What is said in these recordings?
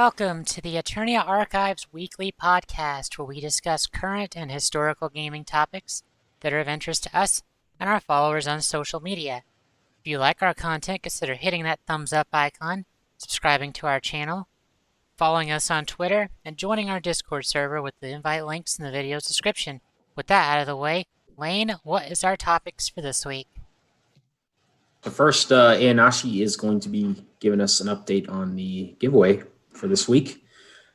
Welcome to the Eternia Archives weekly podcast where we discuss current and historical gaming topics that are of interest to us and our followers on social media. If you like our content, consider hitting that thumbs up icon, subscribing to our channel, following us on Twitter, and joining our Discord server with the invite links in the video's description. With that out of the way, Lane, what is our topics for this week? So first, Ianashi is going to be giving us an update on the giveaway for this week.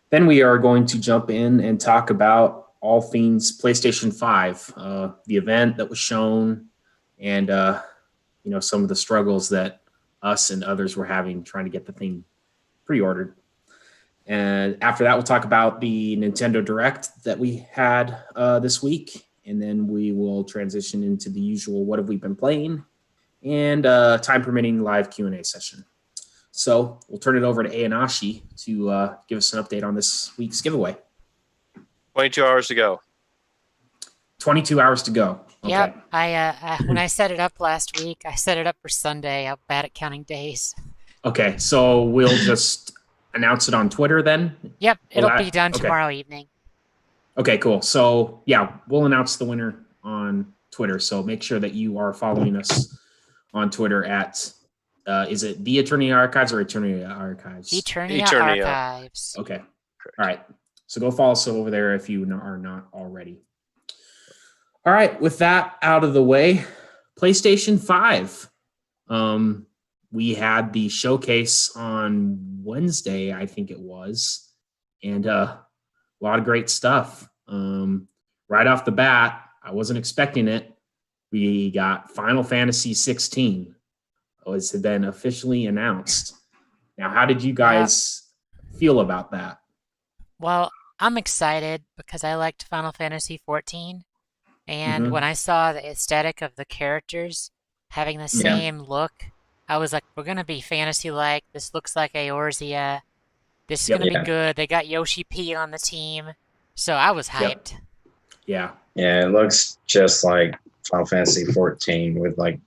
Then we are going to jump in and talk about all things PlayStation 5, the event that was shown, and some of the struggles that us and others were having trying to get the thing pre-ordered. And after that, we'll talk about the Nintendo Direct that we had this week, and then we will transition into the usual "What have we been playing?" and time permitting live Q&A session. So we'll turn it over to Ianashi to give us an update on this week's giveaway. 22 hours to go. 22 hours to go. Okay. Yep, when I set it up last week, I set it up for Sunday. I'm bad at counting days. Okay, so we'll just announce it on Twitter then? Yep, it'll be done tomorrow evening. Okay, cool. So, yeah, we'll announce the winner on Twitter. So make sure that you are following us on Twitter at, is it The Eternia Archives or Eternia Archives? Eternia Archives. Okay. Correct. All right. So go follow us over there if you are not already. All right. With that out of the way, PlayStation 5. We had the showcase on Wednesday, I think it was, and a lot of great stuff. Right off the bat, I wasn't expecting it. We got Final Fantasy 16. It's been officially announced. Now, how did you guys feel about that? Well, I'm excited because I liked Final Fantasy 14. And when I saw the aesthetic of the characters having the same look, I was like, we're going to be fantasy-like. This looks like Eorzea. This is going to be good. They got Yoshi P on the team. So I was hyped. Yeah. Yeah, it looks just like Final Fantasy 14 with like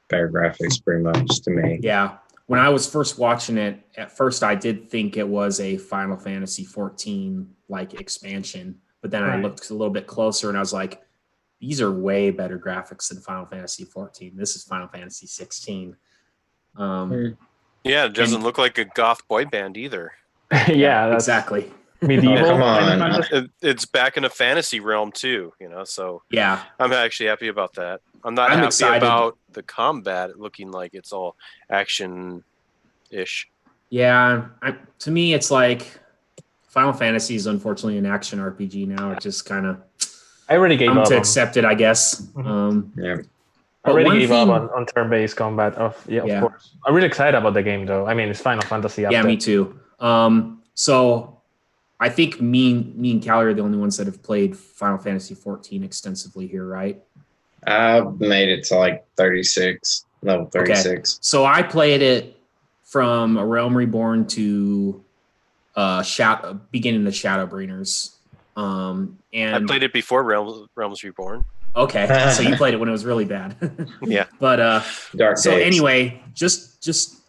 better graphics pretty much to me. Yeah. When I was first watching it, at first I did think it was a Final Fantasy 14 like expansion, but then I looked a little bit closer and I was like, these are way better graphics than Final Fantasy 14. This is Final Fantasy 16. Yeah, it doesn't look like a goth boy band either. Yeah, exactly. Medieval. Come on. It's back in a fantasy realm too, so yeah, I'm actually happy about that. I'm happy excited about the combat looking like it's all action-ish. Yeah, to me, it's like Final Fantasy is unfortunately an action RPG now. It just kind of I already gave up to accept it, I guess. Yeah. I already gave up on turn-based combat. Of course. I'm really excited about the game, though. I mean, it's Final Fantasy. Yeah, me too. So I think me and Callie are the only ones that have played Final Fantasy 14 extensively here, right? I've made it to like 36, level 36. Okay. So I played it from A Realm Reborn to beginning of Shadowbringers. And I played it before Realms Reborn. Okay, so you played it when it was really bad. Yeah. But Dark so Days. anyway, just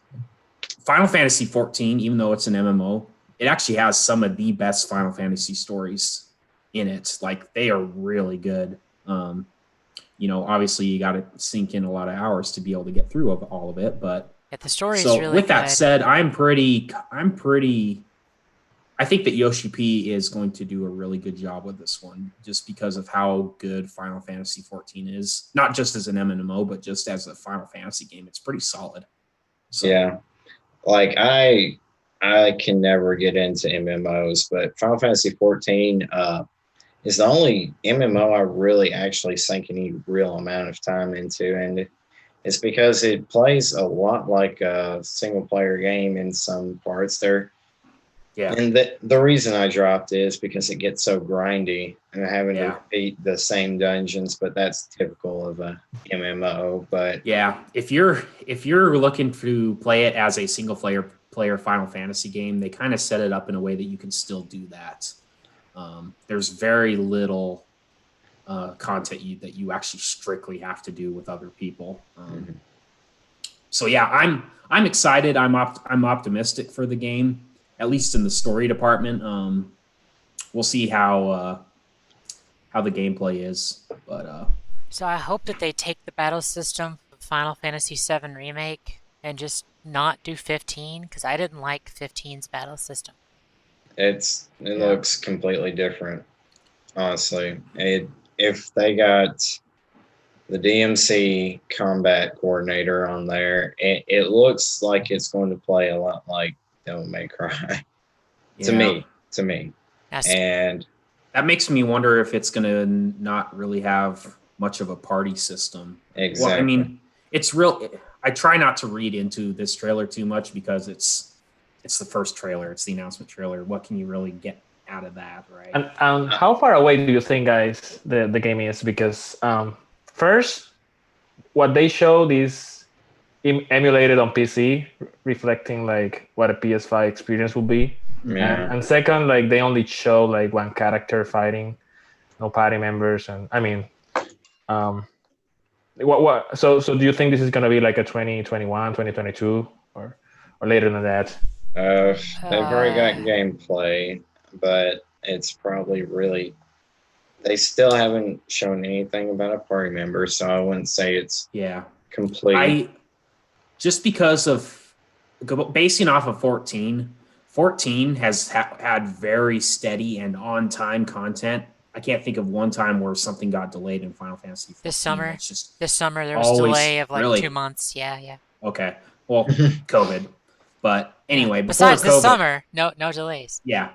Final Fantasy 14, even though it's an MMO, it actually has some of the best Final Fantasy stories in it. Like they are really good. Obviously you got to sink in a lot of hours to be able to get through all of it. But the story is so really with good. that said, I think that Yoshi P is going to do a really good job with this one, just because of how good Final Fantasy 14 is. Not just as an MMO, but just as a Final Fantasy game. It's pretty solid. So, yeah. Like I can never get into MMOs, but Final Fantasy 14 is the only MMO I really actually sank any real amount of time into. And it's because it plays a lot like a single player game in some parts there. Yeah. And the reason I dropped is because it gets so grindy and having to repeat the same dungeons, but that's typical of a MMO. But yeah, if you're looking to play it as a single player Final Fantasy game, they kind of set it up in a way that you can still do that. There's very little content that you actually strictly have to do with other people. So yeah, I'm excited. I'm optimistic for the game. at least in the story department. We'll see how the gameplay is, but So I hope that they take the battle system from Final Fantasy VII Remake and just not do 15, because I didn't like 15's battle system. It looks completely different, honestly. If they got the DMC combat coordinator on there, it looks like it's going to play a lot like Devil May Cry. To me. And that makes me wonder if it's going to not really have much of a party system. Exactly. Well, I mean, it's real. I try not to read into this trailer too much because it's the first trailer. It's the announcement trailer. What can you really get out of that, right? And how far away do you think, guys, the game is? Because first, what they showed is emulated on PC, reflecting like what a PS5 experience will be. Yeah. And second, like they only show like one character fighting, no party members, and I mean, what? So do you think this is gonna be like a 2021, 2022, or later than that? They've already got gameplay, but it's probably really. They still haven't shown anything about a party member, so I wouldn't say it's complete. Just because of basing off of 14 has had very steady and on-time content. I can't think of one time where something got delayed in Final Fantasy 14. This summer there was a delay of like 2 months. Yeah. Okay. Well, COVID. But anyway, besides before this COVID, summer, no delays. Yeah.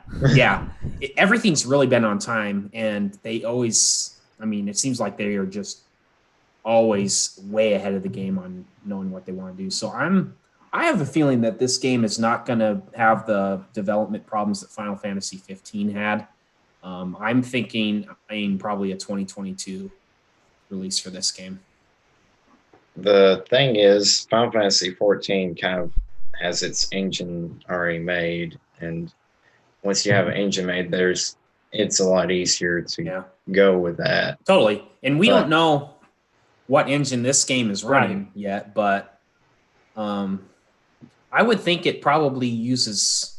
Everything's really been on time, and they always. I mean, it seems like they are just always way ahead of the game on knowing what they want to do. So I have a feeling that this game is not going to have the development problems that Final Fantasy 15 had. I'm thinking probably a 2022 release for this game. The thing is, Final Fantasy 14 kind of has its engine already made, and once you have an engine made, it's a lot easier to go with that. Totally, and we don't know what engine this game is running yet, but I would think it probably uses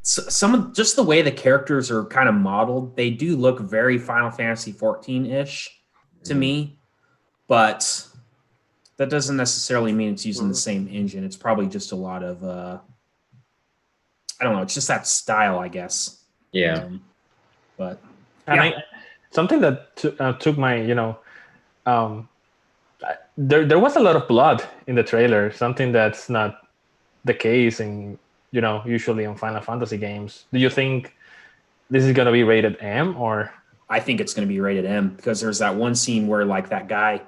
some of just the way the characters are kind of modeled. They do look very Final Fantasy 14-ish to me, but that doesn't necessarily mean it's using the same engine. It's probably just a lot of I don't know. It's just that style, I guess. Yeah. But something that took my there was a lot of blood in the trailer. Something that's not the case in usually in Final Fantasy games. Do you think this is gonna be rated M or? I think it's gonna be rated M because there's that one scene where like that guy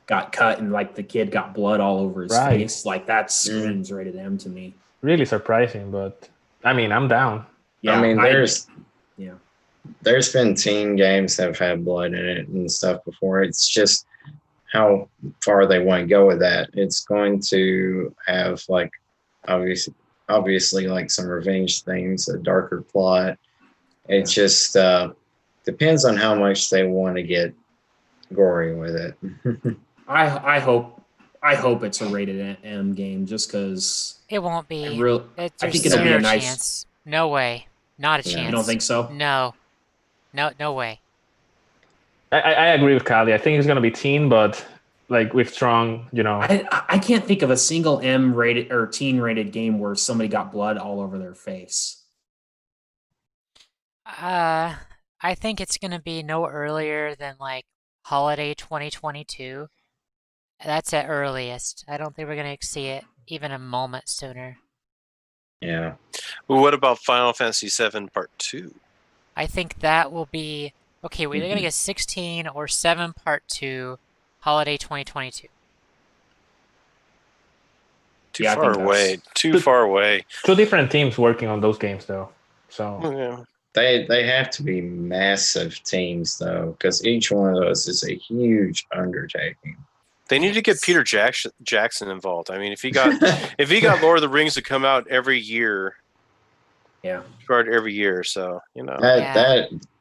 got cut and like the kid got blood all over his face. Like that screams rated M to me. Really surprising, but I mean I'm down. Yeah, I mean there's been teen games that have had blood in it and stuff before. It's just how far they want to go with that. It's going to have like obviously like some revenge things, a darker plot. It just depends on how much they want to get gory with it. I hope it's a rated M game just because it won't be. I think it'll be a nice chance. No way, not a chance. You don't think so? No way. I agree with Kali. I think it's gonna be teen, but like with strong, I can't think of a single M rated or teen rated game where somebody got blood all over their face. I think it's gonna be no earlier than like holiday 2022. That's at earliest. I don't think we're gonna see it even a moment sooner. Yeah. Well, what about Final Fantasy VII Part 2? I think that will be okay. We're either gonna get 16 or 7 Part 2. Holiday 2022. Too far away. Too far away. 2 different teams working on those games, though. So they have to be massive teams, though, because each one of those is a huge undertaking. They need to get Peter Jackson involved. I mean, if he got Lord of the Rings to come out every year, start every year. So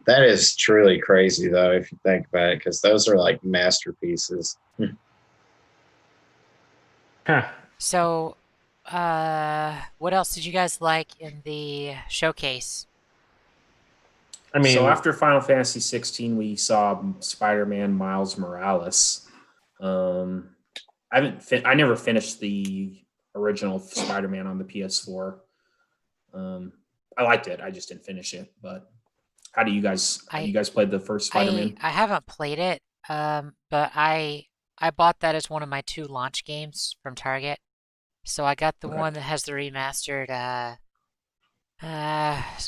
That is truly crazy, though, if you think about it, because those are like masterpieces. So What else did you guys like in the showcase? I mean, so after Final Fantasy 16, we saw Spider-Man Miles Morales. I never finished the original Spider-Man on the PS4. I liked it. I just didn't finish it. But how do you guys? Have you guys played the first Spider-Man? I haven't played it, but I bought that as one of my 2 launch games from Target. So I got the Okay. one that has the remastered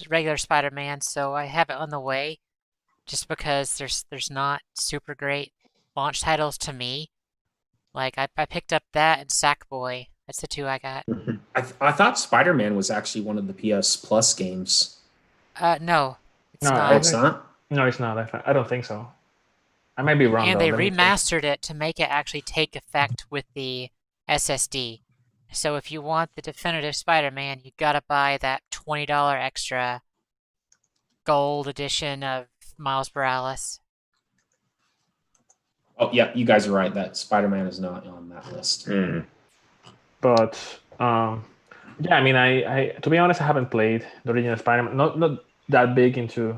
regular Spider-Man, so I have it on the way just because there's not super great launch titles to me. Like I picked up that and Sackboy. That's the 2 I got. I thought Spider-Man was actually one of the PS Plus games. No, it's No, Oh, not. it's not. no, it's not. I don't think so. I might be wrong. And though. they Let me check. remastered it to make it actually take effect with the SSD. So if you want the definitive Spider-Man, you gotta buy that $20 extra gold edition of Miles Morales. Oh, yeah, you guys are right. That Spider-Man is not on that list. But yeah, I mean, I to be honest, I haven't played the original Spider-Man. Not that big into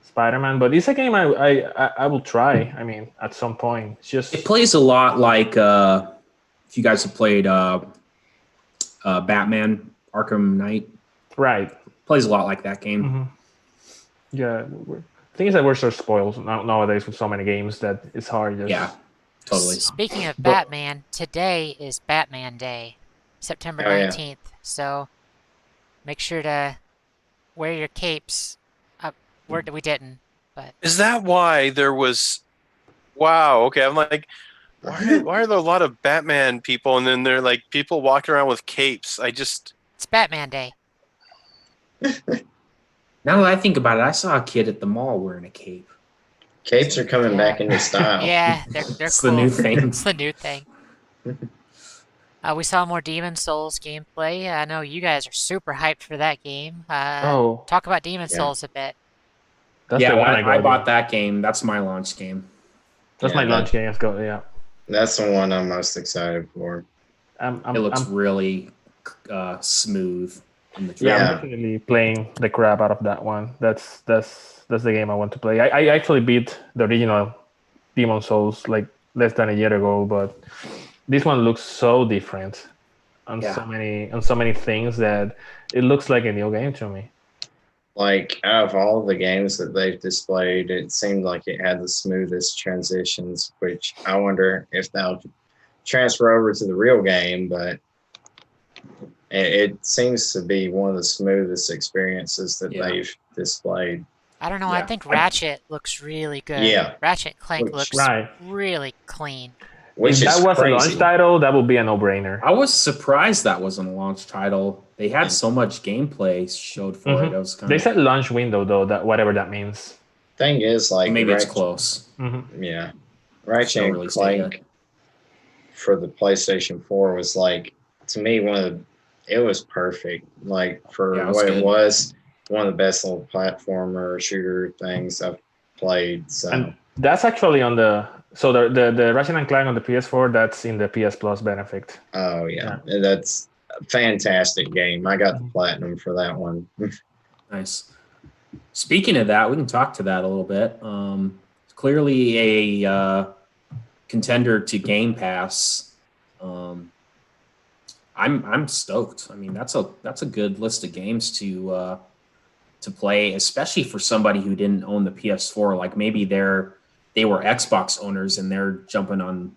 Spider-Man, but it's a game I will try. I mean, at some point, it's just It plays a lot like if you guys have played Batman Arkham Knight. right. Plays a lot like that game. hmm Yeah, the thing is that we're so spoiled nowadays with so many games that it's hard. Just, Yeah, totally. Speaking of But- Batman, today is Batman Day, September Oh, yeah. 19th. So make sure to wear your capes. We didn't, but Is that why there was? Wow. Okay, I'm like, why are there a lot of Batman people, and then they're like people walking around with capes? it's Batman Day. Now that I think about it, I saw a kid at the mall wearing a cape. Capes are coming back into style. Yeah, they're It's cool. the new thing. It's the new thing. We saw more Demon Souls gameplay. I know you guys are super hyped for that game. oh, Talk about Demon Yeah. Souls a bit. that's yeah, the one I got. bought that game. That's my launch game. That's Yeah, my launch game. Let's go. Yeah, That's the one I'm most excited for. It looks really smooth in the Yeah, trailer. I'm definitely playing the crap out of that one. That's the game I want to play. I actually beat the original Demon Souls like less than a year ago, but this one looks so different on Yeah. so many things that it looks like a new game to me. Like, out of all the games that they've displayed, it seemed like it had the smoothest transitions, which I wonder if they'll transfer over to the real game, but it seems to be one of the smoothest experiences that Yeah. they've displayed. I don't know. I Yeah. think Ratchet looks really good. Yeah. Ratchet and Clank Which- looks Right. really clean. Which if is that was crazy. a launch title, that would be a no-brainer. I was surprised that wasn't a launch title. They had so much gameplay showed for it. I was kind They of said launch window though, that whatever that means. Thing is, like, maybe it's Ratchet- close. Yeah, Ratchet No and release date Clank for the PlayStation 4 was like, to me, it was perfect. Like, for Yeah, it was what good. it was, one of the best little platformer shooter things I've played. So And that's actually on the the Ratchet and Clank on the PS4. That's in the PS Plus benefit. oh yeah, and that's a fantastic game. I got the platinum for that one. Nice. Speaking of that, we can talk to that a little bit. Clearly a contender to Game Pass. I'm stoked. I mean, that's a good list of games to play, especially for somebody who didn't own the PS4. Like maybe they were Xbox owners and they're jumping on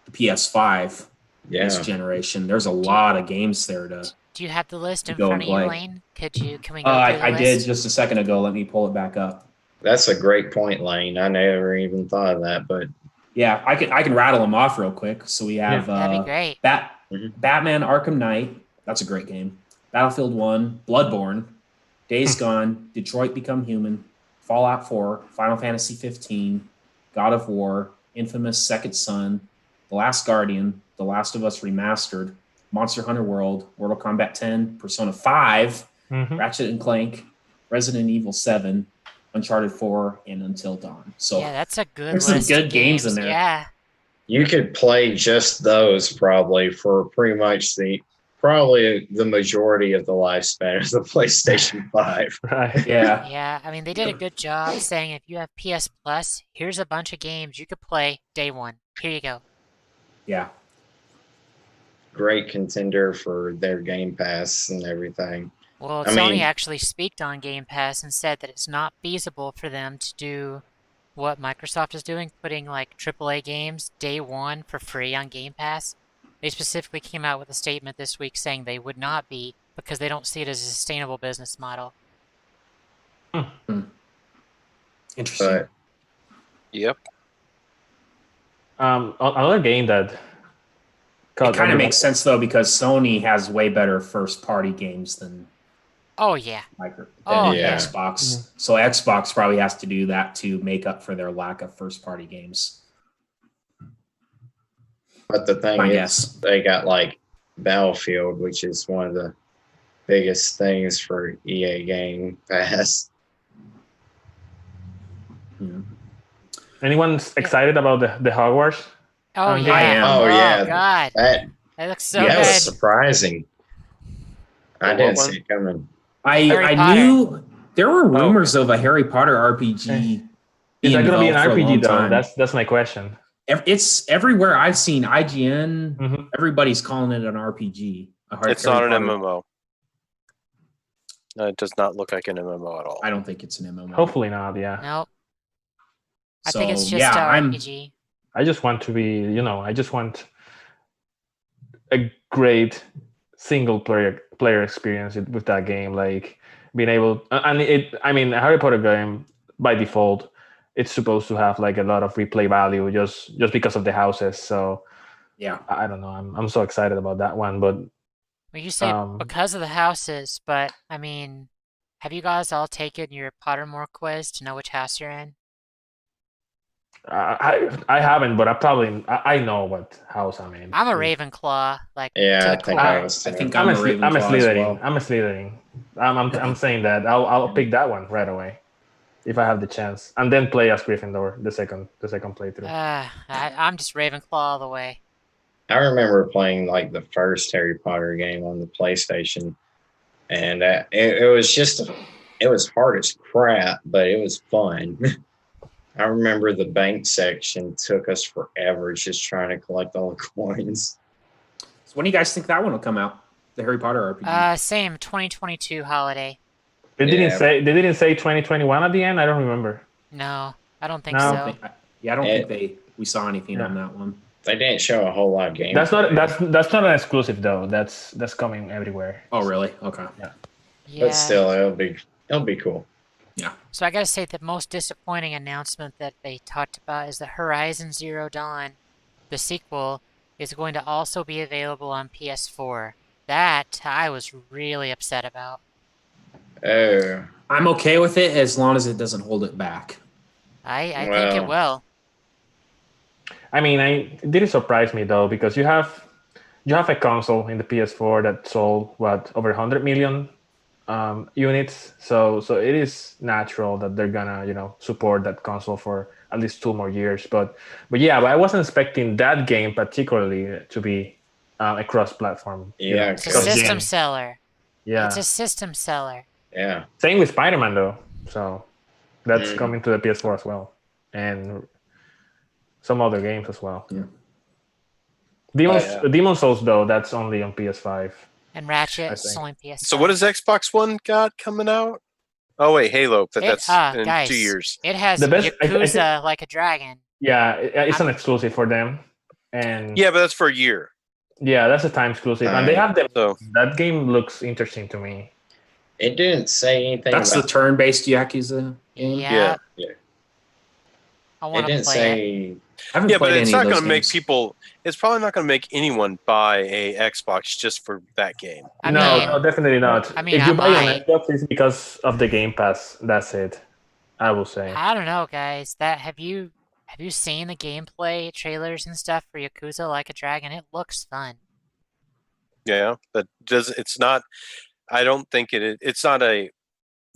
the PS5 Yeah, this generation. There's a lot of games there to. Do you have the list in Go front and of you, play. Lane? Can we go through the I did list? just a second ago. Let me pull it back up. that's a great point, Lane. I never even thought of that, but Yeah, I can rattle them off real quick. So we have That'd be great. Mhm. Batman Arkham Knight. That's a great game. Battlefield 1, Bloodborne, Days Gone, Detroit Become Human, Fallout 4, Final Fantasy 15, God of War, Infamous Second Son, The Last Guardian, The Last of Us Remastered, Monster Hunter World, Mortal Kombat 10, Persona 5, Mhm. Ratchet and Clank, Resident Evil 7, Uncharted 4, and Until Dawn. So Yeah, that's a good There's some list good of games in there. Yeah. you could play just those probably for pretty much the probably the majority of the lifespan of the PlayStation 5. Right. Yeah. Yeah, I mean, they did a good job saying if you have PS Plus, here's a bunch of games you could play day one. Here you go. Yeah. Great contender for their Game Pass and everything. Well, I Sony mean- actually speaked on Game Pass and said that it's not feasible for them to do what Microsoft is doing, putting like AAA games day one for free on Game Pass. They specifically came out with a statement this week saying they would not be because they don't see it as a sustainable business model. Interesting. But Yep. Another game that It caught kind of everyone- makes sense though because Sony has way better first-party games than Oh yeah. than yeah. Xbox. So Xbox probably has to do that to make up for their lack of first-party games. But the thing My is, guess. they got like Battlefield, which is one of the biggest things for EA Game Pass. Yeah. Anyone excited about the Hogwarts? Oh I yeah. am. Oh, yeah. God. That That looks so that was good. surprising. I What didn't one? see it coming. Harry I Potter. knew there were rumors of a Harry Potter RPG. Is being that going to be an developed for a long RPG though? time. That's my question. It's everywhere I've seen IGN. Mhm. Everybody's calling it an RPG. It's not an Harry Potter. MMO. It does not look like an MMO at all. I don't think it's an MMO. Hopefully not. Yeah. Nope. I think it's So, just yeah, a I'm- RPG. I just want to be. I just want a great single player experience with that game. Like being able, and I mean, a Harry Potter game by default, it's supposed to have like a lot of replay value just because of the houses. So Yeah. I don't know. I'm so excited about that one. But Well, you say Um, because of the houses, but I mean, have you guys all taken your Pottermore quiz to know which house you're in? I haven't. But I know what house I'm in. I'm a Ravenclaw, like Yeah, to I the think core. I was. I think I'm I'm a a Sly- I'm a Ravenclaw as Slytherin. well. I'm a Slytherin. I'm saying that I'll pick that one right away if I have the chance, and then play as Gryffindor the second playthrough. I'm just Ravenclaw all the way. I remember playing like the first Harry Potter game on the PlayStation, and it was just it was hard as crap, but it was fun. I remember the bank section took us forever just trying to collect all the coins. So when do you guys think that one will come out? The Harry Potter RPG. Same 2022 holiday. They Yeah. didn't say 2021 at the end. I don't remember. No, I don't think No. I so. don't think, I don't think we saw anything on that one. They didn't show a whole lot of games. That's not an exclusive though. That's coming everywhere. Oh, really? Okay. Yeah. But still, it'll be cool. So I gotta say the most disappointing announcement that they talked about is that Horizon Zero Dawn, the sequel, is going to also be available on PS4. That I was really upset about. Oh, I'm okay with it as long as it doesn't hold it back. I think it will. I mean, it didn't surprise me though because you have a console in the PS4 that sold over 100 million units. So it is natural that they're gonna support that console for at least 2 more years. But I wasn't expecting that game particularly to be a cross-platform. Yeah, It's a Because- system seller. Yeah. It's a system seller. yeah. Same with Spider-Man though. So that's Mm. coming to the PS4 as well, and some other games as well. Yeah. Demon Souls though, that's only on PS5. And Ratchet I is think. only PS5. So what does Xbox One got coming out? Oh wait, Halo. That's in guys, 2 years. It has The best- I Yakuza think- like a dragon. Yeah, it's an exclusive for them, and Yeah, but that's for a year. that's a time exclusive, and they have them. So That game looks interesting to me. It didn't say anything That's the about turn-based Yakuza game. Yeah. Yeah. I it. want to Didn't play it. say I haven't yeah, but played it's any of not going those to make games. people. It's probably not going to make anyone buy a Xbox just for that game. I no, mean, no, definitely not. I mean, if I you buy on might. Xbox, it's because of the Game Pass. That's it. I will say. I don't know, guys. Have you seen the gameplay trailers and stuff for Yakuza Like a Dragon? It looks fun. Yeah, but it's not. I don't think it's not a.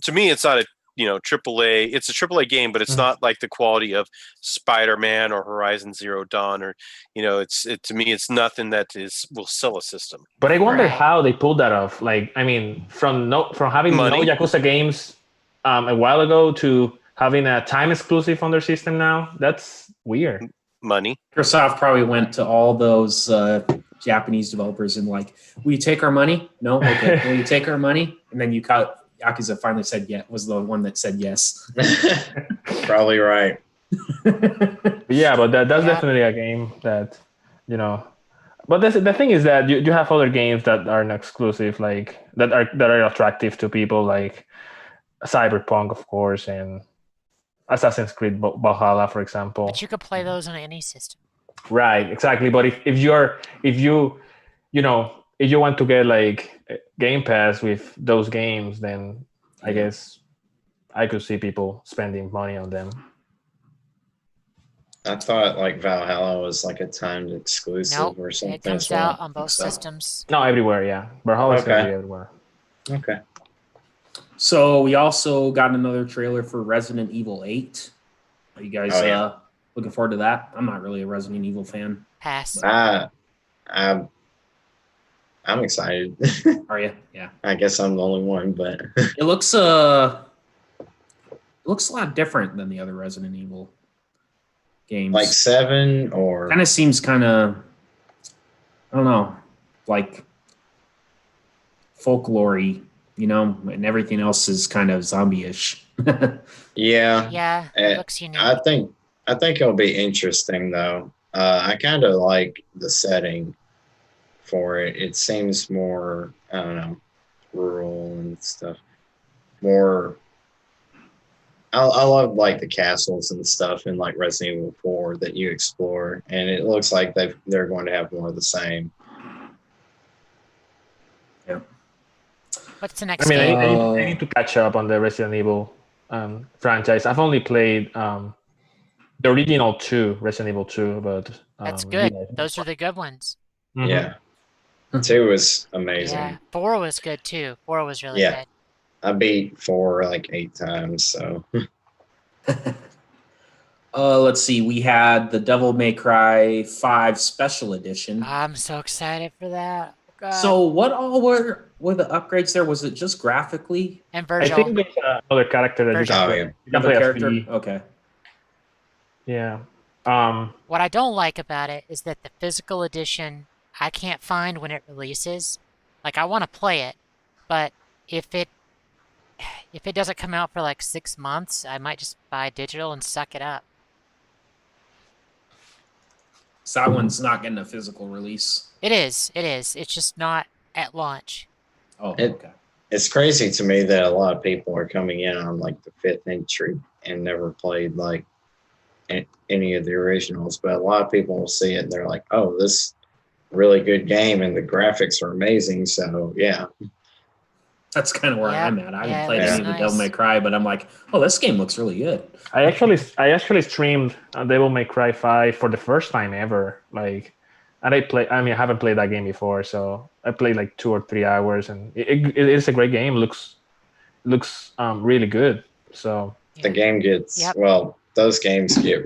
To me, it's not a AAA. It's a AAA game, but it's not like the quality of Spider-Man or Horizon Zero Dawn, or to me, it's nothing that will sell a system. But I wonder Right. how they pulled that off. Like, I mean, from having Money. no Yakuza games a while ago to having a time exclusive on their system now, that's weird. Money. Microsoft probably went to all those Japanese developers and like, will you take our money? No? Okay. Will you take our money? And then Yakuza finally said yes, was the one that said yes. Probably right. Yeah, but that's definitely a game that, But the thing is that you have other games that are not exclusive, like that are attractive to people, like Cyberpunk, of course, and Assassin's Creed Valhalla, for example. But you could play those on any system. Right, exactly. But if you want to get like Game Pass with those games, then I guess I could see people spending money on them. I thought like Valhalla was like a timed exclusive Nope, or something. it comes as well. out on both systems. No, everywhere, yeah. Valhalla's gonna Okay. be everywhere. Okay. So we also got another trailer for Resident Evil 8. Are you guys Oh, yeah. looking forward to that? I'm not really a Resident Evil fan. Pass. I'm excited. Are you? Yeah. I guess I'm the only one, but It looks a lot different than the other Resident Evil games. like 7 or Kind of seems kind of, I don't know, like folklore-y, and everything else is kind of zombie-ish. yeah. Yeah, it looks unique. I think it'll be interesting though. I kind of like the setting for it. It seems more, I don't know, rural and stuff. More. I love like the castles and stuff in like Resident Evil 4 that you explore, and it looks like they're going to have more of the same. What's the next I mean, game? I need to catch up on the Resident Evil franchise. I've only played the original 2, Resident Evil 2, but That's good. yeah. Those are the good ones. Mhm. Yeah, 2 was amazing. Yeah, 4 was good too. 4 was really Yeah. good. I beat 4 like 8 times, so Let's see. We had the Devil May Cry 5 Special Edition. I'm so excited for that. God. So what all were the upgrades there? Was it just graphically? And I Virgil. think there's another character that you Virgil. can Oh, play. yeah. You can Another play as character? V. Okay. Yeah. What I don't like about it is that the physical edition I can't find when it releases. Like I want to play it, but if it doesn't come out for like 6 months, I might just buy digital and suck it up. So that one's not getting a physical release. It is. It's just not at launch. Oh, It- okay. it's crazy to me that a lot of people are coming in on like the 5th entry and never played like any of the originals, but a lot of people will see it and they're like, oh, this really good game and the graphics are amazing. So yeah. That's kind of where Yeah, I'm at. I yeah, haven't played it any looks of the Devil May nice. Cry, but I'm like, oh, this game looks really good. I actually streamed Devil May Cry 5 for the first time ever. Like, and I haven't played that game before, so I played like 2 or 3 hours, and it is a great game. Looks really good. So The game gets, Yep. well, those games get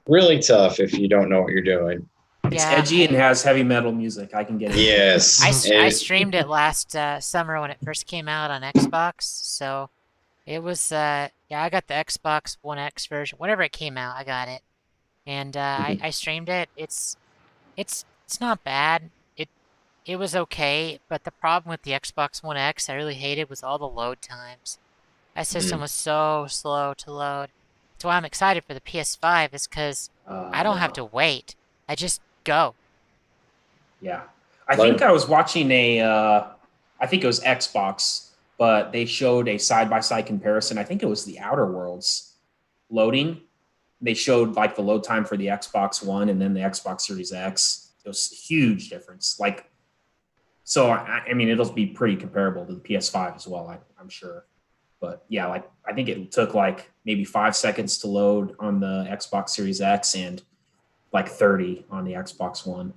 really tough if you don't know what you're doing. It's Yeah, edgy and has heavy metal music. I can get it. Yes. I streamed it last summer when it first came out on Xbox, so it was I got the Xbox One X version. Whenever it came out, I got it, and I streamed it. It's not bad. It was okay, but the problem with the Xbox One X I really hated was all the load times. That system was so slow to load. That's why I'm excited for the PS5 is because I don't have to wait. I just go. Yeah. I think I was watching I think it was Xbox, but they showed a side-by-side comparison. I think it was the Outer Worlds loading. They showed like the load time for the Xbox One and then the Xbox Series X. It was a huge difference. Like, so I mean, it'll be pretty comparable to the PS5 as well, I'm sure. But yeah, like I think it took like maybe 5 seconds to load on the Xbox Series X and like 30 on the Xbox One.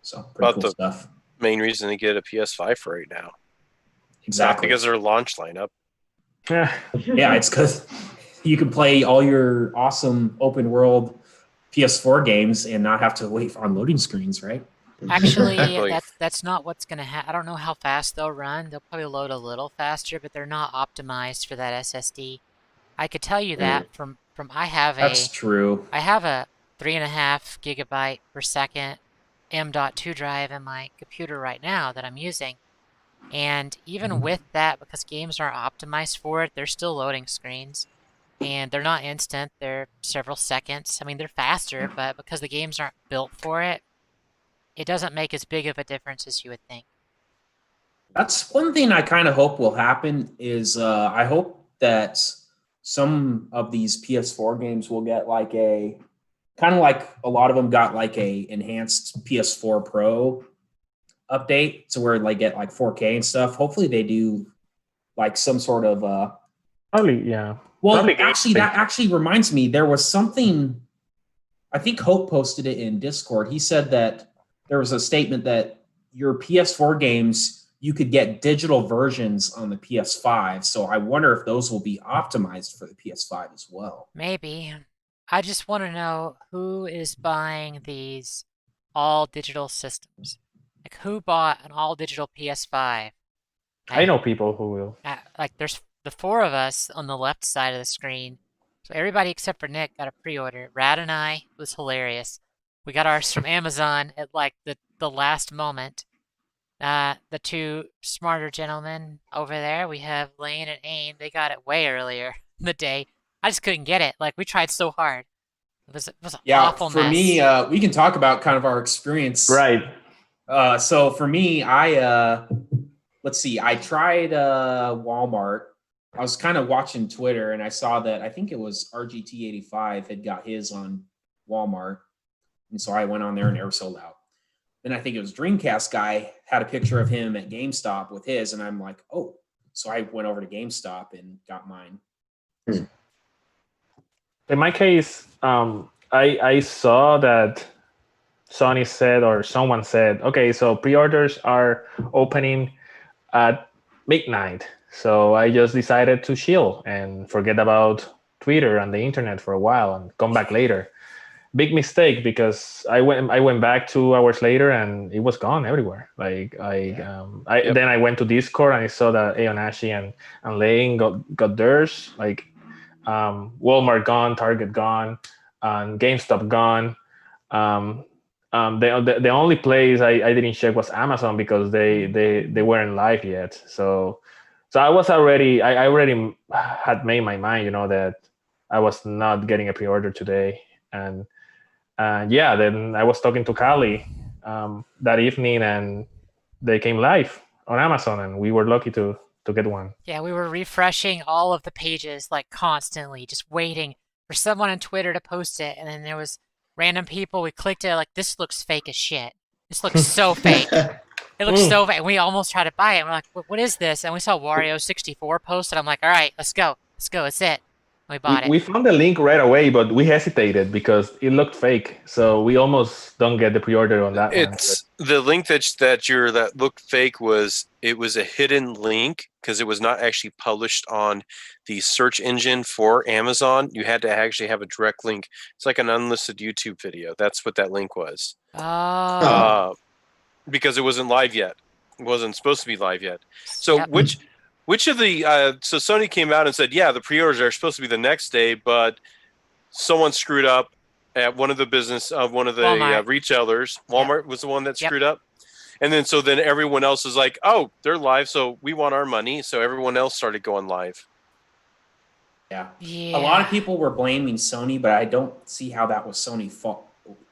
So pretty About cool the- stuff. Main reason to get a PS5 for right now. Exactly. Because their launch lineup. Yeah. Yeah, it's because you can play all your awesome open world PS4 games and not have to wait on loading screens, right? Actually, Exactly. that's not what's gonna happen. I don't know how fast they'll run. They'll probably load a little faster, but they're not optimized for that SSD. I could tell you that from That's true. I have a 3.5 gigabyte per second M.2 drive in my computer right now that I'm using. And even with that, because games aren't optimized for it, they're still loading screens. And they're not instant, they're several seconds. I mean, they're faster, but because the games aren't built for it, it doesn't make as big of a difference as you would think. That's one thing I kind of hope will happen is I hope that some of these PS4 games will get like a kind of like a lot of them got like a enhanced PS4 Pro update to where they get like 4K and stuff. Hopefully they do like some sort of Probably, yeah. well, Probably actually that actually reminds me there was something I think Hope posted it in Discord. He said that there was a statement that your PS4 games you could get digital versions on the PS5. So I wonder if those will be optimized for the PS5 as well. Maybe. I just want to know who is buying these all digital systems. Like, who bought an all digital PS5? I know people who will. Like, there's the four of us on the left side of the screen. So everybody except for Nick got a pre-order. Rad and I, it was hilarious. We got ours from Amazon at like the last moment. The two smarter gentlemen over there, we have Lane and Aim. They got it way earlier in the day. I just couldn't get it. Like, we tried so hard. It was an awful for mess. me, we can talk about kind of our experience. Right. So for me, let's see, I tried Walmart. I was kind of watching Twitter and I saw that I think it was RGT85 had got his on Walmart. And so I went on there and they were sold out. Then I think it was Dreamcast guy had a picture of him at GameStop with his, and I'm like, oh. So I went over to GameStop and got mine. In my case, I saw that Sony said, or someone said, okay, so pre-orders are opening at midnight. So I just decided to chill and forget about Twitter and the internet for a while and come back later. Big mistake, because I went back 2 hours later and it was gone everywhere. Like then I went to Discord and I saw that Aonashi and Lane got theirs. Like Walmart gone, Target gone, and GameStop gone. The only place I didn't check was Amazon because they weren't live yet. So I already had made my mind, that I was not getting a pre-order today. And yeah, then I was talking to Kali that evening, and they came live on Amazon, and we were lucky to get one. Yeah, we were refreshing all of the pages like constantly, just waiting for someone on Twitter to post it, and then there was random people. We clicked it like, this looks fake as shit. This looks so fake. It looks so fake. And we almost tried to buy it. And we're like, what is this? And we saw Wario64 post, and I'm like, all right, let's go. It's it. We bought it. We found the link right away, but we hesitated because it looked fake. So we almost don't get the pre-order on that one. It's the link that looked fake was a hidden link because it was not actually published on the search engine for Amazon. You had to actually have a direct link. It's like an unlisted YouTube video. That's what that link was. Oh. Because it wasn't live yet. It wasn't supposed to be live yet. So Yep. which of the so Sony came out and said, yeah, the pre-orders are supposed to be the next day, but someone screwed up at one of the Walmart. retailers. Walmart was the one that screwed up. And then everyone else is like, oh, they're live, so we want our money. So everyone else started going live. Yeah. Yeah. A lot of people were blaming Sony, but I don't see how that was Sony's fault.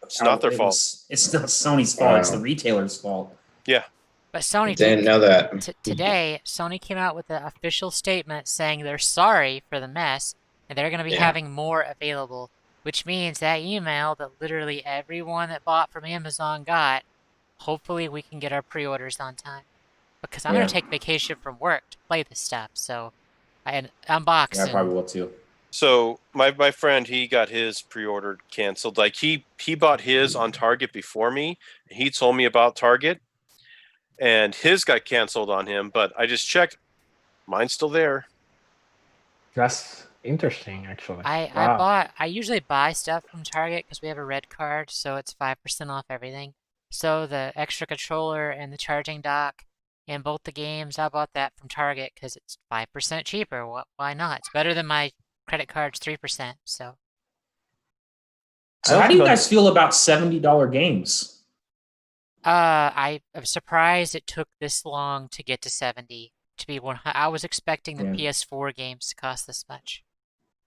It's not their fault. It's not Sony's fault. It's Wow. the retailer's fault. Yeah. But Sony Didn't know that. today, Sony came out with an official statement saying they're sorry for the mess and they're going to be having more available, which means that email that literally everyone that bought from Amazon got, hopefully we can get our pre-orders on time. Because I'm going to take vacation from work to play this stuff, so I unbox. Yeah, I probably will too. So my friend, he got his pre-order canceled. Like he bought his on Target before me. He told me about Target. And his got canceled on him, but I just checked. Mine's still there. That's interesting, actually. I Wow. bought. I usually buy stuff from Target because we have a red card, so it's 5% off everything. So the extra controller and the charging dock and both the games, I bought that from Target because it's 5% cheaper. Why not? It's better than my credit card's 3%. So So how do you guys feel about $70 games? I am surprised it took this long to get to 70 to be one. I was expecting the PS4 games to cost this much.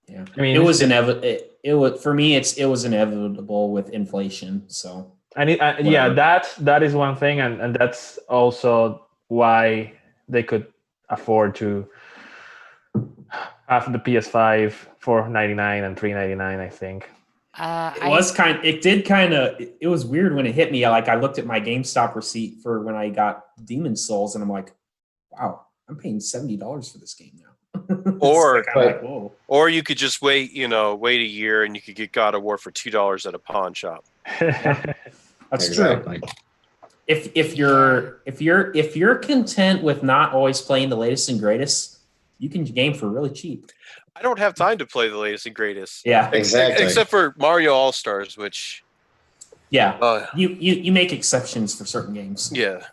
Yeah, I mean, it was inevitable. It was for me. It was inevitable with inflation. So, and yeah, that is one thing, and that's also why they could afford to have the PS5 for $499 and $399. I think. It was weird when it hit me. Like I looked at my GameStop receipt for when I got Demon's Souls, and I'm like, wow, I'm paying $70 for this game now. Or you could just wait a year and you could get God of War for $2 at a pawn shop. Yeah, that's exactly true. If you're content with not always playing the latest and greatest, you can game for really cheap. I don't have time to play the latest and greatest. Yeah, exactly. Except for Mario All-Stars, which you make exceptions for certain games. Yeah.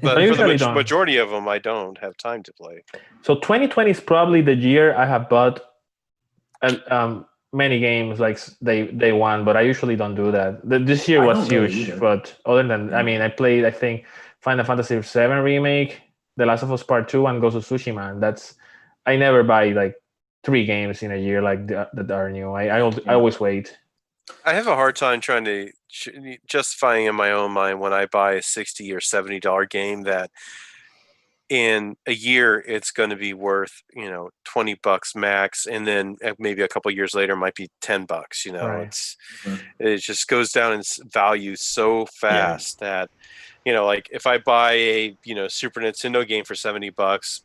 But for the majority of them, I don't have time to play. So 2020 is probably the year I have bought many games like day one, but I usually don't do that. This year was huge, but other than I mean, I played I think Final Fantasy VII Remake, The Last of Us Part 2, and Ghost of Tsushima. And I never buy like 3 games in a year like that are new. I always wait. I have a hard time trying to justifying in my own mind when I buy a $60 or $70 game that in a year it's going to be worth $20 max, and then maybe a couple of years later it might be $10. Right. It just goes down in value so fast that like if I buy a Super Nintendo game for $70,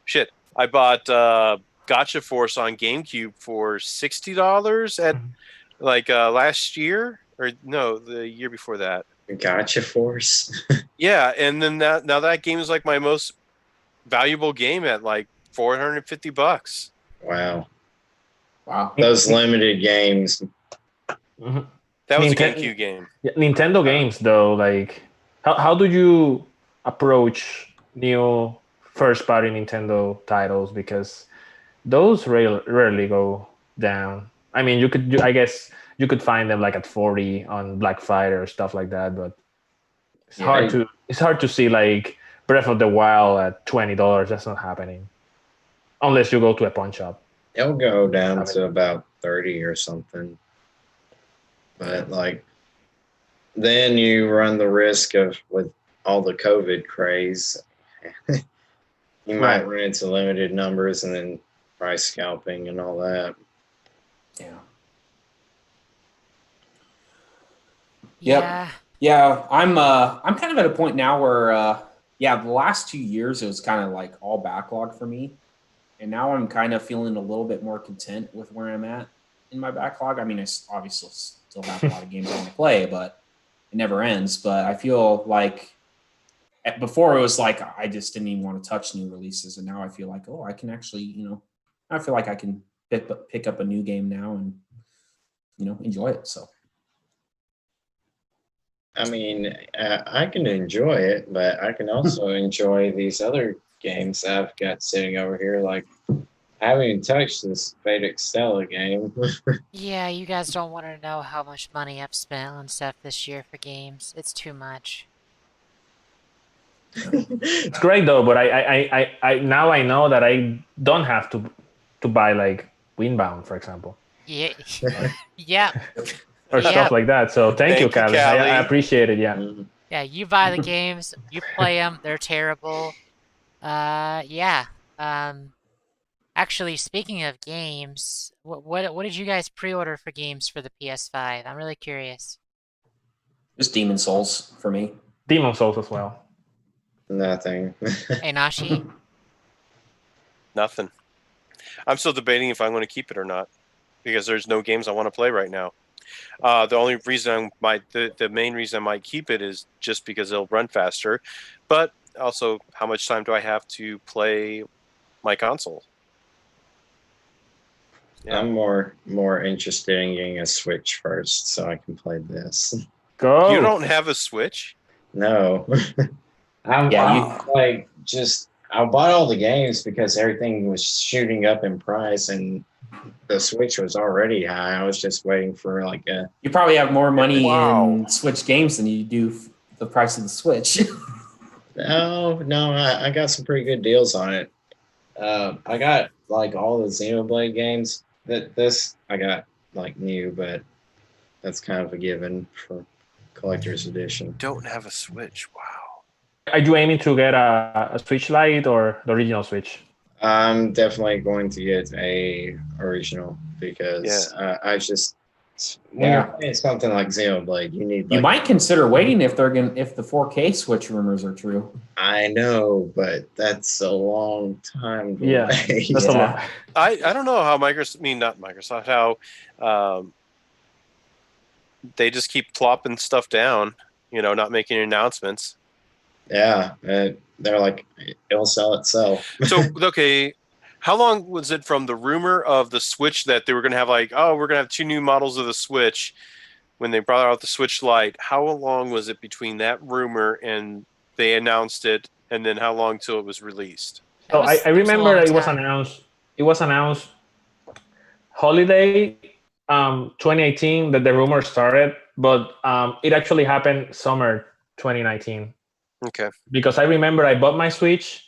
shit, I bought Gotcha Force on GameCube for $60 at like last year, or no, the year before that. Gotcha Force. Yeah, and then now that game is like my most valuable game at like $450. Wow. Those limited games. Mm-hmm. That was a GameCube game. Yeah, Nintendo games though, like how do you approach new first-party Nintendo titles, because those rarely go down. I mean, I guess you could find them like at 40 on Black Friday or stuff like that, but it's hard to see like Breath of the Wild at $20. That's not happening unless you go to a pawn shop. It'll go down to about 30 or something, but like then you run the risk of, with all the COVID craze, you might run into limited numbers and then price scalping and all that. Yeah. I'm kind of at a point now where the last 2 years it was kind of like all backlog for me, and now I'm kind of feeling a little bit more content with where I'm at in my backlog. I mean, I obviously still have a lot of games I want to play, but it never ends. But I feel like before it was like I just didn't even want to touch new releases, and now I feel like I can actually I feel like I can pick up a new game now and enjoy it. So. I mean, I can enjoy it, but I can also enjoy these other games I've got sitting over here. Like, I haven't even touched this Fate Extella game. Yeah, you guys don't want to know how much money I've spent on stuff this year for games. It's too much. It's great though, but I now I know that I don't have to buy like Windbound, for example. Yeah. Yeah. Or stuff like that. So thank you, Callie. I appreciate it. Yeah. Yeah, you buy the games, you play them. They're terrible. Actually, speaking of games, what did you guys pre-order for games for the PS5? I'm really curious. Just Demon's Souls for me. Demon's Souls as well. Nothing. Hey, Nashi? Nothing. I'm still debating if I'm going to keep it or not, because there's no games I want to play right now. The only reason the main reason I might keep it is just because it'll run faster, but also how much time do I have to play my console? Yeah. I'm more interested in getting a Switch first so I can play this. Go. You don't have a Switch? No. I'm like just I bought all the games because everything was shooting up in price and the Switch was already high. I was just waiting for like a You probably have more money Wow. in Switch games than you do the price of the Switch. no, I got some pretty good deals on it. I got like all the Xenoblade games. This I got like new, but that's kind of a given for collector's edition. Don't have a Switch. Wow. Are you aiming to get a Switch Lite or the original Switch? I'm definitely going to get a original because I just when you're playing something like Xenoblade, you need. You Like, might consider waiting if the 4K Switch rumors are true. I know, but that's a long time. To Yeah, wait. that's a lot. I don't know how not Microsoft, how they just keep plopping stuff down, not making announcements. Yeah, they're like, it'll sell itself. So, okay, how long was it from the rumor of the Switch that they were going to have we're going to have 2 new models of the Switch when they brought out the Switch Lite? How long was it between that rumor and they announced it, and then how long till it was released? So I It was a remember long that it was time. announced. It was announced holiday 2018 that the rumor started, but it actually happened summer 2019. Okay. Because I remember I bought my Switch,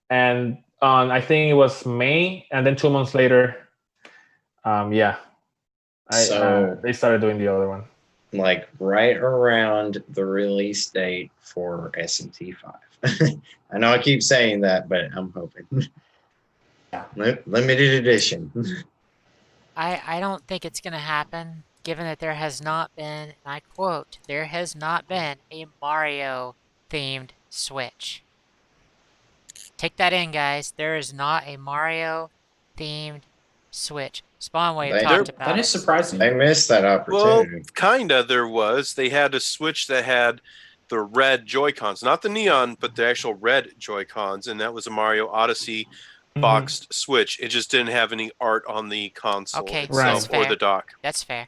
and on I think it was May, and then 2 months later, they started doing the other one. Like right around the release date for SMT5. I know I keep saying that, but I'm hoping. Yeah. Limited edition. I don't think it's going to happen, given that there has not been, and I quote, there has not been a Mario-themed Switch. Take that in, guys. There is not a Mario-themed Switch. Spawnwave talked about That it. is surprising. They missed that Well, opportunity. kinda there was. They had a Switch that had the red Joy-Cons, not the neon, but the actual red Joy-Cons, and that was a Mario Odyssey boxed Switch. It just didn't have any art on the console Okay, itself that's or the fair. dock. That's fair.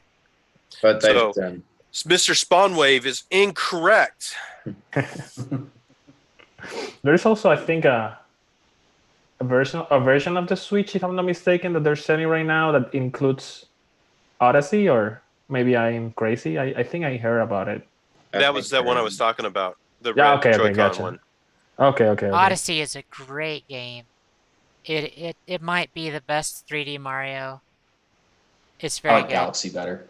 But they've So- done. Mr. Spawnwave is incorrect. There's also, I think, a version of the Switch, if I'm not mistaken, that they're selling right now that includes Odyssey, or maybe I'm crazy. I think I heard about it. That was that one I was talking about. The Yeah, red okay, Joy-Con gotcha. one. Okay. Odyssey is a great game. It might be the best 3D Mario. It's I very like good. Galaxy better.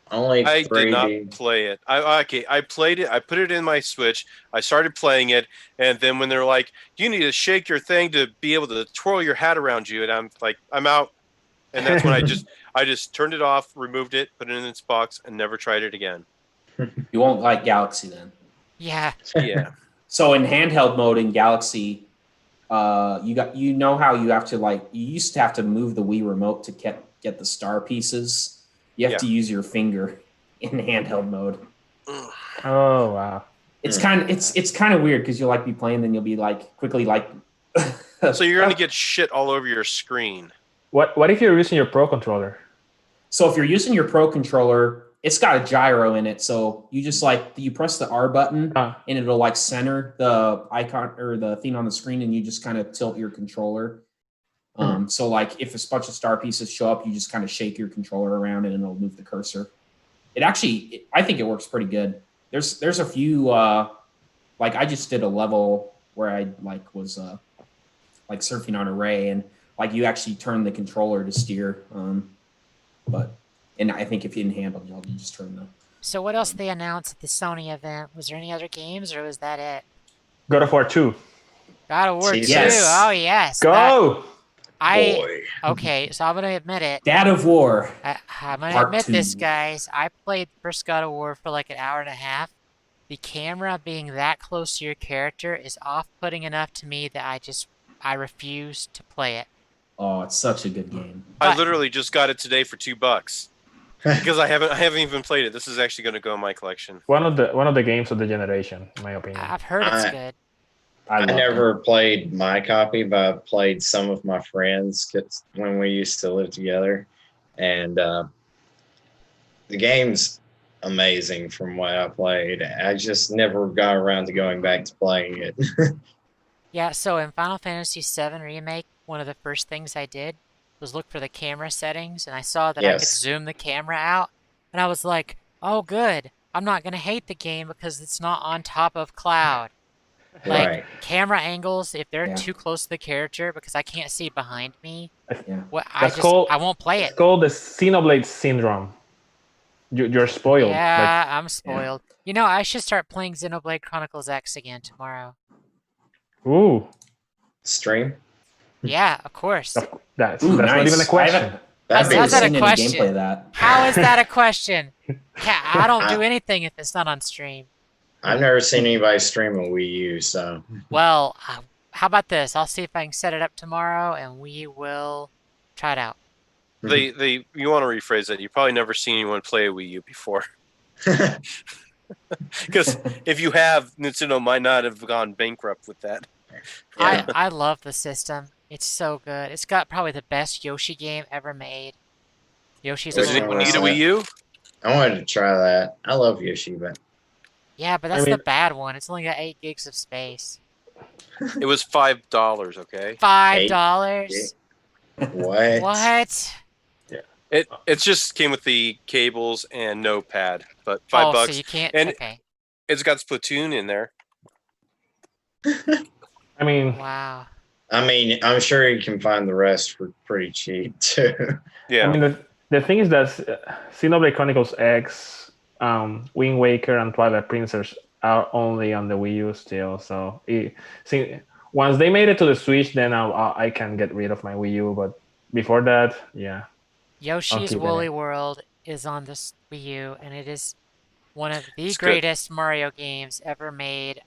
Only I did not 3D. play it. I played it. I put it in my Switch. I started playing it, and then when they're like, "You need to shake your thing to be able to twirl your hat around you," and I'm like, "I'm out." And that's when I just turned it off, removed it, put it in its box, and never tried it again. You won't like Galaxy then. Yeah. Yeah. So in handheld mode in Galaxy, how you have to you used to have to move the Wii remote to get the star pieces. You have to use your finger in handheld mode. Oh wow. It's kind of weird because you'll be playing, then you'll be quickly. So you're gonna get shit all over your screen. What if you're using your Pro controller? So if you're using your Pro controller, it's got a gyro in it. So you just you press the R button and it'll center the icon or the thing on the screen, and you just kind of tilt your controller. So if a bunch of star pieces show up, you just kind of shake your controller around and it'll move the cursor. I think it works pretty good. There's a few I just did a level where I was surfing on a ray, and you actually turn the controller to steer. And I think if you didn't handle it, you just turn the. So what else they announced at the Sony event? Was there any other games, or was that it? God of War 2. God of War 2. Yes. Oh yes. Go! Okay, so I'm gonna admit it. Dad of War. I'm gonna Part admit this, 2. guys. I played first God of War for an hour and a half. The camera being that close to your character is off-putting enough to me that I refuse to play it. Oh, it's such a good game. I literally just got it today for $2 because I haven't even played it. This is actually going to go in my collection. One of the games of the generation, in my opinion. I've heard it's good. I loved it. never played my copy, but I played some of my friends 'cause when we used to live together, and the game's amazing from what I played. I just never got around to going back to playing it. Yeah, so in Final Fantasy VII Remake, one of the first things I did was look for the camera settings, and I saw that I could Yes. zoom the camera out, and I was like, oh, good. I'm not going to hate the game because it's not on top of cloud. Like, Right. camera angles, if they're Yeah. too close to the character because I can't see behind me, Yeah. I won't play It's it. called the Xenoblade syndrome. You're spoiled. Yeah, I'm spoiled. You know, I should start playing Xenoblade Chronicles X again tomorrow. Ooh, Stream? Yeah, of course. that's Ooh, not nice. even a I question. haven't, That'd be How's that a seen any question? gameplay of that. How is that a question? I don't do anything if it's not on stream. I've never seen anybody stream a Wii U, so Well, how about this? I'll see if I can set it up tomorrow, and we will try it out. You want to rephrase that. You've probably never seen anyone play a Wii U before. Because if you have, Nintendo might not have gone bankrupt with that. Yeah. I love the system. It's so good. It's got probably the best Yoshi game ever made. Yoshi's Which Does Woolly anyone one need a World. Wii U? I wanted to try that. I love Yoshi, but Yeah, but I that's mean- the bad one. It's only got 8 gigs of space. It was $5, okay? $5? what? What? It just came with the cables and no pad, but Oh, $5. so you can't. And- Okay. It's got Splatoon in there. I mean, Wow. I mean, I'm sure you can find the rest for pretty cheap too. Yeah. I mean the thing is that Xenoblade Chronicles X, Wind Waker, and Twilight Princess are only on the Wii U still. So once they made it to the Switch, then I can get rid of my Wii U. But before that, yeah. Yoshi's keep it Woolly in. World is on the Wii U, and it is one of the It's good. greatest Mario games ever made.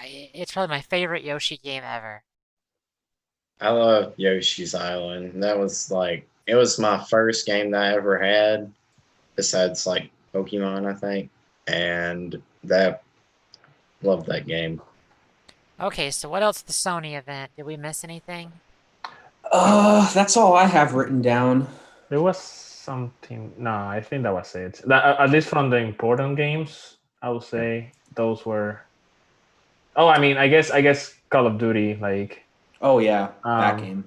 It's probably my favorite Yoshi game ever. I love Yoshi's Island. That was like it was my first game that I ever had, besides like Pokemon, I think, and that loved that game. Okay, so what else at the Sony event? Did we miss anything? That's all I have written down. There was something. No, I think that was it. At least from the important games, I would say those were. Oh, I mean, I guess Call of Duty, like Oh yeah, that Um, game.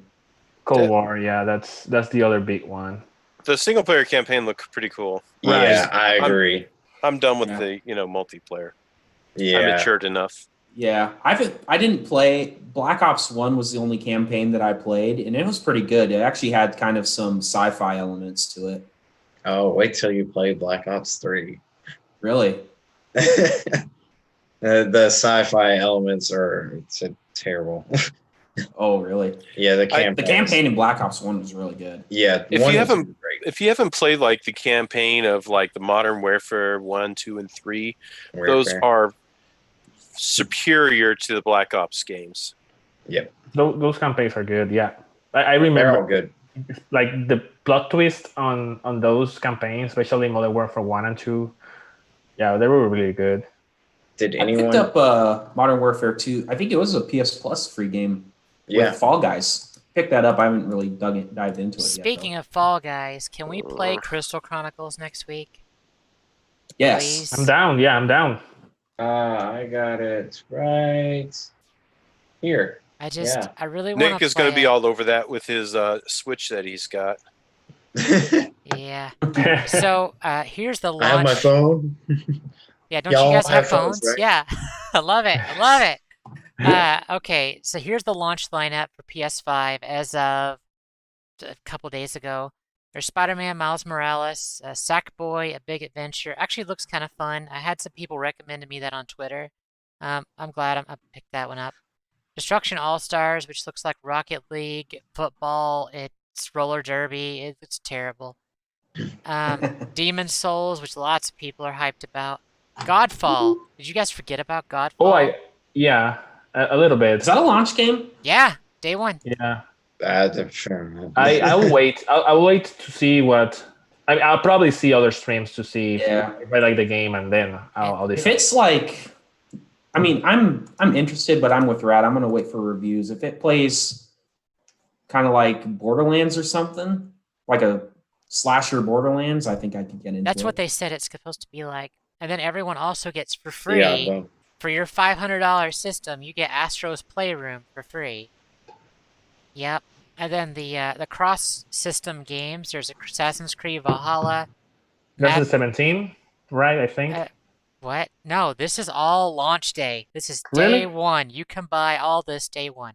Cold Yeah. War. Yeah, that's the other big one. The single player campaign looked pretty cool. Right. Yeah, I agree. I'm done with Yeah. the multiplayer. I Yeah, matured enough. Yeah, I didn't play Black Ops 1 was the only campaign that I played, and it was pretty good. It actually had kind of some sci-fi elements to it. oh, wait till you play Black Ops 3. Really? The sci-fi elements are terrible. Oh, really? Yeah, the I- campaign. The campaign in Black Ops 1 was really good. Yeah, If one you is haven't- great. If you haven't played like the campaign of like the Modern Warfare 1, 2, and 3, those Warfare. are superior to the Black Ops games. Those campaigns are good. Yeah, I They're all remember good. like the plot twist on those campaigns, especially Modern Warfare 1 and 2. Yeah, they were really good. Did I anyone? picked up Modern Warfare 2. I think it was a PS Plus free game Yeah, with Fall Guys. Picked that up. I haven't really dived into it Speaking yet. of Fall Guys, can we play Crystal Chronicles next week? Yes. Please? I'm down. Yeah, I'm down. I got it right here. Yeah. I really want to Nick is going to be all over that with his Switch that he's got. Yeah. So here's the I have my launch. phone. Yeah, don't Y'all you guys have have phones, phones? right? Yeah. I love it. I love it. Okay, so here's the launch lineup for PS5 as of a couple days ago. There's Spider-Man, Miles Morales, Sackboy, A Big Adventure. Actually looks kind of fun. I had some people recommended me that on Twitter. I'm glad I picked that one up. Destruction All-Stars, which looks like Rocket League, football, it's roller derby, it's terrible. Demon Souls, which lots of people are hyped about. Godfall. Did you guys forget about Godfall? Yeah, a little bit. Is that a launch game? Yeah, day one. Yeah, I'll I'll wait. I'll wait to see what. I'll probably see other streams to see Yeah. if I like the game, and then I'll If decide. it's like I mean, I'm interested, but I'm with Rad. I'm gonna wait for reviews. If it plays kind of like Borderlands or something, like a slasher Borderlands, I think I could get into That's it. what they said it's supposed to be like. And then everyone also gets for free Yeah, well, for your $500 system. You get Astro's Playroom for free. Yep. And then the cross system games. There's Assassin's Creed Valhalla. That's the Mad- 17, right? I think. What? No, this is all launch day. This is Really? day one. You can buy all this day one.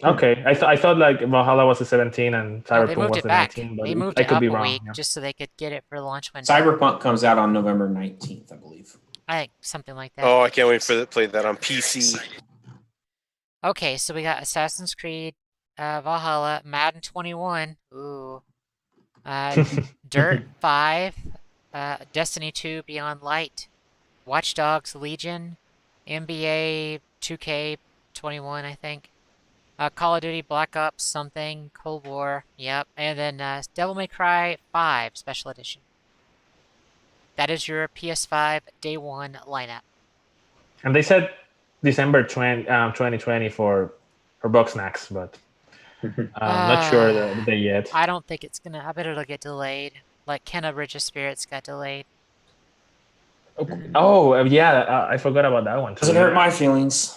Okay, I thought like Valhalla was the 17 and No, they Cyberpunk moved was it the back. 19, but They moved I it could up be a wrong. week Yeah. just so they could get it for the launch window. Cyberpunk comes out on November 19th, I believe. I think something like that. Oh, I can't wait for to play that on PC. Okay, so we got Assassin's Creed, Valhalla, Madden 21, ooh, Dirt 5, Destiny 2 Beyond Light, Watch Dogs Legion, NBA 2K21, I think, Call of Duty Black Ops something, Cold War, yep, and then Devil May Cry 5 Special Edition. That is your PS5 Day 1 lineup. And they said December 2020 for Bugsnax, but not sure the day yet. I don't think it's gonna. I bet it'll get delayed. Like Kenna Bridge of Spirits got delayed. Oh, yeah, I forgot about that one. Doesn't hurt my feelings.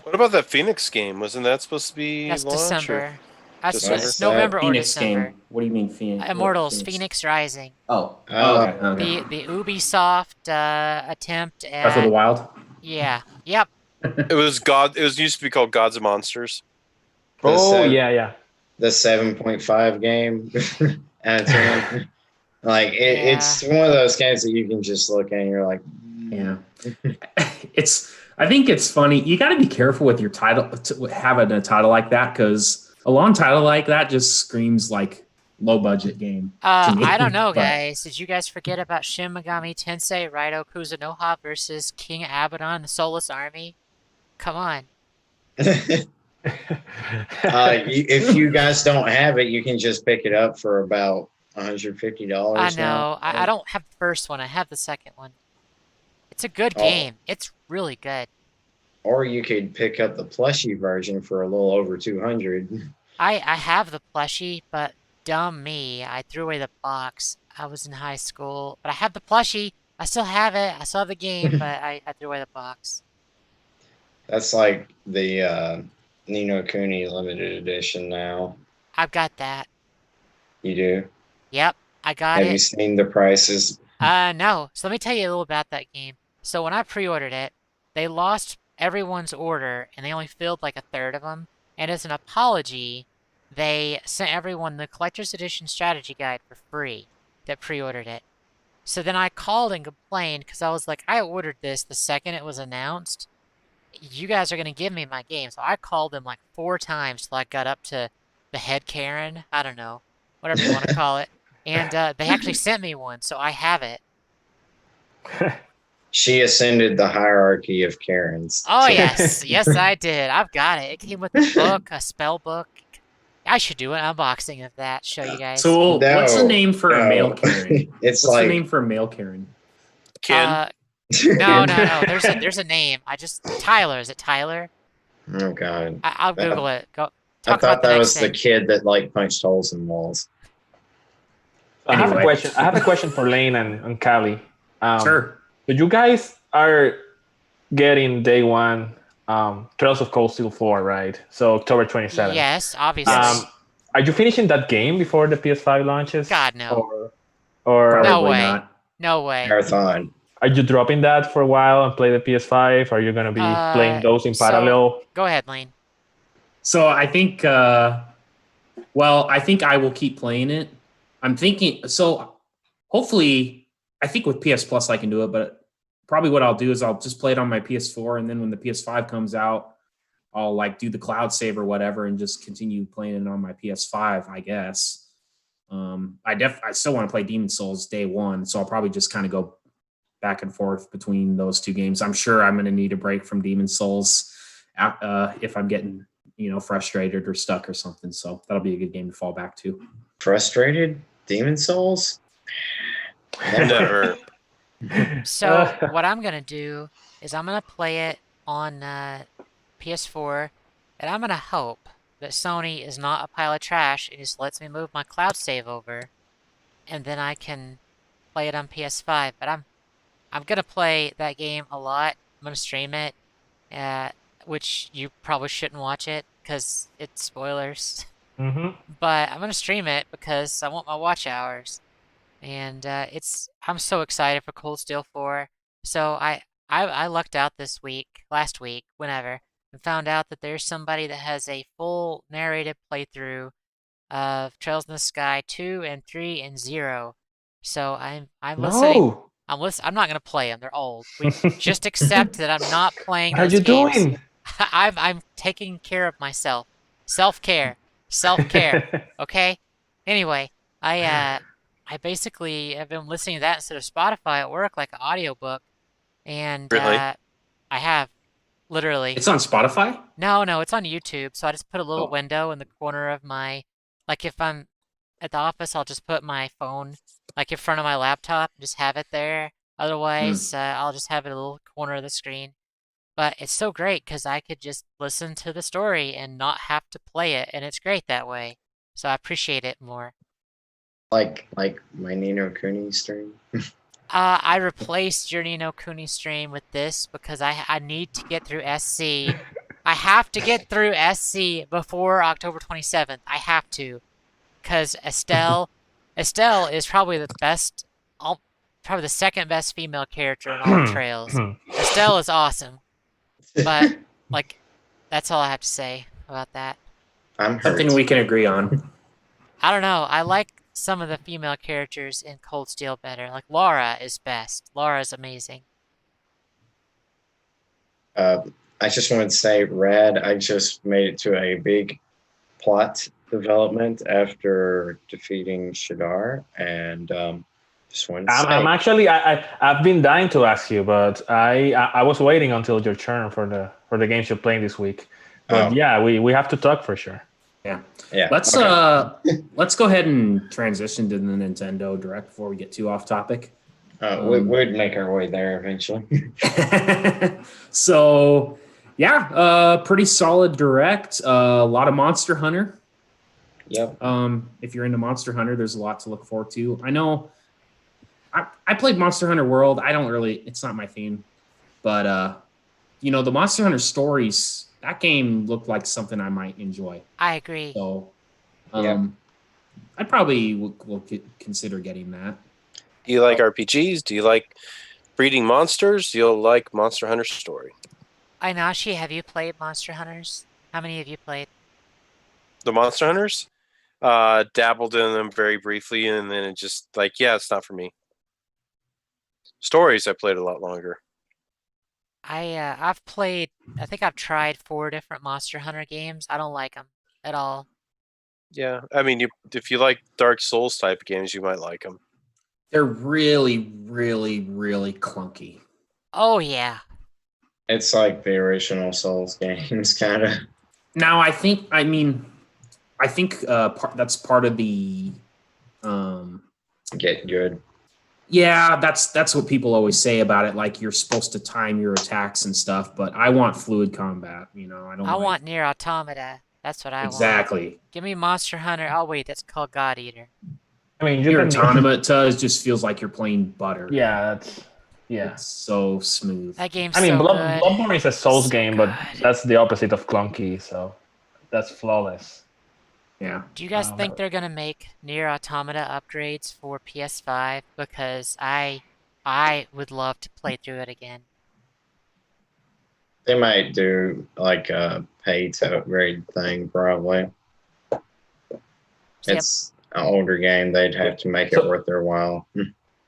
What about that Phoenix game? Wasn't that supposed to be That's launch? December. That's December? it's November or Phoenix December. game. What do you mean Phoenix? Immortals, Phoenix Rising. Oh. Oh. Okay. The Ubisoft attempt at. Breath of the Wild. Yeah. Yep. It was God. It was used to be called Gods and Monsters. Oh, yeah. The 7.5 game out of 10. Like it's one of those games that you can just look at and you're like, Yeah. I think it's funny. You got to be careful with your title, having a title like that, because a long title like that just screams like low budget game. to me. I don't know, But- guys. Did you guys forget about Shin Megami Tensei Raito Kuzunoha versus King Abaddon, the Soulless Army? Come on. if you guys don't have it, you can just pick it up for about $150. I now. know. I don't have the first one. I have the second one. It's a good Oh. game. It's really good. Or you could pick up the plushie version for a little over 200. I have the plushie, but dumb me, I threw away the box. I was in high school, but I have the plushie. I still have it. I still have the game, but I threw away the box. That's like the Ni no Kuni limited edition now. I've got that. You do? Yep, I got Have you it. seen the prices? No. So let me tell you a little about that game. So when I pre-ordered it, they lost everyone's order, and they only filled like a third of them. And as an apology, they sent everyone the collector's edition strategy guide for free that pre-ordered it. So then I called and complained because I was like, I ordered this the second it was announced. You guys are gonna give me my game. So I called them like 4 times till I got up to the head Karen. I don't know, whatever you want to call it. And they actually sent me one, so I have it. She ascended the hierarchy of Karens. Oh yes, yes I did. I've got it. It came with a book, a spell book. I should do an unboxing of that. Show you guys. So what's the No, name for a no. male Karen? It's What's like the name for a male Karen? Ken. No. There's a name. Tyler. Is it Tyler? Oh god. I'll Google it. Go I talk about thought the that next was the thing. kid that like punched holes in walls. I have a Anyway. question. I have a question for Lane and Callie. Sure. So you guys are getting day one Trails of Cold Steel 4, right? So October 27th. Yes, obviously. Are you finishing that game before the PS5 launches? God no. Or Probably No way. not. No way. Marathon. are you dropping that for a while and play the PS5? Are you going to be playing those in so- parallel? Go ahead, Lane. So I think, I think I will keep playing it. I'm thinking, so hopefully, I think with PS Plus I can do it, but probably what I'll do is I'll just play it on my PS4, and then when the PS5 comes out, I'll like do the cloud save or whatever and just continue playing it on my PS5, I guess. I still want to play Demon Souls day one, so I'll probably just kind of go back and forth between those two games. I'm sure I'm going to need a break from Demon Souls if I'm getting frustrated or stuck or something. So that'll be a good game to fall back to. Frustrated? Demon Souls? Never. So what I'm gonna do is I'm gonna play it on PS4, and I'm gonna hope that Sony is not a pile of trash and just lets me move my cloud save over, and then I can play it on PS5. But I'm gonna play that game a lot. I'm gonna stream it, uh, which you probably shouldn't watch it because it's spoilers. hmm But I'm gonna stream it because I want my watch hours, and I'm so excited for Cold Steel 4. So I lucked out last week, whenever, and found out that there's somebody that has a full narrated playthrough of Trails in the Sky 2 and 3 and 0. So I'm listening. No. I'm not gonna play them. They're old. Just accept that I'm not playing What are those you games. doing? I'm taking care of myself. Self-care. Self-care. Okay? Anyway, I basically have been listening to that instead of Spotify at work, like an audiobook. And Really? I have literally It's on Spotify? no, it's on YouTube. So I just put a little Oh. window in the corner of like if I'm at the office, I'll just put my phone like in front of my laptop and just have it there. Otherwise, I'll just have it in a little corner of the screen. But it's so great because I could just listen to the story and not have to play it, and it's great that way. So I appreciate it more. Like my Nino Cooney stream. I replaced your Ni no Kuni stream with this because I need to get through SC. I have to get through SC before October 27th. I have to, because Estelle is probably the best, probably the second best female character in all of Trails. Estelle is awesome, but like that's all I have to say about that. I'm hurt. Something we can agree on. I don't know. I like some of the female characters in Cold Steel better. Like Laura is best. Laura is amazing. I just wanted to say, Red, I just made it to a big plot development after defeating Shadar, and just wanted to say, I'm actually I've been dying to ask you, but I was waiting until your turn for the games you're playing this week. But Oh. yeah, we have to talk for sure. Yeah. yeah, Let's okay. let's go ahead and transition to the Nintendo Direct before we get too off topic. We'd make our way there eventually. So yeah, pretty solid Direct. A lot of Monster Hunter. Yep. If you're into Monster Hunter, there's a lot to look forward to. I know I played Monster Hunter World. It's not my theme, but the Monster Hunter Stories, that game looked like something I might enjoy. I agree. So, Yeah. I probably will consider getting that. Do you like RPGs? Do you like breeding monsters? Do you like Monster Hunter Story? Ainashi, have you played Monster Hunters? How many have you played? The Monster Hunters? Dabbled in them very briefly, and then it just it's not for me. Stories I played a lot longer. I think I've tried 4 different Monster Hunter games. I don't like them at all. Yeah, I mean, if you like Dark Souls type games, you might like them. They're really, really, really clunky. Oh yeah. It's like the original Souls games, kind of. Now, I think that's part of the. Get good. Yeah, that's what people always say about it. Like you're supposed to time your attacks and stuff, but I want fluid combat. I want Nier Automata. That's what I want. exactly. Give me Monster Hunter. Oh wait, that's called God Eater. I mean, Your Automata just feels like you're playing butter. Yeah, yeah. It's so smooth. That game's I mean, so good. Bloodborne is a Souls So game, but good. that's the opposite of clunky, so that's flawless. Yeah. Do you guys think they're gonna make Nier Automata upgrades for PS5? Because I would love to play through it again. They might do like a pay to upgrade thing, probably. Yep. It's an older game. They'd have to make it worth their while.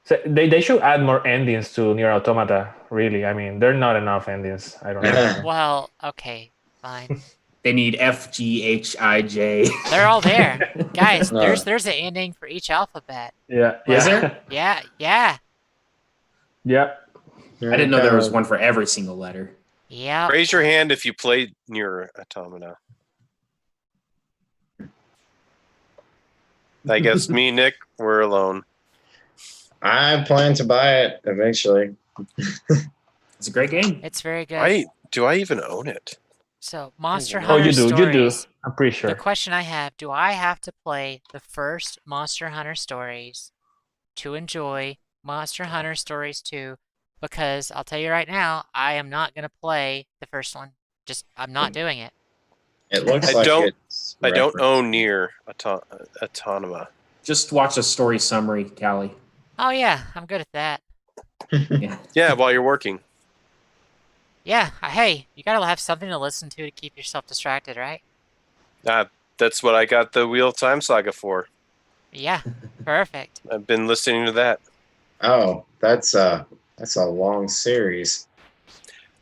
So they should add more endings to Nier Automata. Really, I mean, there are not enough endings. I don't know. Well, okay, fine. They need F, G, H, I, J. They're all there, guys. No. There's an ending for each alphabet. Yeah, Is yeah, there? Yeah. yeah. I didn't know there was one for every single letter. Yeah. Raise your hand if you played Nier Automata. I guess me and Nick, we're alone. I plan to buy it eventually. It's a great game. It's very good. Do I even own it? So, Monster Oh, Oh, Hunter you do. Stories. You do. I'm pretty The sure. question I have, do I have to play the first Monster Hunter Stories to enjoy Monster Hunter Stories 2? Because I'll tell you right now, I am not going to play the first one. I'm not doing it. It looks I like don't- it's I don't referenced. own Near Autonoma. Just watch a story summary, Callie. Oh yeah, I'm good at that. Yeah. Yeah, while you're working. Yeah, hey, you gotta have something to listen to keep yourself distracted, right? That's what I got the Wheel of Time Saga for. Yeah, perfect. I've been listening to that. Oh, that's a long series.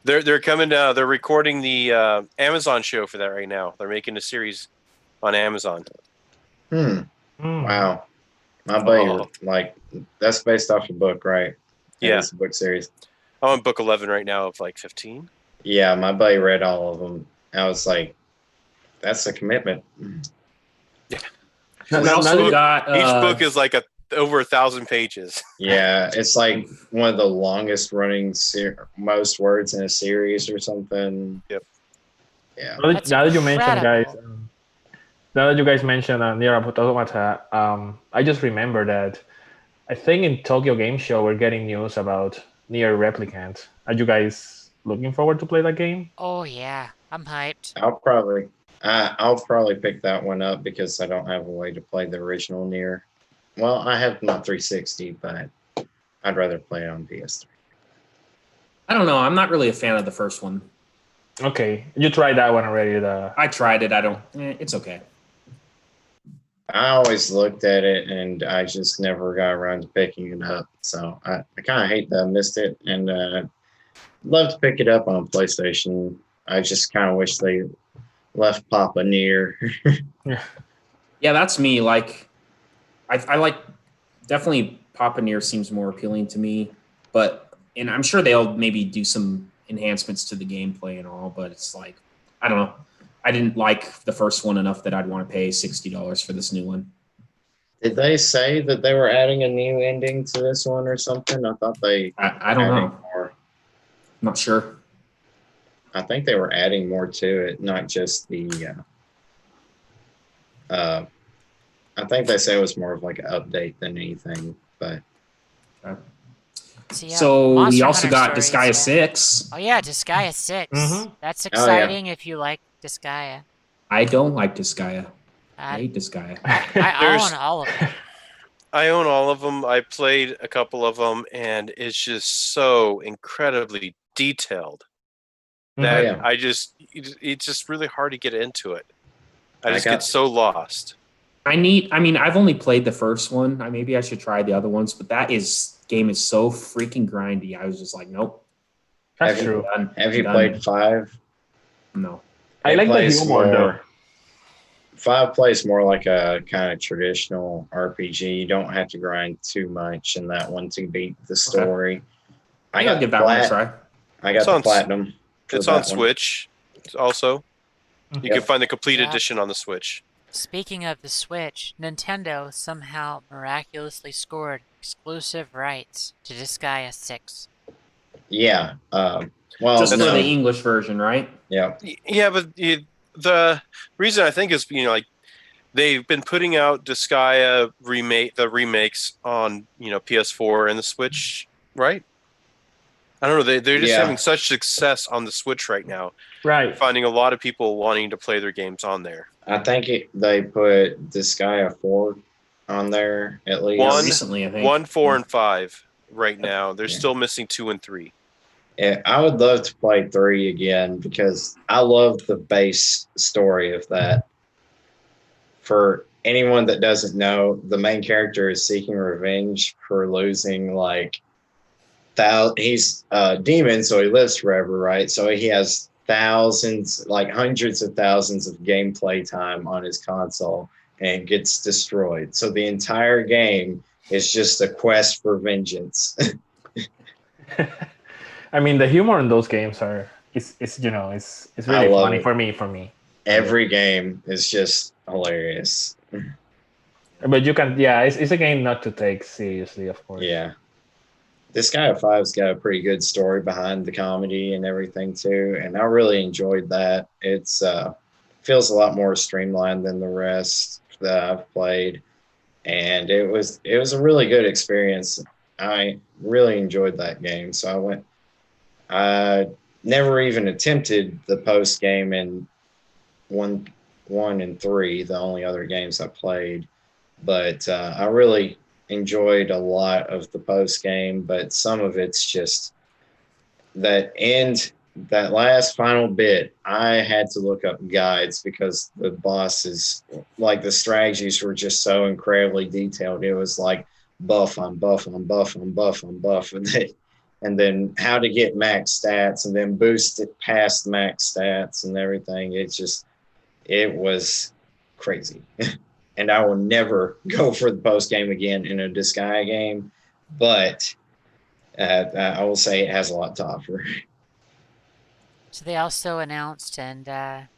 They're coming. They're recording the Amazon show for that right now. They're making a series on Amazon. Hmm. Wow. My buddy, Oh. like, that's based off a book, right? Yeah. It's a book series. I'm on book 11 right now of like 15. Yeah, my buddy read all of them. I was like, that's a commitment. We Now also you- got Each book is like over 1,000 pages. Yeah, it's like one of the longest running, most words in a series or something. Yep. Yeah. That's Now that you mentioned, guys, incredible. now that you guys mentioned Nier Automata, I just remember that I think in Tokyo Game Show we're getting news about Nier Replicant. Are you guys looking forward to play that game? Oh yeah, I'm hyped. I'll probably pick that one up because I don't have a way to play the original Nier. Well, I have my 360, but I'd rather play it on PS3. I don't know. I'm not really a fan of the first one. Okay, you tried that one already. I tried it. I don't. It's okay. I always looked at it and I just never got around to picking it up. So I kind of hate that I missed it, and love to pick it up on PlayStation. I just kind of wish they left Papa near. Yeah, that's me. Like, I like definitely Papa Near seems more appealing to me, and I'm sure they'll maybe do some enhancements to the gameplay and all, but it's like, I don't know. I didn't like the first one enough that I'd want to pay $60 for this new one. Did they say that they were adding a new ending to this one or something? I thought they I don't adding know. more. I'm not sure. I think they were adding more to it, not just the. I think they say it was more of like an update than anything, but So, yeah, So we Monster also Hunter got Stories, Disgaea 6. Oh yeah, Disgaea 6. Mhm. That's yeah. exciting if you like Disgaea. I don't like Disgaea. I I, hate Disgaea. I There's- own all of them. I own all of them. I played a couple of them, and it's just so incredibly detailed that yeah. it's just really hard to get into it. I I just got- get so lost. I've only played the first one. Maybe I should try the other ones, but game is so freaking grindy. I was just like, nope. That's Have you- true. Done. Have you Done. played 5? No. I It like the plays humor more- though. 5 plays more like a kind of traditional RPG. You don't have to grind too much in that one to beat the story. I I'll got give the that one a plat- try. I got It's the on- platinum. for It's that on one. Switch also. You Yeah. can find the complete Yeah. edition on the Switch. Speaking of the Switch, Nintendo somehow miraculously scored exclusive rights to Disgaea 6. Yeah. Well, Just for no. the English version, right? Yeah. Yeah, but the reason I think is like they've been putting out Disgaea remakes on PS4 and the Switch, right? I don't know. They're just Yeah. having such success on the Switch right now. Right. Finding a lot of people wanting to play their games on there. I think they put Disgaea 4 on there at least. One- Recently, I think. 1, 4, and 5 right now. They're Yeah. still missing 2 and 3. Yeah, I would love to play 3 again because I love the base story of that. For anyone that doesn't know, the main character is seeking revenge for losing he's a demon, so he lives forever, right? So he has thousands, like hundreds of thousands of gameplay time on his console and gets destroyed. So the entire game is just a quest for vengeance. I mean, the humor in those games it's really love funny it. for me. Every game is just hilarious. But you can, yeah, it's a game not to take seriously, of course. Yeah. Disgaea 5's got a pretty good story behind the comedy and everything too, and I really enjoyed that. It's feels a lot more streamlined than the rest that I've played, and it was a really good experience. I really enjoyed that game, so I never even attempted the post game in one and 3, the only other games I played, but I really enjoyed a lot of the post game, but some of it's just that last final bit. I had to look up guides because the bosses, like the strategies, were just so incredibly detailed. It was like buff on buff on buff on buff on buff, and then how to get max stats, and then boost it past max stats and everything. It was crazy. And I will never go for the post game again in a Disgaea game, but I will say it has a lot to offer. So they also announced and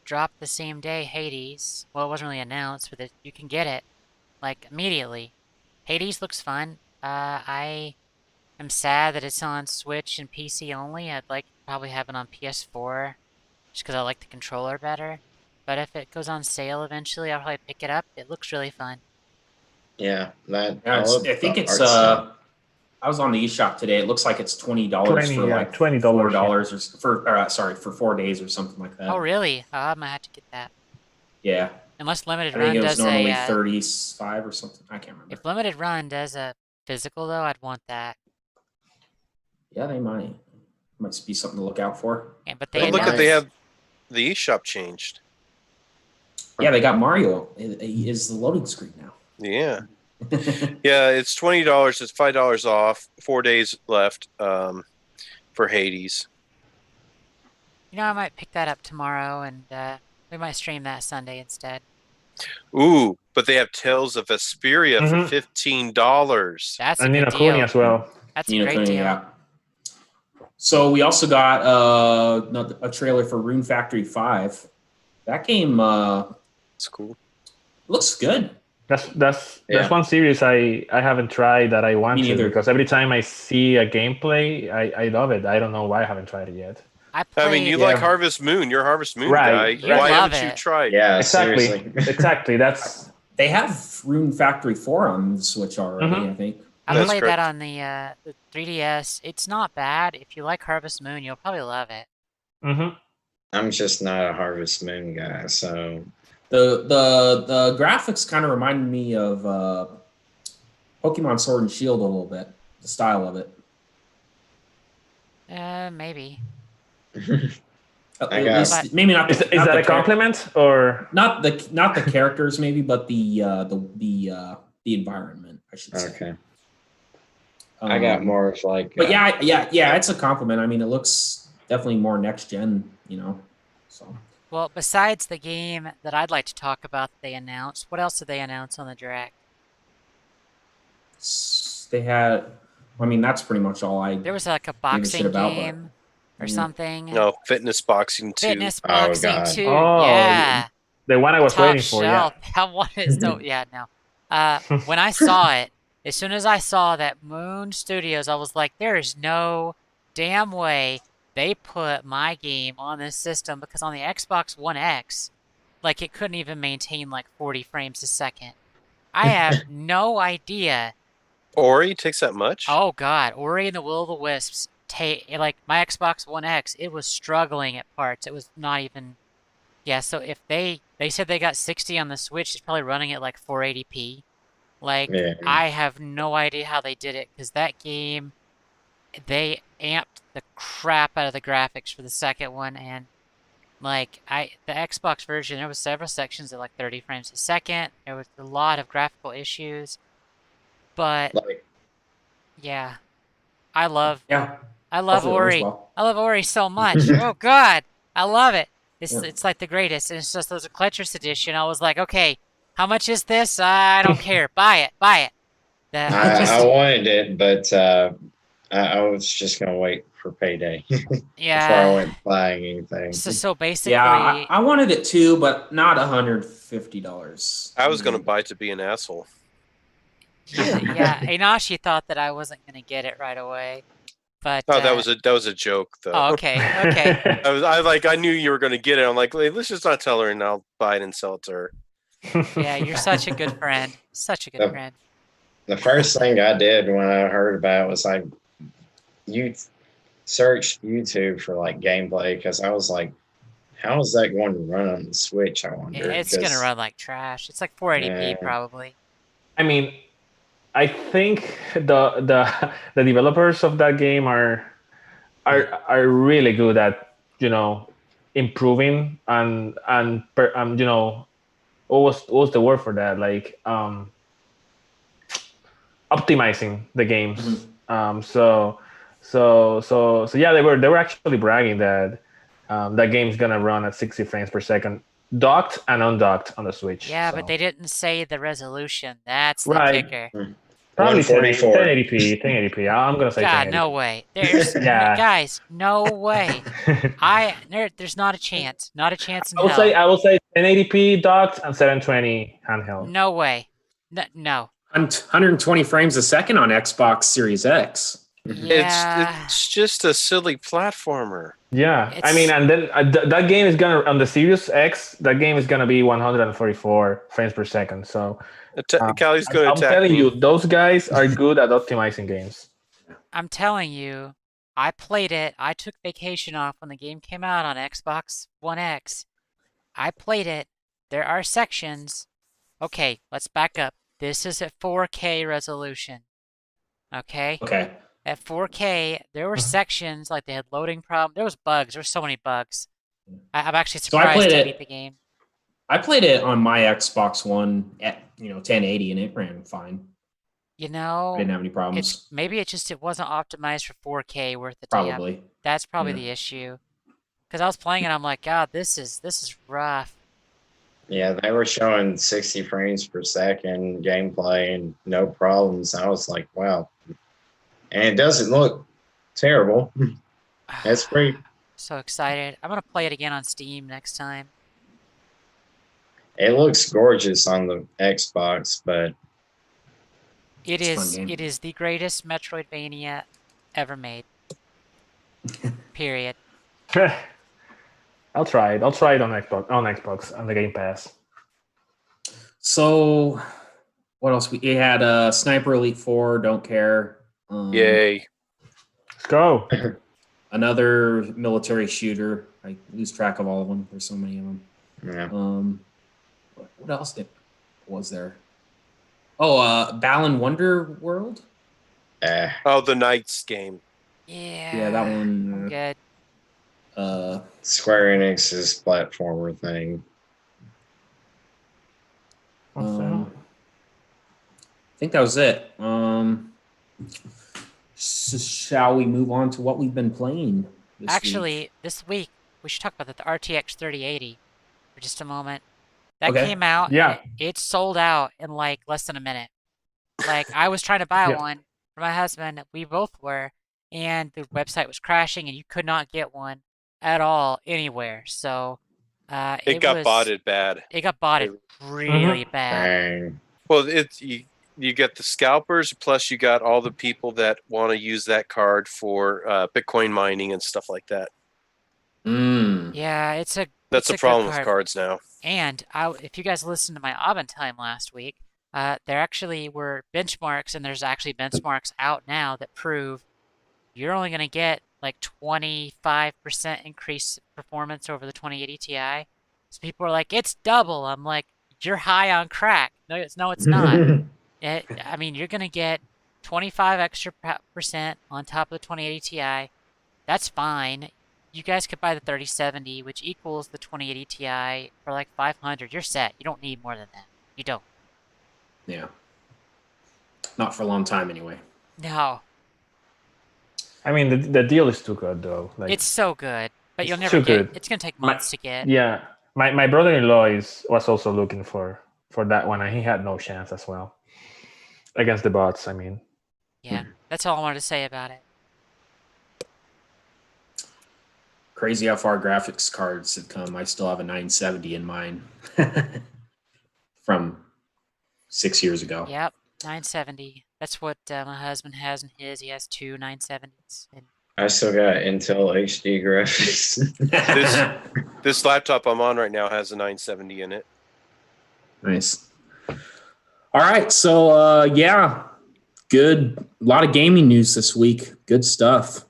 dropped the same day Hades. Well, it wasn't really announced, but you can get it like immediately. Hades looks fun. I am sad that it's on Switch and PC only. I'd like to probably have it on PS4 just because I like the controller better. But if it goes on sale eventually, I'll probably pick it up. It looks really fun. Yeah, I think it's I was on the eShop today. It looks like it's $20 for like $20 $4 for 4 days or something like that. Oh, really? Oh, I might have to get that. Yeah. Unless Limited I Run think it was does normally a 35 or something. I can't remember. if Limited Run does a physical though, I'd want that. Yeah, they might be something to look out for. Yeah, but Hey, they look at announced, they have the eShop changed. Yeah, they got Mario. It is the loading screen now. Yeah. Yeah, it's $20. It's $5 off. 4 days left for Hades. you know, I might pick that up tomorrow, and we might stream that Sunday instead. Ooh, but they have Tales of Vesperia Mhm. for $15. That's a And good Nino Kuni deal. as well. That's a Ni no great Kuni, deal. yeah. So we also got a trailer for Rune Factory 5. That game It's cool. looks good. That's Yeah. one series I haven't tried that I want Me to, neither. because every time I see a gameplay, I love it. I don't know why I haven't tried it yet. I mean, you Yeah. like Harvest Moon. You're a Harvest Moon Right, guy. right. Why Love haven't you it. tried? Yeah, Exactly, seriously. exactly. That's They have Rune Factory 4 on the Switch already, Mhm. I think. I That's played correct. that on the 3DS. It's not bad. If you like Harvest Moon, you'll probably love it. I'm just not a Harvest Moon guy, so The graphics kind of reminded me of Pokemon Sword and Shield a little bit. The style of it. Maybe. At I got- least, maybe not. is not that the a compliment or? Not the characters, maybe, but the environment, I should say. okay. I got more of like, But yeah, it's a compliment. I mean, it looks definitely more next gen, So Well, besides the game that I'd like to talk about that they announced, what else did they announce on the Direct? they had. I mean, that's pretty much all I. There was like a shit boxing about, but- game or Mm. something. No, Fitness Boxing 2. Fitness Oh, boxing God. 2. Oh, Yeah. The one I was Top waiting for, yeah. shelf. That one is so yeah, no. When I saw it, as soon as I saw that Moon Studios, I was like, there is no damn way they put my game on this system, because on the Xbox One X, like, it couldn't even maintain like 40 frames a second. I have no idea. Ori takes that much? Oh God, Ori and the Will of the Wisps, like my Xbox One X, it was struggling at parts. It was not even. Yeah, so if they said they got 60 on the Switch, it's probably running at like 480p. Like, Yeah. I have no idea how they did it, because that game, they amped the crap out of the graphics for the second one, and like the Xbox version, there was several sections at like 30 frames a second. There was a lot of graphical issues, but like yeah, I love Yeah. Ori. hopefully it runs well. I love Ori so much. Oh God, I love it. Yeah. It's like the greatest. And it's just those Eclectus edition. I was like, okay, how much is this? I don't care. Buy it. Buy it. I wanted it, but I was just gonna wait for payday before I yeah. went buying anything. So basically, Yeah, I wanted it too, but not $150. I was going to buy it to be an asshole. Yeah, Inashi thought that I wasn't gonna get it right away, but Oh, that was a joke though. oh, okay. I knew you were going to get it. I'm like, let's just not tell her, and I'll buy it and sell it to her. Yeah, you're such a good friend. Such a good The, friend. the first thing I did when I heard about it was you searched YouTube for like gameplay because I was like, how is that going to run on the Switch? I wonder. It's gonna 'Cause, run like trash. It's like 480p Yeah. probably. I mean, I think the developers of that game are really good at improving and what was the word for that, like optimizing the games. So yeah, they were actually bragging that that game's gonna run at 60 frames per second, docked and undocked on the Switch. Yeah, so. but they didn't say the resolution. That's the Right. kicker. Probably 144. 1080p. I'm gonna say God, 1080p. no way. There's Yeah. guys, no way. There's not a chance. Not a chance in I will hell. say 1080p docked and 720 handheld. No way. No. 120 frames a second on Xbox Series X. Yeah. It's just a silly platformer. Yeah, I It's- mean, and then that game is gonna on the Series X. That game is gonna be 144 frames per second. So Callie's going to I'm attack telling me. you, those guys are good at optimizing games. I'm telling you, I played it. I took vacation off when the game came out on Xbox One X. I played it. There are sections. Okay, let's back up. This is at 4K resolution. Okay? Okay. At 4K, there were sections like they had loading problems. There was bugs. There were so many bugs. I'm actually So I surprised played to it- beat the game. I played it on my Xbox One at 1080 and it ran fine. You I know, didn't have any problems. maybe it wasn't optimized for 4K worth the damn. Probably. That's probably Yeah. the issue. Because I was playing it, I'm like, God, this is rough. Yeah, they were showing 60 frames per second gameplay and no problems. I was like, wow. And it doesn't look terrible. That's pretty. So excited. I'm gonna play it again on Steam next time. It looks gorgeous on the Xbox, but It It's a fun is game. it is the greatest Metroidvania ever made. Period. I'll try it. I'll try it on Xbox on the Game Pass. So what else? We had Sniper Elite 4, don't care. Yay. Let's go. Another military shooter. I lose track of all of them. There's so many of them. yeah. What else was there? Oh, Balan Wonder World. Oh, the Knights game. Yeah. Yeah, that I'm one. good. Square Enix's platformer thing. I think that was it. Shall we move on to what we've been playing this Actually, week? this week we should talk about the RTX 3080 for just a moment. That Okay. came out. Yeah. It sold out in like less than a minute. Like I was trying to buy Yeah. one for my husband. We both were, and the website was crashing, and you could not get one at all anywhere. So It got botted bad. It got botted really bad. Dang. Well, you get the scalpers, plus you got all the people that want to use that card for Bitcoin mining and stuff like that. Yeah, it's a That's it's the a good problem with card. cards now. And if you guys listened to my Aventime last week, there actually were benchmarks, and there's actually benchmarks out now that prove you're only going to get like 25% increase performance over the 2080 Ti. So people are like, it's double. I'm like, you're high on crack. No, it's not. I mean, you're going to get 25 extra percent on top of the 2080 Ti. That's fine. You guys could buy the 3070, which equals the 2080 Ti for like 500. You're set. You don't need more than that. You don't. Yeah. Not for a long time anyway. No, I mean, the deal is too good though. Like, it's so good, but you'll It's never too get. good. It's gonna take months to get. yeah. My brother-in-law was also looking for that one, and he had no chance as well against the bots. I mean, Yeah, that's all I wanted to say about it. Crazy how far graphics cards have come. I still have a 970 in mine from 6 years ago. Yep. 970. That's what my husband has in his. He has two 970s. And I still got Intel HD graphics. This laptop I'm on right now has a 970 in it. Nice. All right. So, yeah, good. A lot of gaming news this week. Good stuff.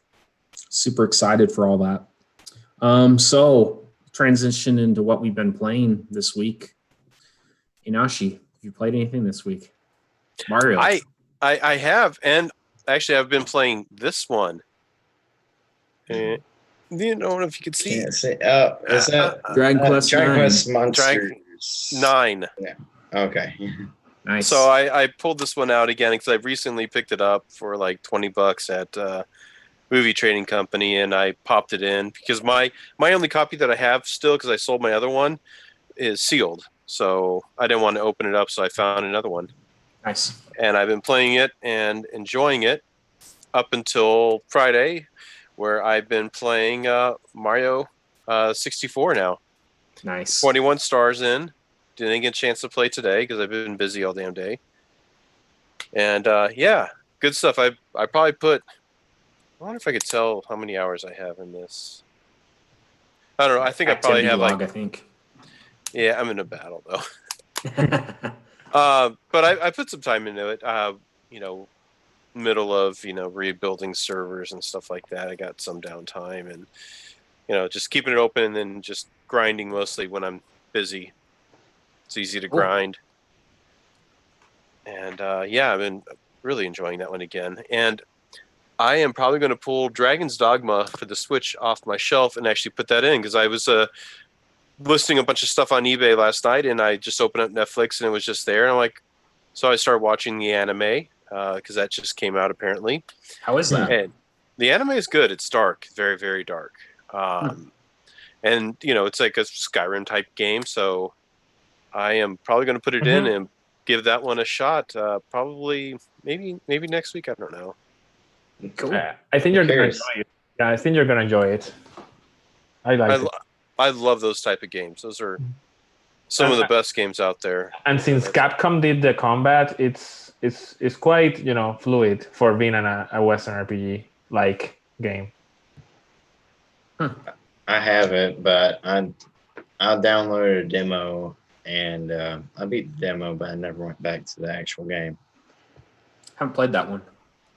Super excited for all that. So, transition into what we've been playing this week. Inashi, have you played anything this week? Mario. I have, and actually I've been playing this one. You know if you can see. Can't see. Oh, is that Dragon Quest Dragon 9. Quest Monsters 9. Okay. Nice. So I pulled this one out again because I recently picked it up for like $20 at Movie Trading Company, and I popped it in because my only copy that I have still, because I sold my other one, is sealed. So I didn't want to open it up, so I found another one. Nice. And I've been playing it and enjoying it up until Friday, where I've been playing Mario 64 now. Nice. 21 stars in. Didn't get a chance to play today because I've been busy all damn day. And yeah, good stuff. I probably put. I wonder if I could tell how many hours I have in this. I don't know. I think I probably have log, like. I think. Yeah, I'm in a battle though. But I put some time into it. You know, middle of rebuilding servers and stuff like that. I got some downtime and just keeping it open and then just grinding mostly when I'm busy. It's easy to grind. And yeah, I've been really enjoying that one again. And I am probably going to pull Dragon's Dogma for the Switch off my shelf and actually put that in because I was listing a bunch of stuff on eBay last night and I just opened up Netflix and it was just there. And I'm like, so I started watching the anime because that just came out apparently. How is that? And the anime is good. It's dark, very, very dark. And it's like a Skyrim type game. So I am probably going to put it in and give that one a shot. Probably, maybe next week. I don't know. Cool. I think you're gonna enjoy it. Yeah, I think you're gonna enjoy it. I like it. I love those type of games. Those are some of the best games out there. And since Capcom did the combat, it's quite fluid for being a Western RPG like game. I have it, but I downloaded a demo and I beat the demo, but I never went back to the actual game. Haven't played that one.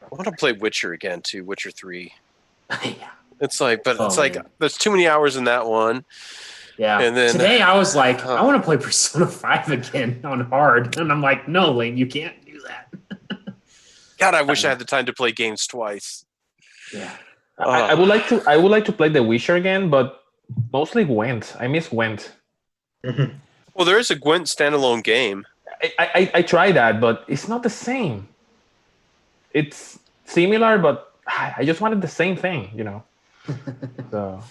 I want to play Witcher again too. Witcher 3. Yeah. It's like, but it's like man. there's too many hours in that one. Yeah. And then today I was like, I want to play Persona 5 again on hard, and I'm like, no, Lane, you can't do that. God, I wish I had the time to play games twice. Yeah. I would like to play The Witcher again, but mostly Gwent. I miss Gwent. Well, there is a Gwent standalone game. I tried that, but it's not the same. It's similar, but I just wanted the same thing, So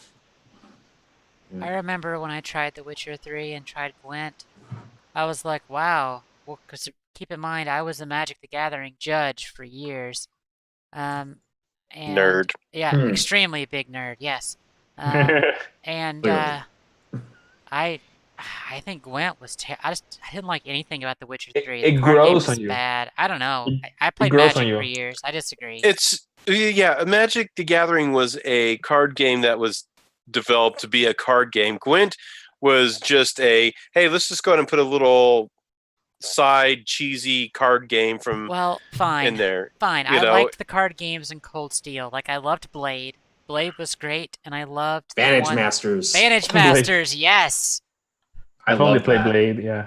I remember when I tried The Witcher 3 and tried Gwent, I was like, wow. Well, because keep in mind, I was a Magic the Gathering judge for years. And, Nerd. Yeah, extremely big nerd, yes. And I think Gwent was I didn't like anything about The Witcher 3. It The card game grows was on you. bad. I don't know. I played grows Magic on you. for years. I disagree. Magic the Gathering was a card game that was developed to be a card game. Gwent was just hey, let's just go ahead and put a little side cheesy card game from fine. in there. Fine. I liked the card games in Cold Steel. Like I loved Blade. Blade was great, and I loved Vantage Masters. Vantage Masters, yes. I've only played Blade, yeah.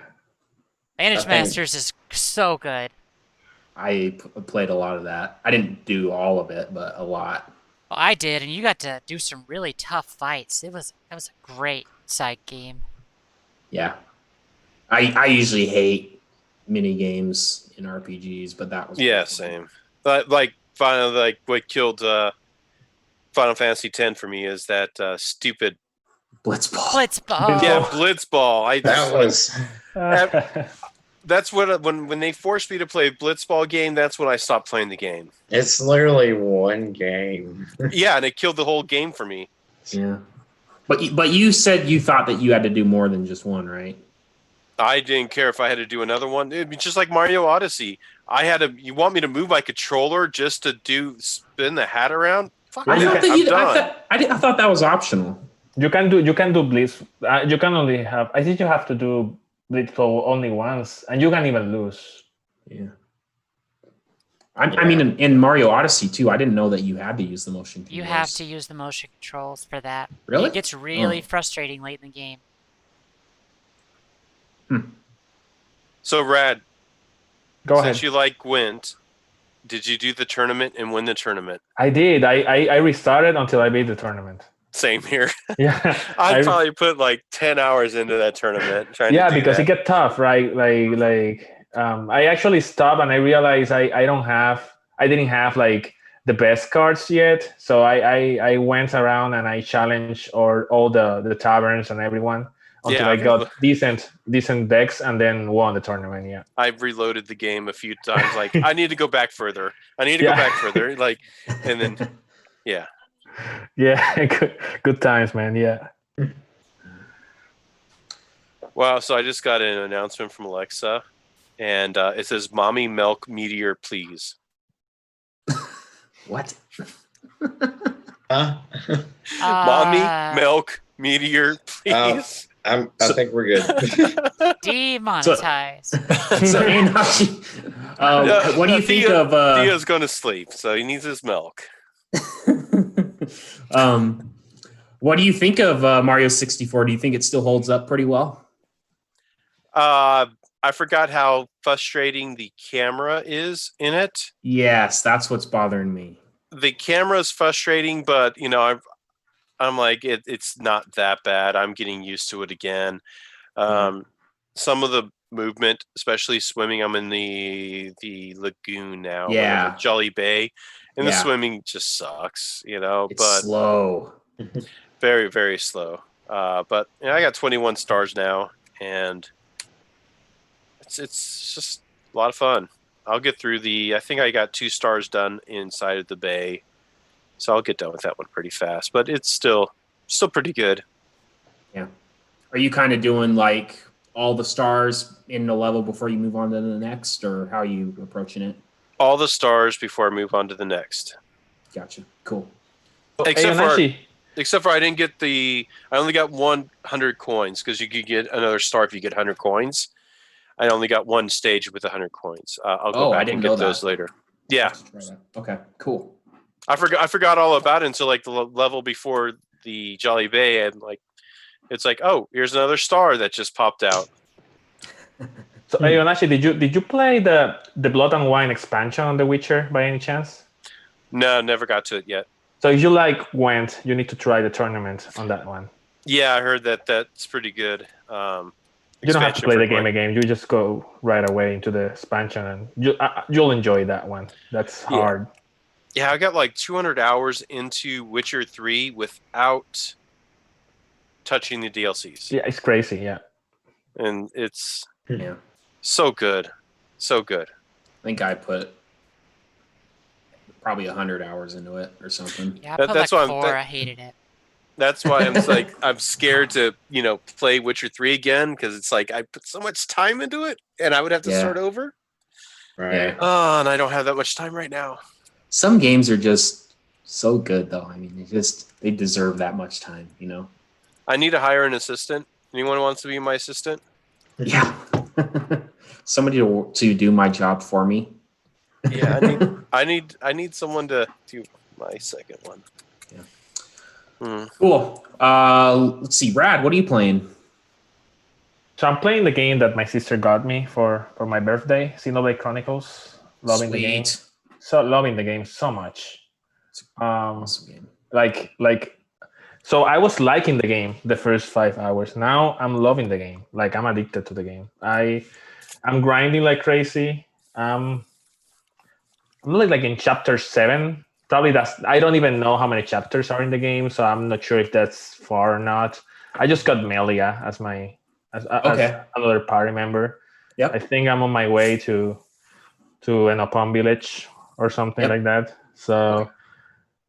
Vantage Masters is so good. I played a lot of that. I didn't do all of it, but a lot. Well, I did, and you got to do some really tough fights. That was a great side game. Yeah. I usually hate mini games in RPGs, but that was same. But like what killed Final Fantasy X for me is that stupid Blitzball. Blitzball. Yeah, Blitzball. That's what when they forced me to play a Blitzball game. That's when I stopped playing the game. It's literally one game. Yeah, and it killed the whole game for me. Yeah, but you said you thought that you had to do more than just one, right? I didn't care if I had to do another one. It'd be just like Mario Odyssey. You want me to move my controller just to spin the hat around? Fuck I that. thought that I'm you, done. I thought that was optional. You can do Blitz. You can only have. I think you have to do Blitz flow only once, and you can even lose. Yeah. I mean, in Mario Odyssey too, I didn't know that you had to use the motion controls. You have to use the motion controls for that. Really? It gets really Oh. frustrating late in the game. So, Rad, Go since ahead. you like Gwent, did you do the tournament and win the tournament? I did. I restarted until I beat the tournament. Same here. Yeah. I probably put like 10 hours into that tournament trying yeah, to do because that. it get tough, right? I actually stopped and I realized I didn't have like the best cards yet. So I went around and I challenged all the taverns and everyone until Yeah, I got decent decks and then won the tournament. Yeah. I've reloaded the game a few times. Like, I need to go back further. Like, and then, yeah. Yeah, good times, man. Yeah. Wow. So I just got an announcement from Alexa, and it says, "Mommy, milk meteor, please." What? Huh? Mommy, milk meteor, please. I think we're good. Demonetize. So, Enashi, what do you think of? Theo's going to sleep, so he needs his milk. What do you think of Mario 64? Do you think it still holds up pretty well? I forgot how frustrating the camera is in it. Yes, that's what's bothering me. The camera's frustrating, but I'm like it's not that bad. I'm getting used to it again. Some of the movement, especially swimming, I'm in the lagoon now. Yeah. Jolly Bay, and the Yeah. swimming just sucks, It's but slow. very, very slow. But I got 21 stars now, and it's just a lot of fun. I'll get through I think I got 2 stars done inside of the bay, so I'll get done with that one pretty fast. But it's still pretty good. Are you kind of doing like all the stars in the level before you move on to the next, or how are you approaching it? All the stars before I move on to the next. Gotcha. Cool. Except for I didn't get I only got 100 coins, because you could get another star if you get 100 coins. I only got one stage with 100 coins. I'll go back and get those later. Yeah. Okay. Cool. I forgot all about it until like the level before the Jolly Bay, and like it's like, oh, here's another star that just popped out. So, Yonashi, did you play the Blood and Wine expansion on The Witcher by any chance? No, never got to it yet. So if you like Gwent, you need to try the tournament on that one. Yeah, I heard that's pretty good. You don't have to play the game again. You just go right away into the expansion, and you'll enjoy that one. That's hard. Yeah, I got like 200 hours into Witcher 3 without touching the DLCs. Yeah, it's crazy. Yeah, and it's Yeah. so good, so good. I think I put probably 100 hours into it or something. Yeah, I put That's like why 4. I hated it. That's why I'm like I'm scared to play Witcher 3 again, because it's like I put so much time into it and I would have to start over. Right. Oh, and I don't have that much time right now. Some games are just so good, though. I mean, they deserve that much time, I need to hire an assistant. Anyone wants to be my assistant? Yeah. Somebody to do my job for me. Yeah, I need someone to do my second one. Yeah. Cool. Let's see, Brad, what are you playing? So I'm playing the game that my sister got me for my birthday, Xenoblade Chronicles. Loving the game. So loving the game so much. Awesome game. So I was liking the game the first 5 hours. Now I'm loving the game. Like, I'm addicted to the game. I'm grinding like crazy. I'm like in chapter 7. Probably I don't even know how many chapters are in the game, so I'm not sure if that's far or not. I just got Melia as another party member. Yep. I think I'm on my way to an Opon village or something like that. So,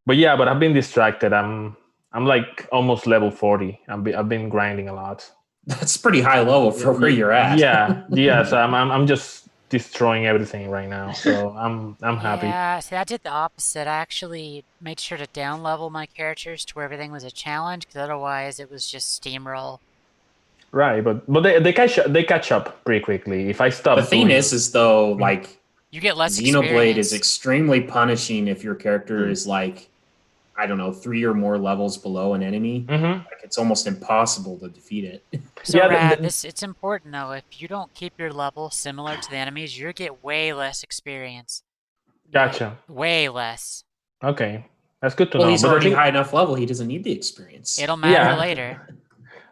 but I've been distracted. I'm like almost level 40. I've been grinding a lot. That's pretty high level for where you're at. Yeah. So I'm just destroying everything right now. So I'm happy. Yeah, see, I did the opposite. I actually made sure to down level my characters to where everything was a challenge, because otherwise it was just steamroll. Right, but they catch up pretty quickly. If I stop The thing doing, is though, like You get less Xenoblade is experience. extremely punishing if your character is like, I don't know, 3 or more levels below an enemy. Mhm. Like it's almost impossible to defeat it. So Yeah, Rad, it's important though. If you don't keep your level similar to the enemies, you get way less experience. Gotcha. Way less. Okay, that's good to Well, know. he's But the already thing- high enough level; he doesn't need the experience. It'll matter Yeah. later.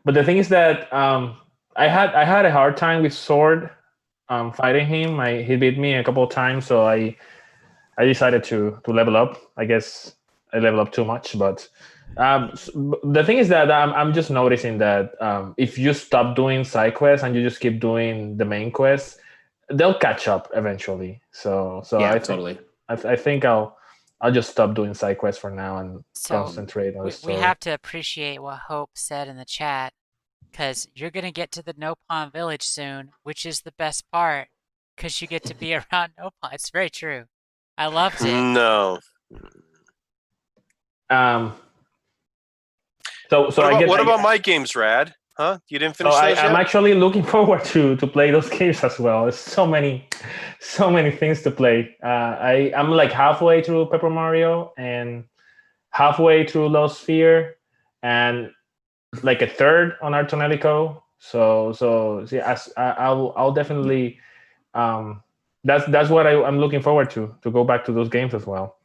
But the thing is that I had a hard time with Sword fighting him. He beat me a couple of times, so I decided to level up. I guess I level up too much, but the thing is that I'm just noticing that if you stop doing side quests and you just keep doing the main quests, they'll catch up eventually. So yeah, I totally. I think I'll just stop doing side quests for now and So concentrate on the we story. have to appreciate what Hope said in the chat, because you're gonna get to the Nopon village soon, which is the best part, because you get to be around Nopon. It's very true. I loved it. No. So What about my games, Rad? Huh? You didn't finish those yet? I'm actually looking forward to play those games as well. There's so many things to play. I'm like halfway through Paper Mario and halfway through Lost Sphere and like a third on Artonelico. So yeah, I'll definitely that's what I'm looking forward to go back to those games as well.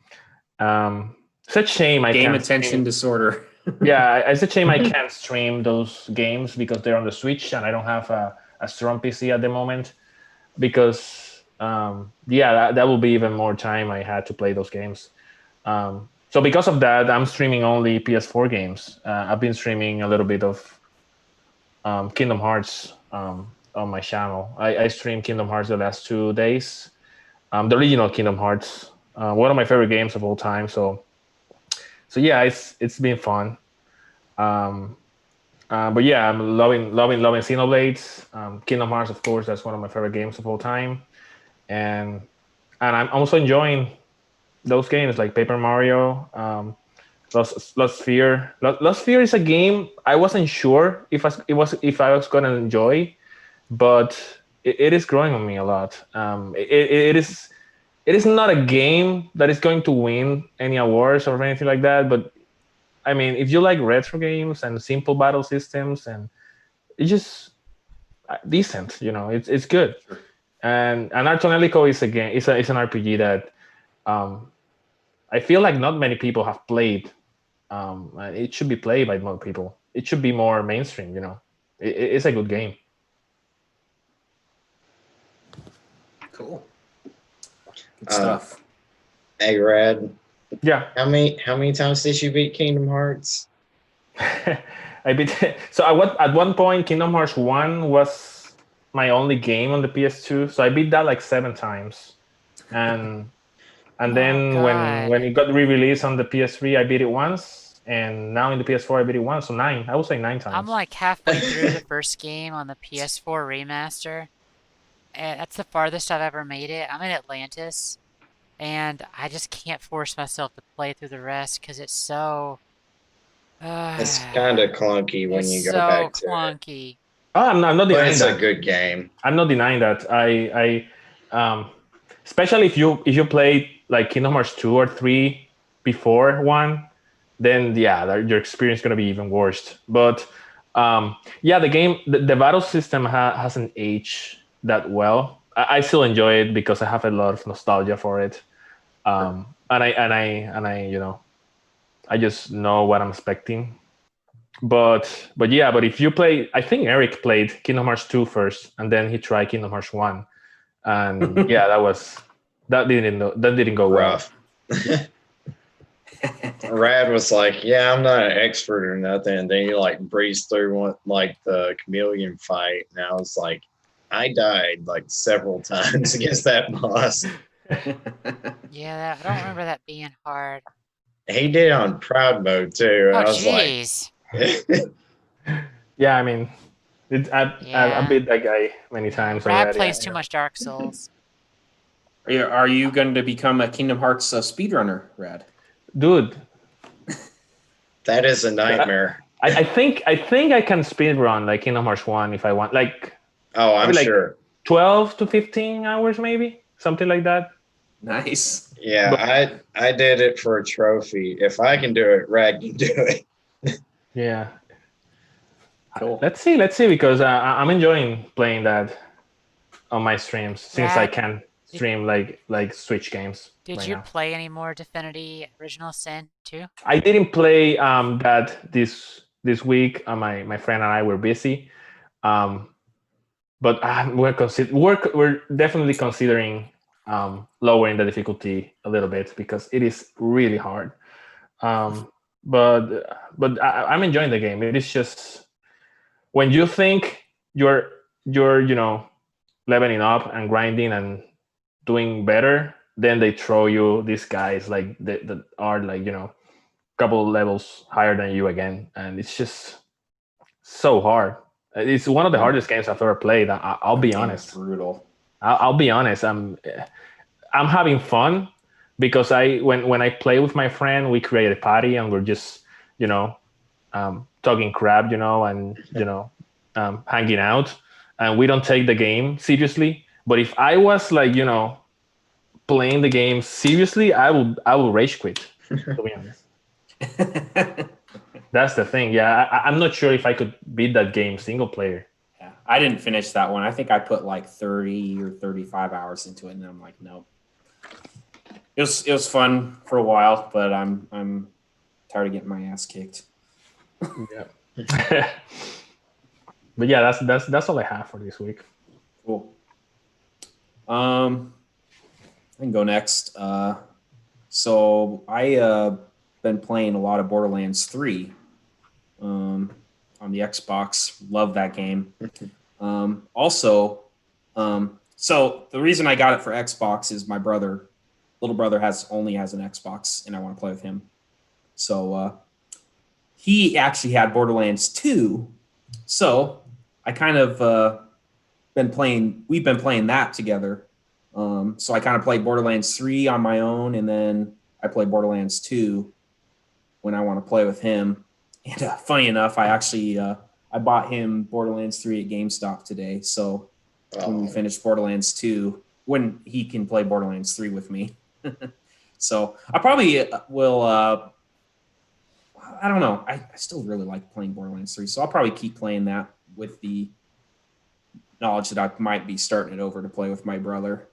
Such shame I Game can't attention stream- disorder. Yeah, it's a shame I can't stream those games because they're on the Switch and I don't have a strong PC at the moment. Because that will be even more time I had to play those games. So because of that, I'm streaming only PS4 games. I've been streaming a little bit of Kingdom Hearts on my channel. I streamed Kingdom Hearts the last 2 days. The original Kingdom Hearts, one of my favorite games of all time. So yeah, it's been fun. But yeah, I'm loving Xenoblade. Kingdom Hearts, of course, that's one of my favorite games of all time. And I'm also enjoying those games like Paper Mario, Lost Sphere. Lost Sphere is a game I wasn't sure if I was gonna enjoy, but it is growing on me a lot. It is not a game that is going to win any awards or anything like that, but I mean, if you like retro games and simple battle systems, and it's just decent, it's good. Sure. And Artonelico is a game. It's an RPG that I feel like not many people have played. It should be played by more people. It should be more mainstream. It's a good game. Cool. Good stuff. Hey, Rad, Yeah. how many times did you beat Kingdom Hearts? I beat. So at one point, Kingdom Hearts 1 was my only game on the PS2. So I beat that like 7 times, and then God. when it got re-released on the PS3, I beat it once, and now in the PS4 I beat it once. So 9. I would say 9 times. I'm like halfway through the first game on the PS4 remaster, and that's the farthest I've ever made it. I'm in Atlantis, and I just can't force myself to play through the rest because it's so. It's kind of clunky when you go so back to it. clunky. I'm not But denying it's that. a good game. I'm not denying that. I especially if you played like Kingdom Hearts 2 or 3 before 1, then yeah, your experience is gonna be even worse. But the game, the battle system hasn't aged that well. I still enjoy it because I have a lot of nostalgia for it. And I I just know what I'm expecting. But if you play, I think Eric played Kingdom Hearts 2 first, and then he tried Kingdom Hearts 1, and yeah, that didn't go well. Rough. Rad was like, "Yeah, I'm not an expert or nothing." And then you like breeze through one like the chameleon fight, and I was like, I died like several times against that boss. Yeah, I don't remember that being hard. He did it on proud mode too. Oh, I was jeez. like, Yeah, I mean, I Yeah. beat that guy many times Brad already. plays too much Dark Souls. Are you going to become a Kingdom Hearts speedrunner, Rad? Dude, That is a nightmare. I think I can speed run like Kingdom Hearts 1 if I want, like Oh, I'm maybe like sure. 12 to 15 hours, maybe something like that. Nice. Yeah, I did it for a trophy. If I can do it, Rad can do it. Yeah. Cool. Let's see, because I'm enjoying playing that on my streams since I Rad, can stream like Switch games. Did right you now. play any more Divinity Original Sin too? I didn't play that this week. My friend and I were busy, but we're definitely considering lowering the difficulty a little bit because it is really hard. But I'm enjoying the game. It is just when you think you're leveling up and grinding and doing better, then they throw you these guys like that are like couple levels higher than you again, and it's just so hard. It's one of the hardest games I've ever played. I'll be That game is honest. brutal. I'll be honest. I'm having fun because when I play with my friend, we create a party and we're just talking crap, and hanging out, and we don't take the game seriously. But if I was like playing the game seriously, I will rage quit. To be honest. That's the thing. Yeah, I'm not sure if I could beat that game single player. Yeah, I didn't finish that one. I think I put like 30 or 35 hours into it, and I'm like, no. It was fun for a while, but I'm tired of getting my ass kicked. Yeah. But yeah, that's all I have for this week. Cool. I can go next. So I been playing a lot of Borderlands 3 on the Xbox. Love that game. So the reason I got it for Xbox is my little brother only has an Xbox, and I want to play with him. So he actually had Borderlands 2. So I kind of we've been playing that together. So I kind of played Borderlands 3 on my own, and then I played Borderlands 2 when I want to play with him. And funny enough, I bought him Borderlands 3 at GameStop today. So when we finish Borderlands 2, when he can play Borderlands 3 with me. So I probably will. I don't know. I still really like playing Borderlands 3, so I'll probably keep playing that with the knowledge that I might be starting it over to play with my brother.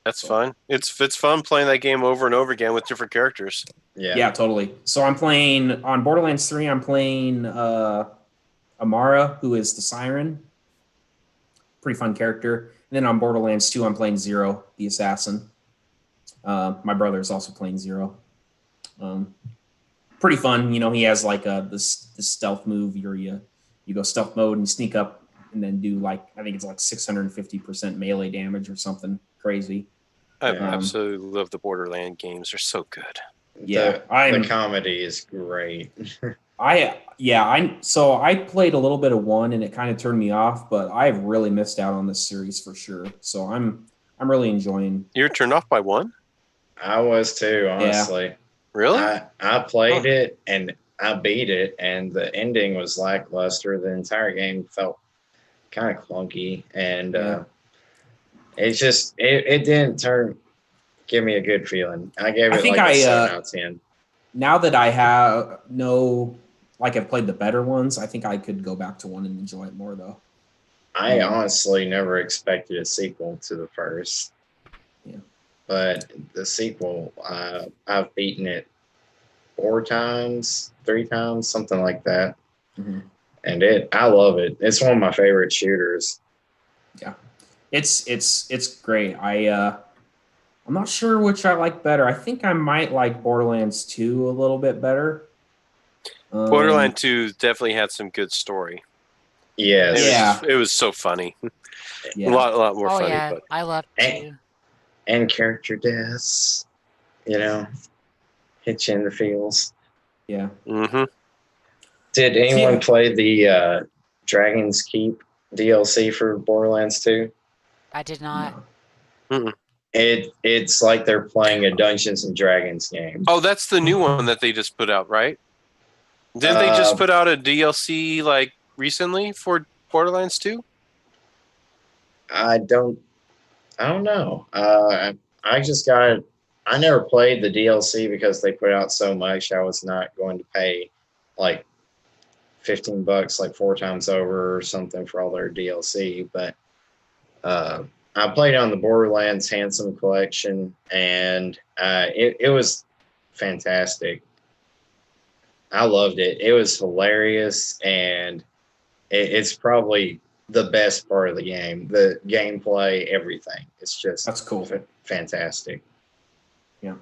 That's fine. It's fun playing that game over and over again with different characters. Yeah, totally. So I'm playing on Borderlands 3. I'm playing Amara, who is the Siren. Pretty fun character. And then on Borderlands 2, I'm playing Zero, the assassin. My brother is also playing Zero. Pretty fun. He has like this stealth move where you go stealth mode and sneak up and then do I think it's like 650% melee damage or something crazy. I absolutely love the Borderland games. They're so good. Yeah, the comedy is great. I played a little bit of 1 and it kind of turned me off, but I've really missed out on this series for sure. So I'm really enjoying. You're turned off by 1? I was too, honestly. Yeah. Really? I played it and I beat it, and the ending was lackluster. The entire game felt kind of clunky, and it didn't give me a good feeling. I gave it a 7 out of 10. Now that I I've played the better ones, I think I could go back to 1 and enjoy it more though. I honestly never expected a sequel to the first. Yeah. But the sequel, I've beaten it 3 times, something like that. Mm-hmm. And I love it. It's one of my favorite shooters. Yeah, it's great. I'm not sure which I like better. I think I might like Borderlands 2 a little bit better. Borderlands 2 definitely had some good story. Yes. It was so funny. Yeah. A lot more funny. Yeah, But I love it too. And character deaths, hit you in the feels. Yeah. Mm-hmm. Did anyone play the Dragon's Keep DLC for Borderlands 2? I did not. No. It's like they're playing a Dungeons and Dragons game. Oh, that's the new one that they just put out, right? Didn't they just put out a DLC like recently for Borderlands 2? I don't know. I just got. I never played the DLC because they put out so much. I was not going to pay like $15 like 4 times over or something for all their DLC. But I played on the Borderlands Handsome Collection, and it was fantastic. I loved it. It was hilarious, and it's probably the best part of the game. The gameplay, everything. It's just That's cool. Fantastic. Yeah.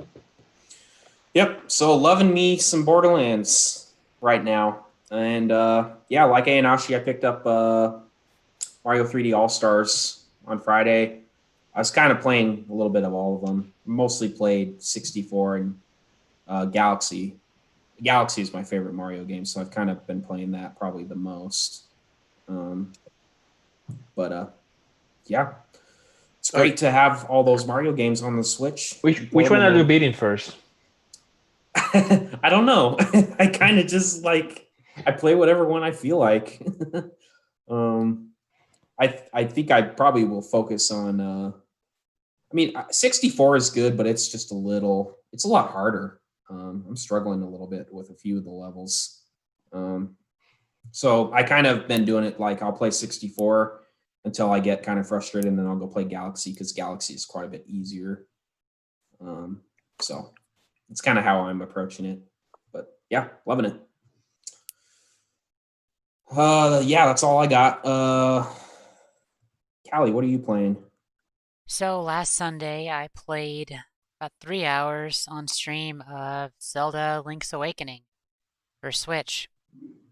Yep. So loving me some Borderlands right now. And yeah, like Ayanashi, I picked up Mario 3D All-Stars on Friday. I was kind of playing a little bit of all of them. Mostly played 64 and Galaxy. Galaxy is my favorite Mario game, so I've kind of been playing that probably the most. But yeah, it's great to have all those Mario games on the Switch. Which one are you beating first? I don't know. I kind of just like I play whatever one I feel like. I think I probably will focus on. I mean, 64 is good, but it's just it's a lot harder. I'm struggling a little bit with a few of the levels. So I kind of been doing it like I'll play 64 until I get kind of frustrated, and then I'll go play Galaxy because Galaxy is quite a bit easier. So it's kind of how I'm approaching it. But yeah, loving it. Yeah, that's all I got. Callie, what are you playing? So last Sunday, I played about 3 hours on stream of Zelda Link's Awakening for Switch.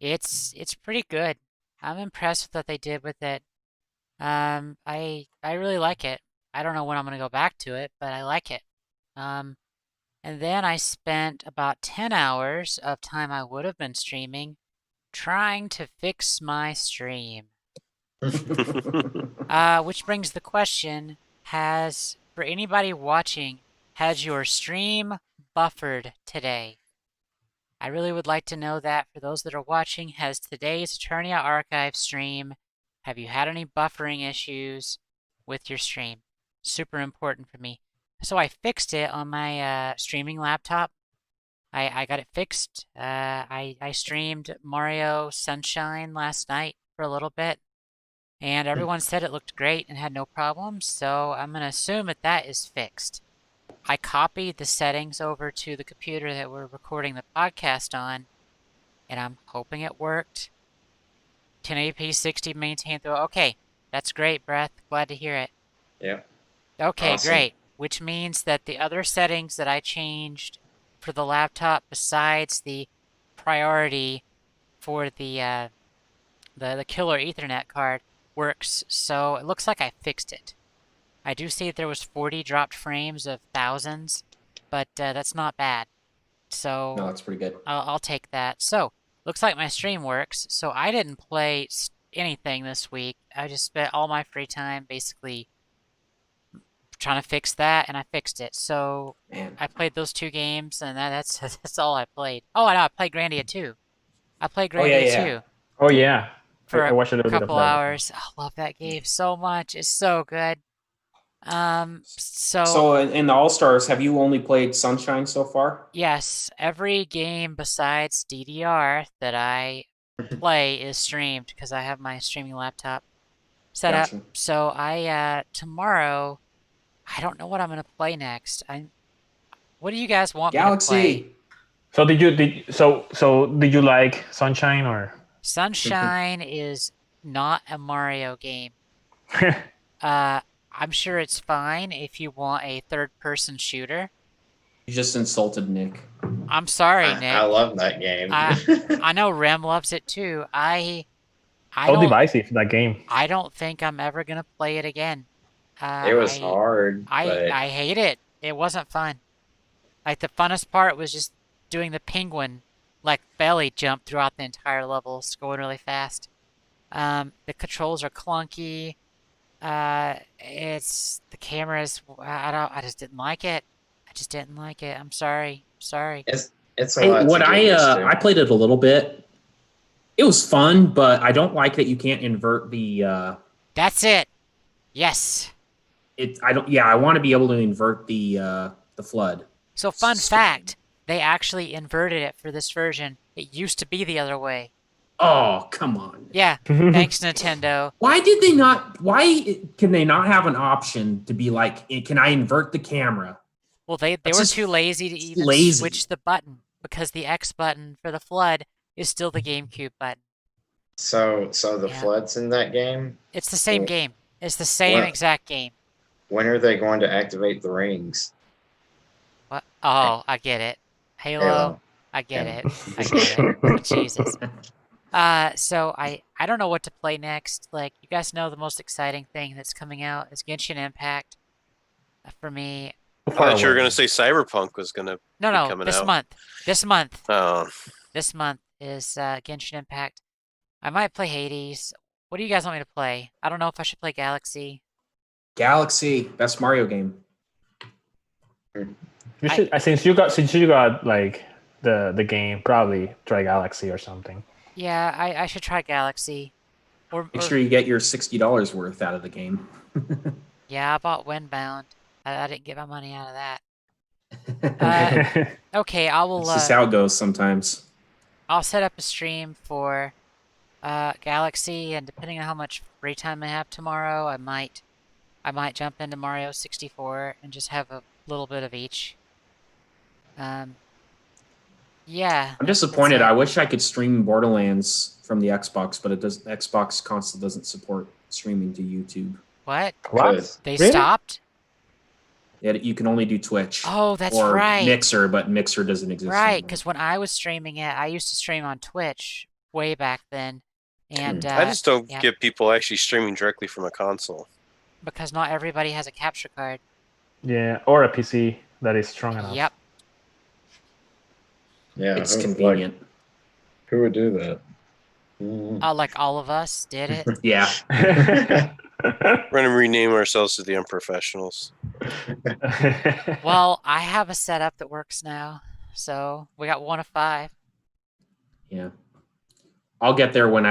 It's pretty good. I'm impressed with what they did with it. I really like it. I don't know when I'm gonna go back to it, but I like it. And then I spent about 10 hours of time I would have been streaming trying to fix my stream. Which brings the question, for anybody watching, has your stream buffered today? I really would like to know that for those that are watching. Has today's Eternia Archive stream, have you had any buffering issues with your stream? Super important for me. So I fixed it on my streaming laptop. I got it fixed. I streamed Mario Sunshine last night for a little bit, and everyone said it looked great and had no problems, so I'm going to assume that is fixed. I copied the settings over to the computer that we're recording the podcast on, and I'm hoping it worked. 1080p 60 maintained through. Okay, that's great, Breath. Glad to hear it. Yeah. Okay, Awesome. great. Which means that the other settings that I changed for the laptop, besides the priority for the killer Ethernet card, works. So it looks like I fixed it. I do see that there was 40 dropped frames of thousands, but that's not bad. So No, that's pretty good. I'll take that. So looks like my stream works. So I didn't play anything this week. I just spent all my free time basically trying to fix that, and I fixed it. So Man. I played those 2 games, and that's all I played. Oh, I know, I played Grandia 2. I played Grandia yeah. 2 Oh yeah, for I watched a little bit of couple that. hours. I love that game so much. It's so good. So in the All-Stars, have you only played Sunshine so far? Yes, every game besides DDR that I play is streamed because I have my streaming laptop set Gotcha. up. So tomorrow, I don't know what I'm gonna play next. What do you guys want me to play? Galaxy. So did you like Sunshine or? Sunshine is not a Mario game. I'm sure it's fine if you want a third-person shooter. You just insulted Nick. I'm sorry, Nick. I love that game. I know Rem loves it too. I So don't divisive, that game. I don't think I'm ever gonna play it again. It was hard. but I hate it. It wasn't fun. Like the funnest part was just doing the penguin like belly jump throughout the entire level, going really fast. The controls are clunky. It's the cameras. I just didn't like it. I just didn't like it. I'm sorry. Sorry. It's a lot What to get used to. I played it a little bit. It was fun, but I don't like that you can't invert the. That's it. Yes. I want to be able to invert the flood. So fun Stupid. fact, they actually inverted it for this version. It used to be the other way. Oh, come on. Yeah. Thanks, Nintendo. Why did they not? Why can they not have an option to be like, can I invert the camera? Well, they That's were just too lazy to even lazy. switch the button because the X button for the flood is still the GameCube button. So the Yeah. floods in that game. It's the same Well, game. It's the same well- exact game. When are they going to activate the rings? What? Oh, I get it. Halo. Halo. I get Yeah. it. I get it. Jesus. So I don't know what to play next. Like, you guys know the most exciting thing that's coming out is Genshin Impact. For me, I thought you were going to say Cyberpunk was going to. no, coming this out. month. This month. Oh, This month is Genshin Impact. I might play Hades. What do you guys want me to play? I don't know if I should play Galaxy. Galaxy, best Mario game. You should, since you got like the game, probably try Galaxy or something. Yeah, I should try Galaxy. Make sure you get your $60 worth out of the game. Yeah, I bought Windbound. I didn't get my money out of that. Okay, I will. It's just how it goes sometimes. I'll set up a stream for Galaxy, and depending on how much free time I have tomorrow, I might jump into Mario 64 and just have a little bit of each. Yeah. I'm disappointed. that's I it. wish I could stream Borderlands from the Xbox, but Xbox console doesn't support streaming to YouTube. What? What? They Really? stopped? Yeah, you can only do Twitch. Oh, that's or right. Mixer, but Mixer doesn't exist. Right, anymore. because when I was streaming it, I used to stream on Twitch way back then, and I just don't yeah. get people actually streaming directly from a console. because not everybody has a capture card. Yeah, or a PC that is strong enough. Yep. Yeah, it's like, convenient. who would do that? Mm. Like all of us did it. Yeah. We're going to rename ourselves to the Unprofessionals. Well, I have a setup that works now, so we got 1 of 5. Yeah. I'll get there when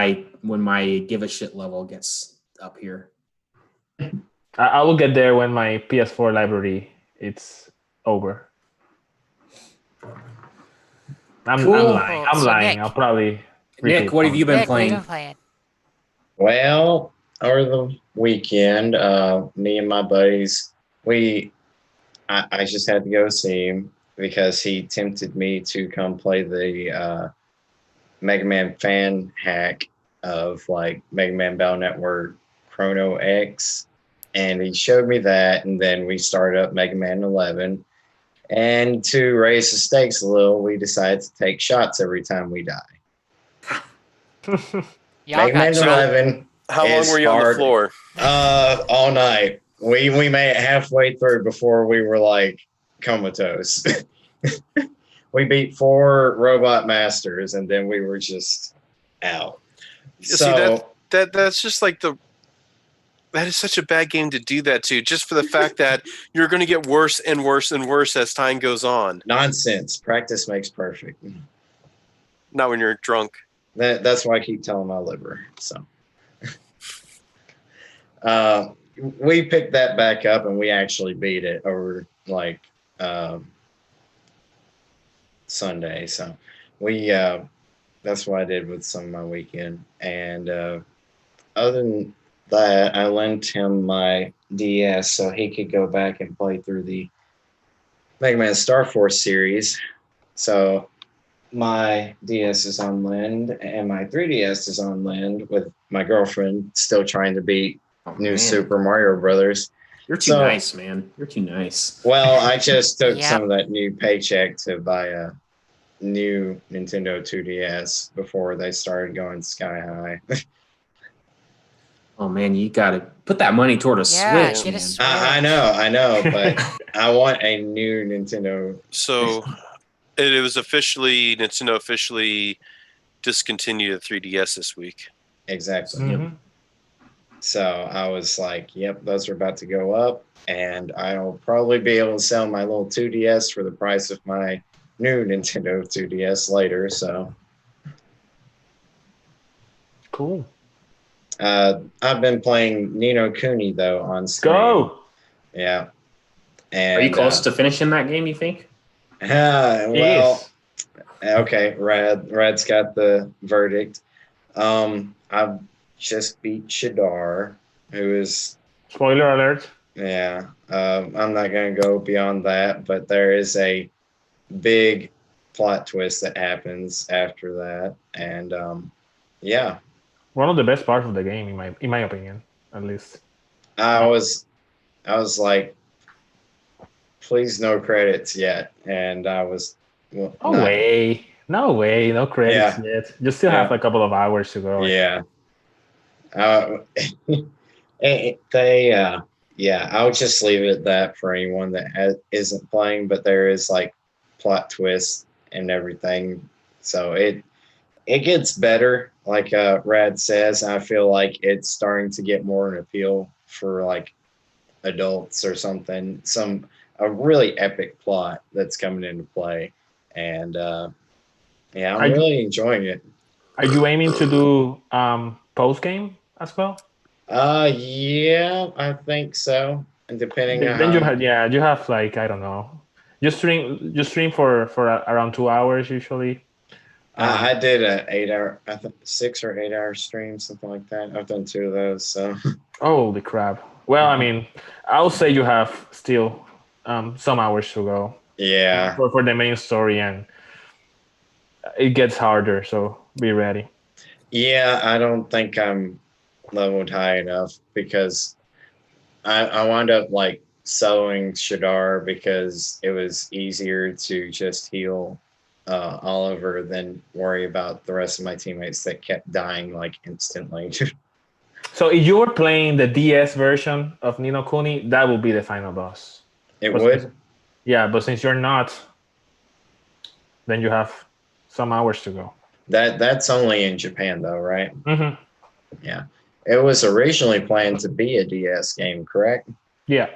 my give a shit level gets up here. I will get there when my PS4 library it's over. I'm Cool. lying. I'm So, lying. Nick. I'll probably. Nick, what have you been Nick, what have you playing? been playing? Well, over the weekend, me and my buddies, I just had to go see him because he tempted me to come play the Mega Man fan hack of like Mega Man Battle Network Chrono X. And he showed me that, and then we started up Mega Man 11. And to raise the stakes a little, we decided to take shots every time we die. Y'all Mega got Man So- 11, How long It's were you on the hard. floor? all night. We made it halfway through before we were like comatose. We beat 4 robot masters, and then we were just out. See, So That's just like that is such a bad game to do that to, just for the fact that you're going to get worse and worse and worse as time goes on. nonsense. Practice makes perfect. Not when you're drunk. That's why I keep telling my liver. So we picked that back up, and we actually beat it over like Sunday. So we that's what I did with some of my weekend. And other than that, I lent him my DS so he could go back and play through the Mega Man Star Force series. So my DS is on lend, and my 3DS is on lend, with my girlfriend still trying to beat Oh, New man. Super Mario Brothers. You're too So- nice, man. You're too nice. Well, I just took Yep. some of that new paycheck to buy a new Nintendo 2DS before they started going sky high. Oh man, you gotta put that money toward a Yeah, Switch, get a man. Switch. I know, but I want a new Nintendo. So Nintendo officially discontinued the 3DS this week. exactly. Mhm. So I was like, yep, those are about to go up, and I'll probably be able to sell my little 2DS for the price of my new Nintendo 2DS later. So Cool. I've been playing Nino Kuni though on stream. Go. Yeah. Are you And close to finishing that game, you think? well, Is. okay, Rad's got the verdict. I've just beat Shadar, who is Spoiler alert. yeah. I'm not gonna go beyond that, but there is a big plot twist that happens after that, and yeah, One of the best parts of the game, in my opinion, at least. I was like, please no credits yet, and I was well, No not way. No way. No credits yet. You still have Yeah. a couple of hours to go. yeah. They yeah, I'll just leave it at that for anyone that isn't playing, but there is like plot twists and everything, so it gets better, like Rad says. I feel like it's starting to get more an appeal for like adults or something, a really epic plot that's coming into play, and yeah, I'm Are you, really enjoying it. are you aiming to do post game as well? Yeah, I think so. And depending on Then you how, have you have like, I don't know. You stream for around 2 hours usually. I did a 8 hour, I think 6 or 8 hour stream, something like that. I've done 2 of those, so Holy crap. Well, I mean, I'll say you have still some hours to go yeah. for the main story, and it gets harder. So be ready. Yeah, I don't think I'm leveled high enough because I wound up like soloing Shadar because it was easier to just heal Oliver than worry about the rest of my teammates that kept dying like instantly. So if you were playing the DS version of Nino Kuni, that would be the final boss. It But would. Yeah, but since you're not, then you have some hours to go. That's only in Japan though, right? Mm-hmm. Yeah. It was originally planned to be a DS game, correct? Yeah.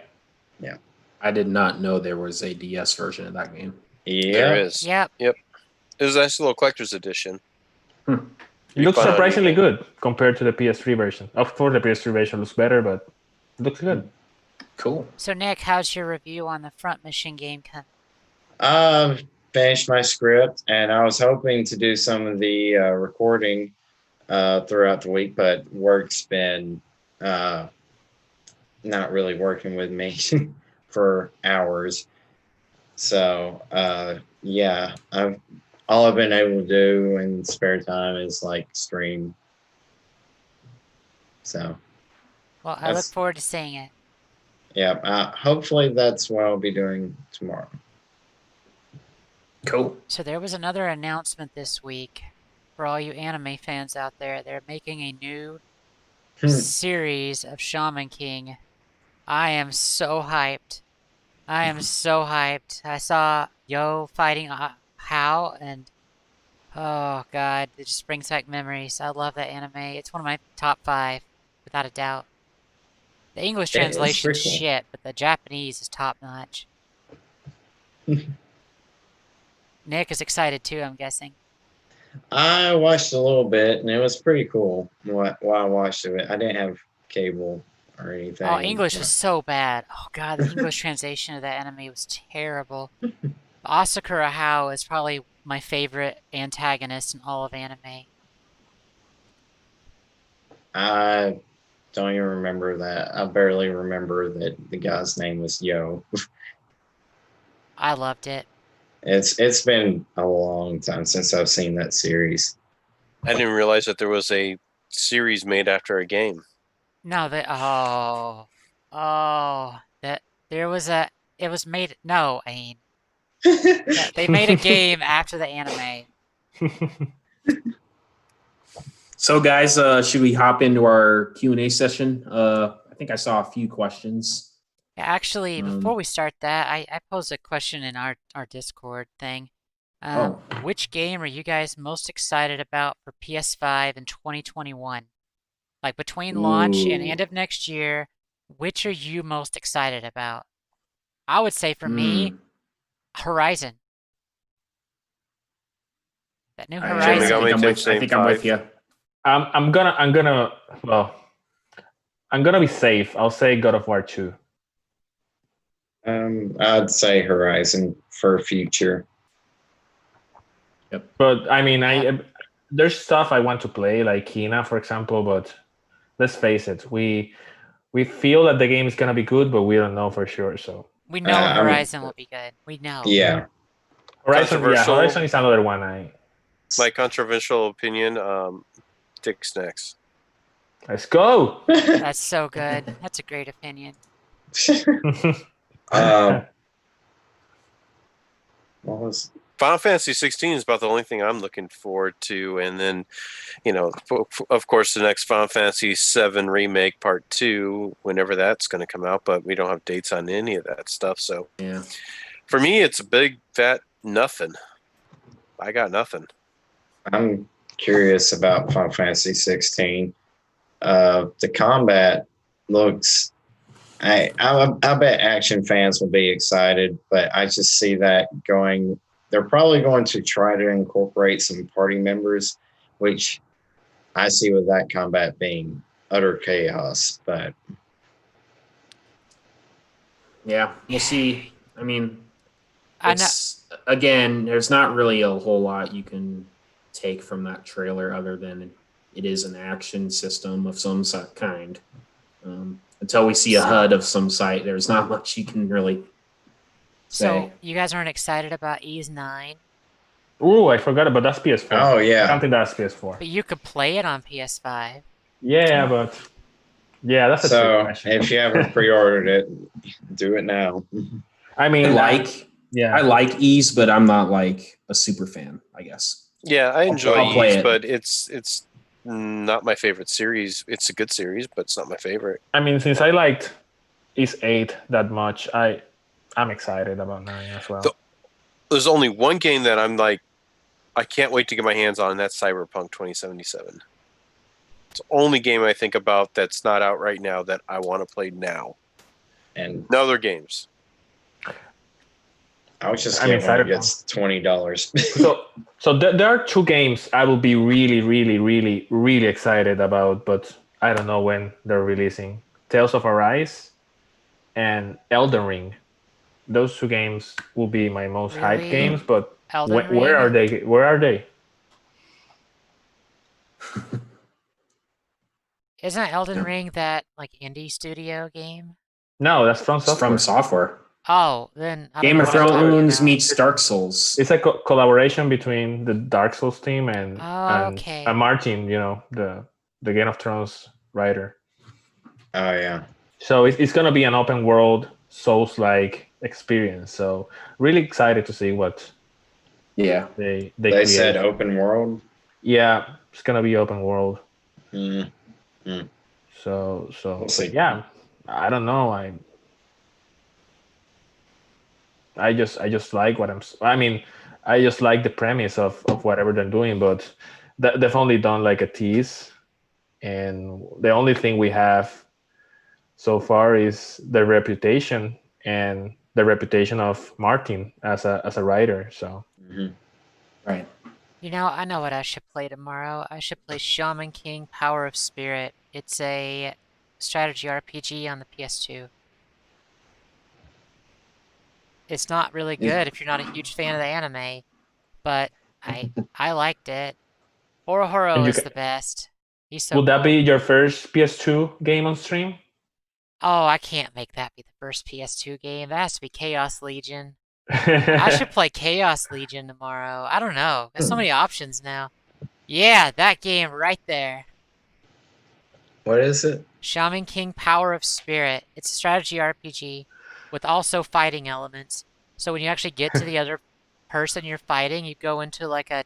I did not know there was a DS version of that game. Yeah. There is. Yep. It was a nice little collector's edition. It Be looks fun on surprisingly eBay. good compared to the PS3 version. Of course, the PS3 version looks better, but it looks good. Cool. So Nick, how's your review on the Front Mission game coming? I've finished my script, and I was hoping to do some of the recording throughout the week, but work's been not really working with me for hours. So yeah, all I've been able to do in spare time is like stream. So Well, I look That's- forward to seeing it. yeah, hopefully that's what I'll be doing tomorrow. Cool. So there was another announcement this week for all you anime fans out there. They're making a new series of Shaman King. I am so hyped. I am so hyped. I saw Yo fighting Hao, and oh god, it just brings back memories. I love that anime. It's one of my top 5, without a doubt. The English Yeah, it's translation pretty cool. shit, but the Japanese is top notch. Nick is excited too, I'm guessing. I watched a little bit, and it was pretty cool while I watched it. I didn't have cable or anything. Oh, English was so bad. Oh god, the English translation of that anime was terrible. Asakura Hao is probably my favorite antagonist in all of anime. I don't even remember that. I barely remember that the guy's name was Yo. I loved it. It's been a long time since I've seen that series. I didn't realize that there was a series made after a game. No, that there was it was made, no, I mean, they made a game after the anime. So, guys, should we hop into our Q&A session? I think I saw a few questions. Yeah, actually, before we start that, I posed a question in our Discord thing. Which game are you guys most excited about for PS5 in 2021? Like between launch and Ooh. end of next year, which are you most excited about? I would say for me, Horizon. That new I, Shin I Horizon. think I'm Megami with. I Tensei think I'm with 5. you. Well, I'm gonna be safe. I'll say God of War 2. I'd say Horizon for future. But I mean, Yeah. there's stuff I want to play, like Kina, for example. But let's face it, we feel that the game is gonna be good, but we don't know for sure. So We know I'm Horizon will be good. We know. yeah. Horizon, yeah, Controversial. Horizon is another one. My controversial opinion, Dick Snacks. Let's go. That's so good. That's a great opinion. What was Final Fantasy 16 is about the only thing I'm looking forward to, and then, of course, the next Final Fantasy 7 remake Part 2, whenever that's going to come out, but we don't have dates on any of that stuff. So Yeah. for me, it's a big fat nothing. I got nothing. I'm curious about Final Fantasy 16. The combat looks. I bet action fans will be excited, but I just see that going. They're probably going to try to incorporate some party members, which I see with that combat being utter chaos. But Yeah, we'll see. I mean, I know. it's again, there's not really a whole lot you can take from that trailer other than it is an action system of some kind. Until we see a HUD of some site, there's not much you can really say. So you guys aren't excited about Ys 9, Ooh, I forgot about that's PS4. oh I yeah, don't think that's PS4. but you could play it on PS5. Yeah, but yeah, that's a trick so question. if you haven't pre-ordered it, do it now. I mean, I like Ease, but I'm not like a super fan, I guess. Yeah, I enjoy I'll play Ys, it. but it's not my favorite series. It's a good series, but it's not my favorite. I mean, since I liked Is 8 that much, I'm excited about 9 as well. There's only one game that I'm like, I can't wait to get my hands on, and that's Cyberpunk 2077. It's the only game I think about that's not out right now that I want to play now. And No other games. I was just I mean, getting one that Cyberpunk. gets $20. So there are two games I will be really, really, really, really excited about, but I don't know when they're releasing. Tales of Arise and Elden Ring. Those two games will be my most hyped Really? games, but Elden Ring? where are they? Where are they? Isn't Elden Yeah. Ring that like indie studio game? No, that's from It's Software. from software. Oh, then I don't Game know of what I'm talking Thrones about. meets Dark Souls. It's a collaboration between the Dark Souls team and Oh, okay. Martin, the Game of Thrones writer. Oh yeah. So it's gonna be an open world Souls-like experience. So really excited to see what Yeah. they They create. said open world. Yeah, it's gonna be open world. Mm. So We'll see. yeah, I don't know. I just like I just like the premise of whatever they're doing, but they've only done like a tease, and the only thing we have so far is the reputation and the reputation of Martin as a writer. So Mhm. Right. You know, I know what I should play tomorrow. I should play Shaman King Power of Spirit. It's a strategy RPG on the PS2. It's not really good if you're not a huge fan of the anime, but I liked it. And Orohoro you is ca- the best. He's so would that cool. be your first PS2 game on stream? Oh, I can't make that be the first PS2 game. That has to be Chaos Legion. I should play Chaos Legion tomorrow. I don't know. There's so many options now. Yeah, that game right there. What is it? Shaman King Power of Spirit. It's a strategy RPG with also fighting elements. So when you actually get to the other person you're fighting, you go into like a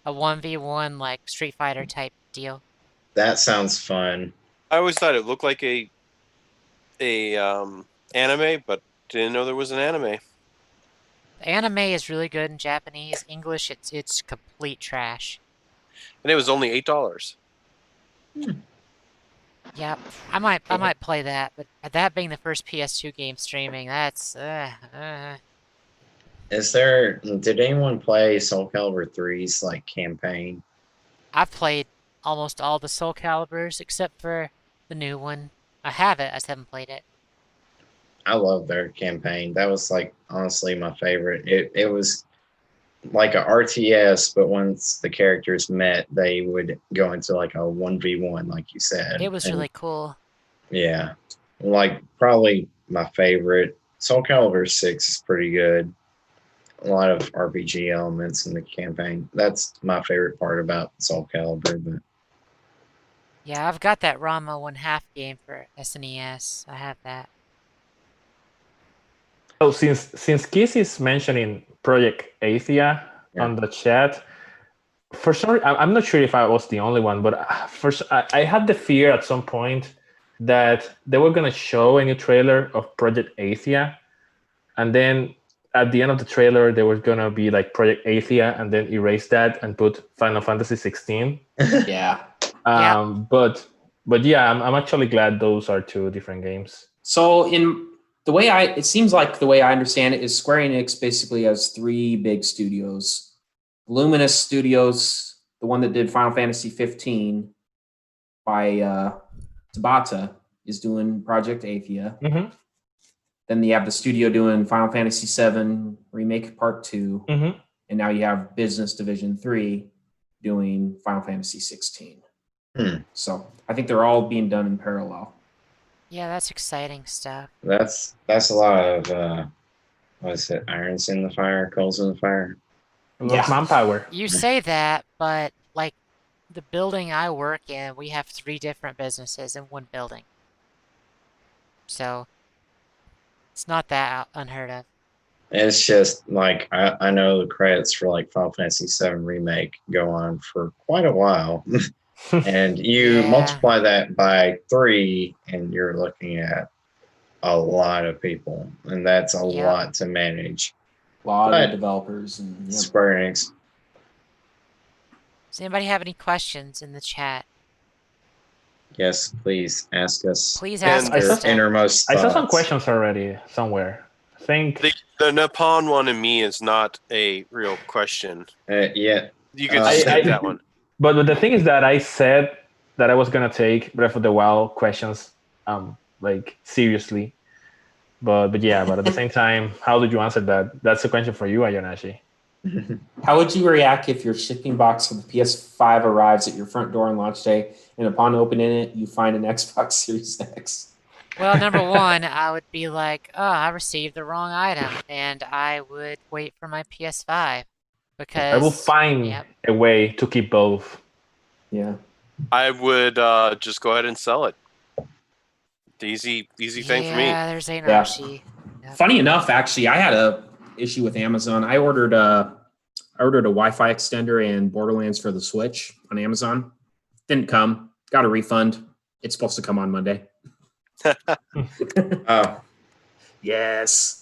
1v1 like Street Fighter type deal. That sounds fun. I always thought it looked like a anime, but didn't know there was an anime. The anime is really good in Japanese. English, it's complete trash. And it was only $8. Yep, I might play that, but that being the first PS2 game streaming, that's Did anyone play Soul Calibur 3's like campaign? I've played almost all the Soul Caliburs except for the new one. I have it, I just haven't played it. I love their campaign. That was like honestly my favorite. It was like a RTS, but once the characters met, they would go into like a 1v1, like you said. It was And really cool. yeah, like probably my favorite. Soul Calibur 6 is pretty good. A lot of RPG elements in the campaign. That's my favorite part about Soul Calibur. But Yeah, I've got that Rama 1/2 game for SNES. I have that. So since Kiss is mentioning Project Athia on the chat, for some reason, I'm not sure if I was the only one, but I had the fear at some point that they were gonna show a new trailer of Project Athia, and then at the end of the trailer there was gonna be like Project Athia, and then erase that and put Final Fantasy 16. Yeah. But yeah, I'm actually glad those are two different games. So it seems like the way I understand it is Square Enix basically has three big studios. Luminous Studios, the one that did Final Fantasy 15 by Tabata, is doing Project Athia. Mm-hmm. Then you have the studio doing Final Fantasy 7 Remake Part 2. Mm-hmm. And now you have Business Division 3 doing Final Fantasy 16. So I think they're all being done in parallel. Yeah, that's exciting stuff. that's a lot of what is it? Irons in the fire, coals in the fire. Yeah. Manpower. You say that, but like the building I work in, we have 3 different businesses in one building. So it's not that unheard of. It's just like I know the credits for like Final Fantasy 7 Remake go on for quite a while. And you Yeah. multiply that by 3 and you're looking at a lot of people, and that's a Yep. lot to manage. A lot But of developers and Square Enix. Does anybody have any questions in the chat? Yes, please ask us. Please And ask I us saw- stuff. Innermost I saw some thoughts. questions already somewhere. I think The Nippon one and me is not a real question. Yeah, You could I- skip that one. But the thing is that I said that I was gonna take Breath of the Wild questions like seriously. But yeah, but at the same time, how did you answer that? That's a question for you, Ayanashi. How would you react if your shipping box for the PS5 arrives at your front door on launch day, and upon opening it, you find an Xbox Series X? Well, number one, I would be like, oh, I received the wrong item, and I would wait for my PS5 because I will find Yep. a way to keep both. Yeah. I would just go ahead and sell it. The easy thing for me. Yeah, there's ain't Yeah. Rashi. Funny enough, actually, I had a issue with Amazon. I ordered a Wi-Fi extender and Borderlands for the Switch on Amazon. Didn't come. Got a refund. It's supposed to come on Monday. Oh, Yes.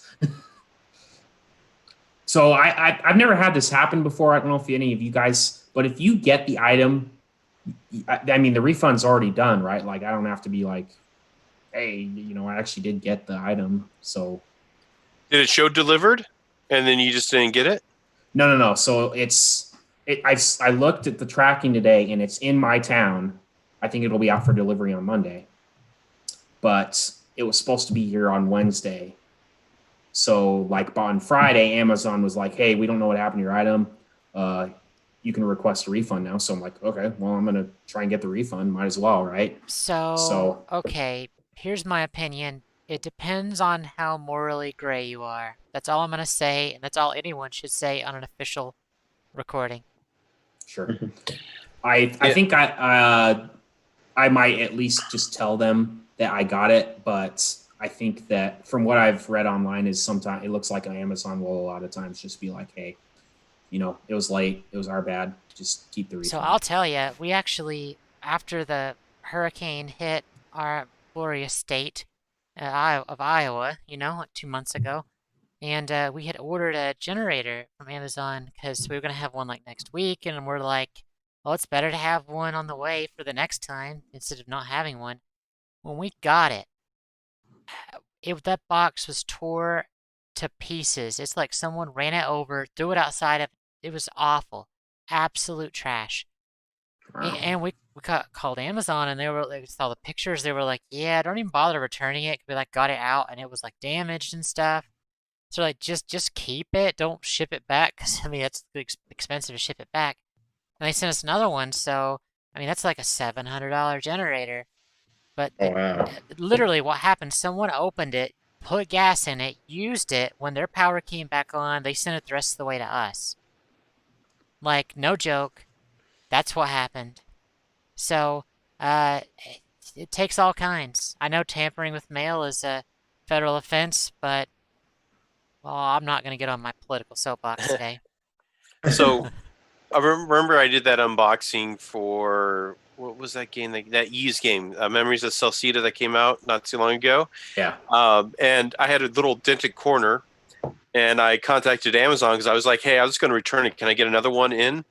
So I've never had this happen before. I don't know if any of you guys, but if you get the item, I mean, the refund's already done, right? Like I don't have to be like, hey, I actually did get the item. So Did it show delivered, and then you just didn't get it? no. So I looked at the tracking today, and it's in my town. I think it'll be out for delivery on Monday, but it was supposed to be here on Wednesday. So like on Friday, Amazon was like, hey, we don't know what happened to your item. You can request a refund now. So I'm like, okay, well, I'm going to try and get the refund. Might as well, right? So, okay, here's my opinion. It depends on how morally gray you are. That's all I'm going to say, and that's all anyone should say on an official recording. Sure. I think I might at least just tell them that I got it, but I think that from what I've read online is sometimes it looks like Amazon will a lot of times just be like, hey, it was late. It was our bad. Just keep the refund. So I'll tell you, we actually, after the hurricane hit our glorious state of Iowa, like 2 months ago, and we had ordered a generator from Amazon because we were going to have one like next week, and we're like, well, it's better to have one on the way for the next time instead of not having one. when we got it, that box was tore to pieces. It's like someone ran it over, threw it outside of. It was awful, absolute trash. Wow. And we called Amazon, and they were like, saw the pictures. They were like, "Yeah, don't even bother returning it." We like got it out, and it was like damaged and stuff. So like, just keep it. Don't ship it back, because I mean it's expensive to ship it back. And they sent us another one, so I mean that's like a $700 generator. But Oh, wow. literally, what happened? Someone opened it, put gas in it, used it. When their power came back on, they sent it the rest of the way to us. Like, no joke. That's what happened. So, it takes all kinds. I know tampering with mail is a federal offense, but, well, I'm not going to get on my political soapbox today. So I remember I did that unboxing for what was that game? That Ys game, Memories of Celceta, that came out not too long ago. Yeah. And I had a little dented corner, and I contacted Amazon because I was like, "Hey, I was going to return it. Can I get another one in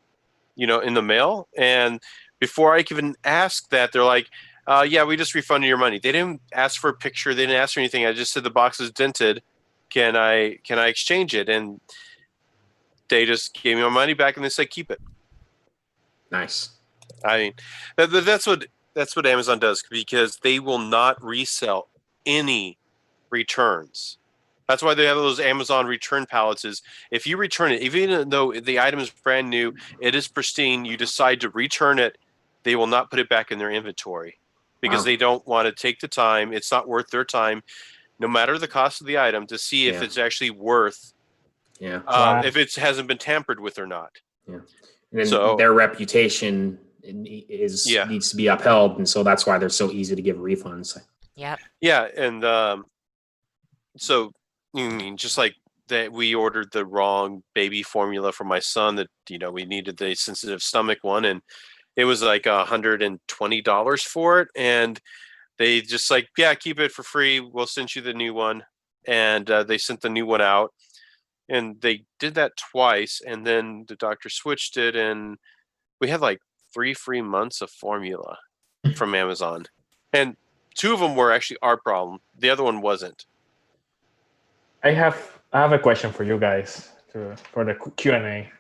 the mail?" And before I even asked that, they're like, "Yeah, we just refunded your money." They didn't ask for a picture. They didn't ask for anything. I just said the box is dented. Can I exchange it? And they just gave me my money back, and they said keep it. Nice. I mean, that's what Amazon does, because they will not resell any returns. That's why they have those Amazon return pallets. Is if you return it, even though the item is brand new, it is pristine, you decide to return it, they will not put it back in their inventory, because Wow. they don't want to take the time. It's not worth their time, no matter the cost of the item, to see if Yeah. it's actually worth, Yeah. Wow. if it hasn't been tampered with or not. And then So- their reputation needs to be upheld, and so that's why they're so easy to give refunds. Yep. Yeah, and so you mean just like that, we ordered the wrong baby formula for my son, that we needed the sensitive stomach one, and it was like $120 for it, and they just like, yeah, keep it for free, we'll send you the new one. And they sent the new one out, and they did that twice, and then the doctor switched it, and we had like 3 free months of formula from Amazon, and 2 of them were actually our problem, the other one wasn't. I have a question for you guys for the Q&A.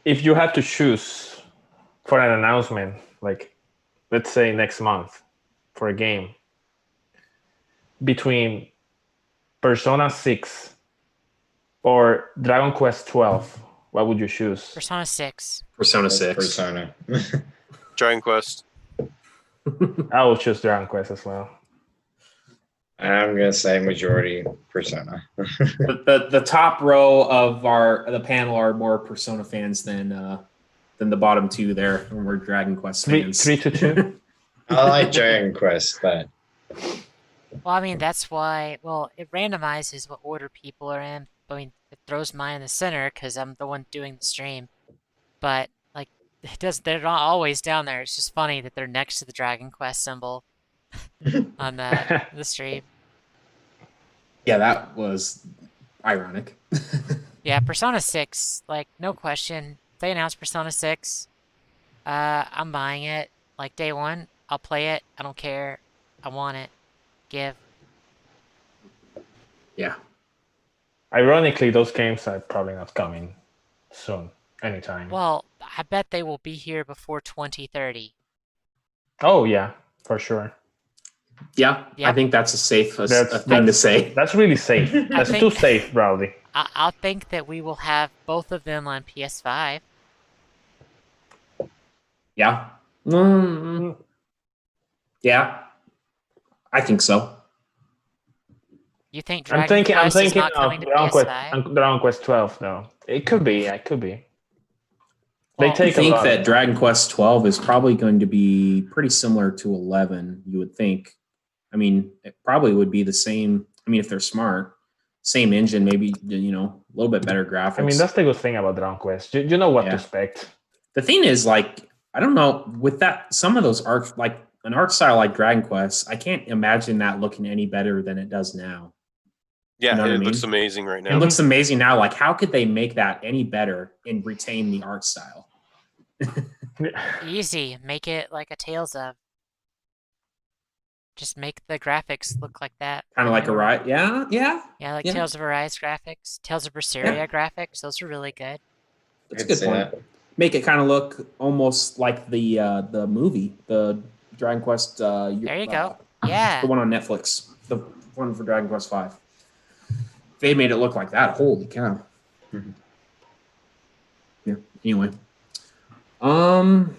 If you had to choose for an announcement, like let's say next month, for a game, between Persona 6 or Dragon Quest 12, what would you choose? Persona 6. Persona That's 6. Persona. Dragon Quest. I will choose Dragon Quest as well. I'm gonna say majority Persona. The top row of the panel are more Persona fans than the bottom 2 there, and we're Dragon Quest fans. 3-2. I like Dragon Quest, but Well, I mean, that's why, well, it randomizes what order people are in. I mean, it throws mine in the center because I'm the one doing the stream. But, like, they're not always down there. It's just funny that they're next to the Dragon Quest symbol on the stream. Yeah, that was ironic. Yeah, Persona 6, like, no question. If they announce Persona 6, I'm buying it. Like, day one, I'll play it. I don't care. I want it. Give. Yeah. Ironically, those games are probably not coming soon, anytime. Well, I bet they will be here before 2030. Oh yeah, for sure. Yeah, I Yep. think that's a safe That's- thing to say. That's really safe. That's too think- safe, Browdy. I'll think that we will have both of them on PS5. Yeah. Yeah. I think so. You think I'm Dragon thinking Quest is of not coming to Dragon PS5? Quest 12 though. It could be. It could be. They Well, I take a think lot. that Dragon Quest 12 is probably going to be pretty similar to 11, you would think. I mean, it probably would be the same. I mean, if they're smart, same engine, maybe, a little bit better graphics. I mean, that's the good thing about Dragon Quest. You know what to Yeah. expect. The thing is, like, I don't know, with that, some of those art, like an art style like Dragon Quest, I can't imagine that looking any better than it does now. Yeah, You know what I it mean? looks amazing right It now. looks amazing now. Like, how could they make that any better and retain the art style? Easy. Make it like a Tales of. Just make the graphics look like that. Kind of like a ride. Yeah, yeah. Yeah, like Yeah. Tales of Arise graphics, Tales of Berseria graphics. Those are really good. That's I a could good see point. that. Make it kind of look almost like the movie, the Dragon Quest. There you go. Yeah. The one on Netflix, the one for Dragon Quest V. They made it look like that. Holy cow! Mhm. Yeah. Anyway, um,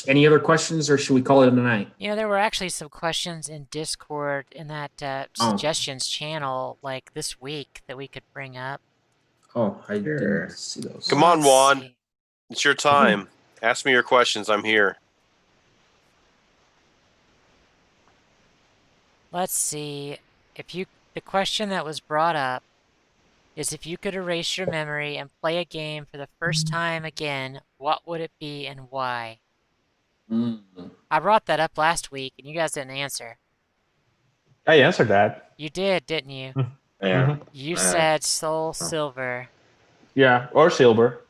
any other questions, or should we call it a night? There were actually some questions in Discord in that Oh. suggestions channel like this week that we could bring up. Oh, I Sure. didn't see those. Come on, Let's Juan. see. It's your time. Ask me your questions. I'm here. Let's see. The question that was brought up is if you could erase your memory and play a game for the first time again, what would it be and why? Mm. I brought that up last week and you guys didn't answer. I answered that. You did, didn't you? Yeah. Mhm. You said Soul Silver. Yeah, or silver.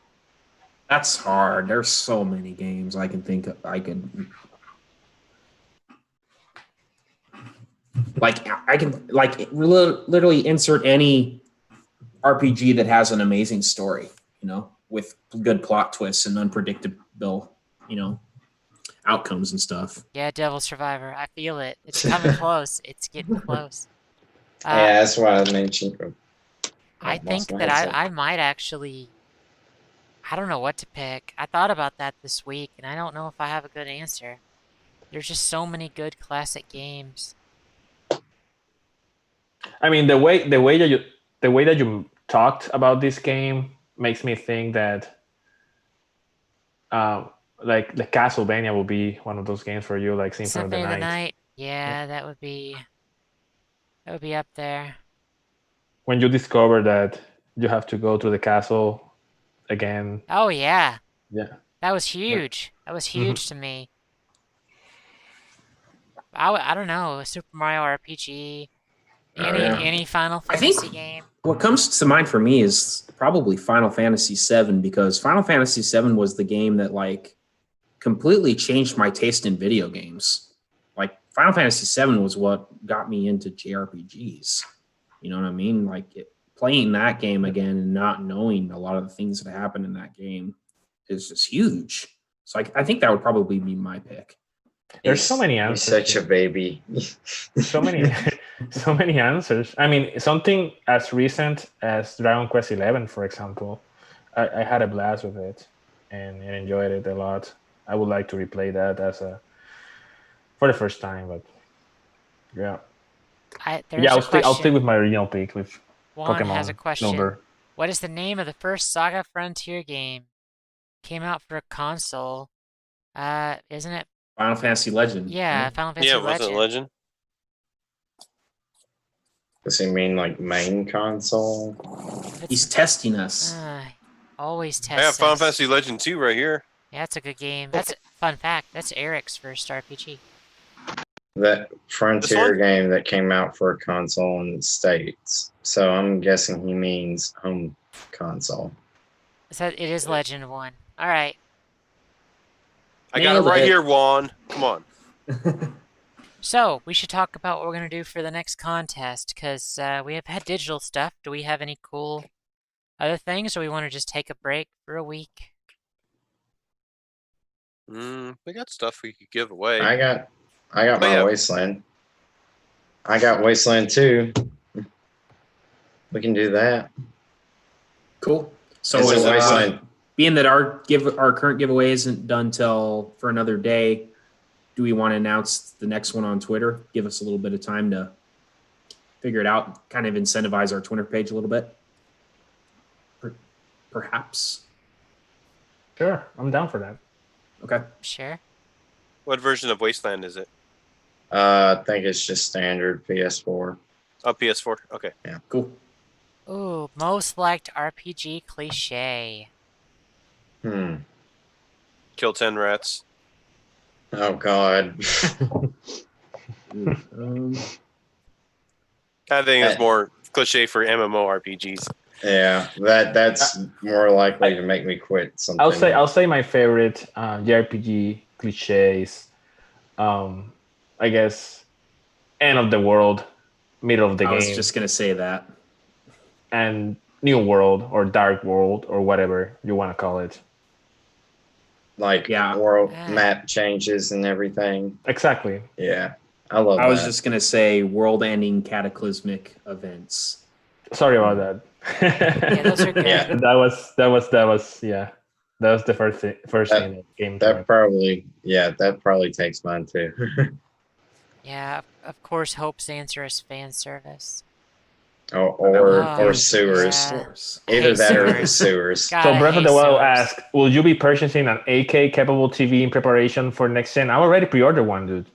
That's hard. There's so many games I can think of. I can literally insert any RPG that has an amazing story, with good plot twists and unpredictable, outcomes and stuff. Yeah, Devil Survivor. I feel it. It's coming close. It's getting close. Yeah, that's why I mentioned. I lost think my that headset. I might actually. I don't know what to pick. I thought about that this week, and I don't know if I have a good answer. There's just so many good classic games. I mean, the way that you talked about this game makes me think that, like the Castlevania will be one of those games for you, like Symphony of the Symphony of the Night. Night. Yeah, that would be up there. When you discover that you have to go to the castle again, Oh yeah, yeah, that was huge. That was huge to me. I don't know, Super Mario RPG, Yeah. any Final I think- Fantasy game. What comes to mind for me is probably Final Fantasy VII, because Final Fantasy VII was the game that completely changed my taste in video games. Like Final Fantasy VII was what got me into JRPGs. You know what I mean? Playing that game again and not knowing a lot of the things that happened in that game is just huge. So I think that would probably be my pick. there's so many He's answers. such a baby. So many, so many answers. I mean, something as recent as Dragon Quest XI, for example, I had a blast with it and enjoyed it a lot. I would like to replay that for the first time, but yeah. There's Yeah, a I'll stick question. with my original pick with Juan Pokemon has a question. Silver. What is the name of the first Saga Frontier game? Came out for a console. Isn't it? Final Fantasy Legend. Yeah, Final Fantasy Yeah, wasn't it Legend? Does he mean like main console? He's testing us. Always I have test. Final us. Fantasy Legend 2 right here. Yeah, that's a good game. That's a fun fact. That's Eric's first RPG. That This Frontier one? game that came out for a console in the States. So I'm guessing he means home console. It is Legend 1. All right. I got it Nailed right it. here, Juan. Come on. So, we should talk about what we're going to do for the next contest, because we have had digital stuff. Do we have any cool other things, or we want to just take a break for a week? We got stuff we could give away. I got Oh, my yeah. Wasteland. I got Wasteland 2. We can do that. Cool. So It's a Wasteland. being that our current giveaway isn't done for another day, do we want to announce the next one on Twitter? Give us a little bit of time to figure it out, kind of incentivize our Twitter page a little bit. Perhaps. Sure, I'm down for that. Okay. Sure. What version of Wasteland is it? I think it's just standard PS4. Oh, PS4. Okay. Cool. Ooh, most liked RPG cliche. Kill 10 rats. Oh God. Um, I think it's more cliche for MMORPGs. Yeah, that's more likely to make me quit something. I'll say my favorite JRPG cliches. I guess end of the world, middle of the I game, was just gonna say that. and new world or dark world or whatever you want to call it. like Yeah. world Ah. map changes and everything. Exactly. Yeah, I love I was that. just gonna say world-ending cataclysmic events. Sorry about that. Yeah, those are good. Yeah. That was yeah. That was the first thing that came to That probably takes mine too. Yeah, of course, Hope's answer is fan service. or sewers. Yeah. Source. I Either hate that or the sewers. sewers. God, So I Breath of hate the Wild sewers. asked, "Will you be purchasing an 8K capable TV in preparation for next gen?" I already pre-ordered one, dude.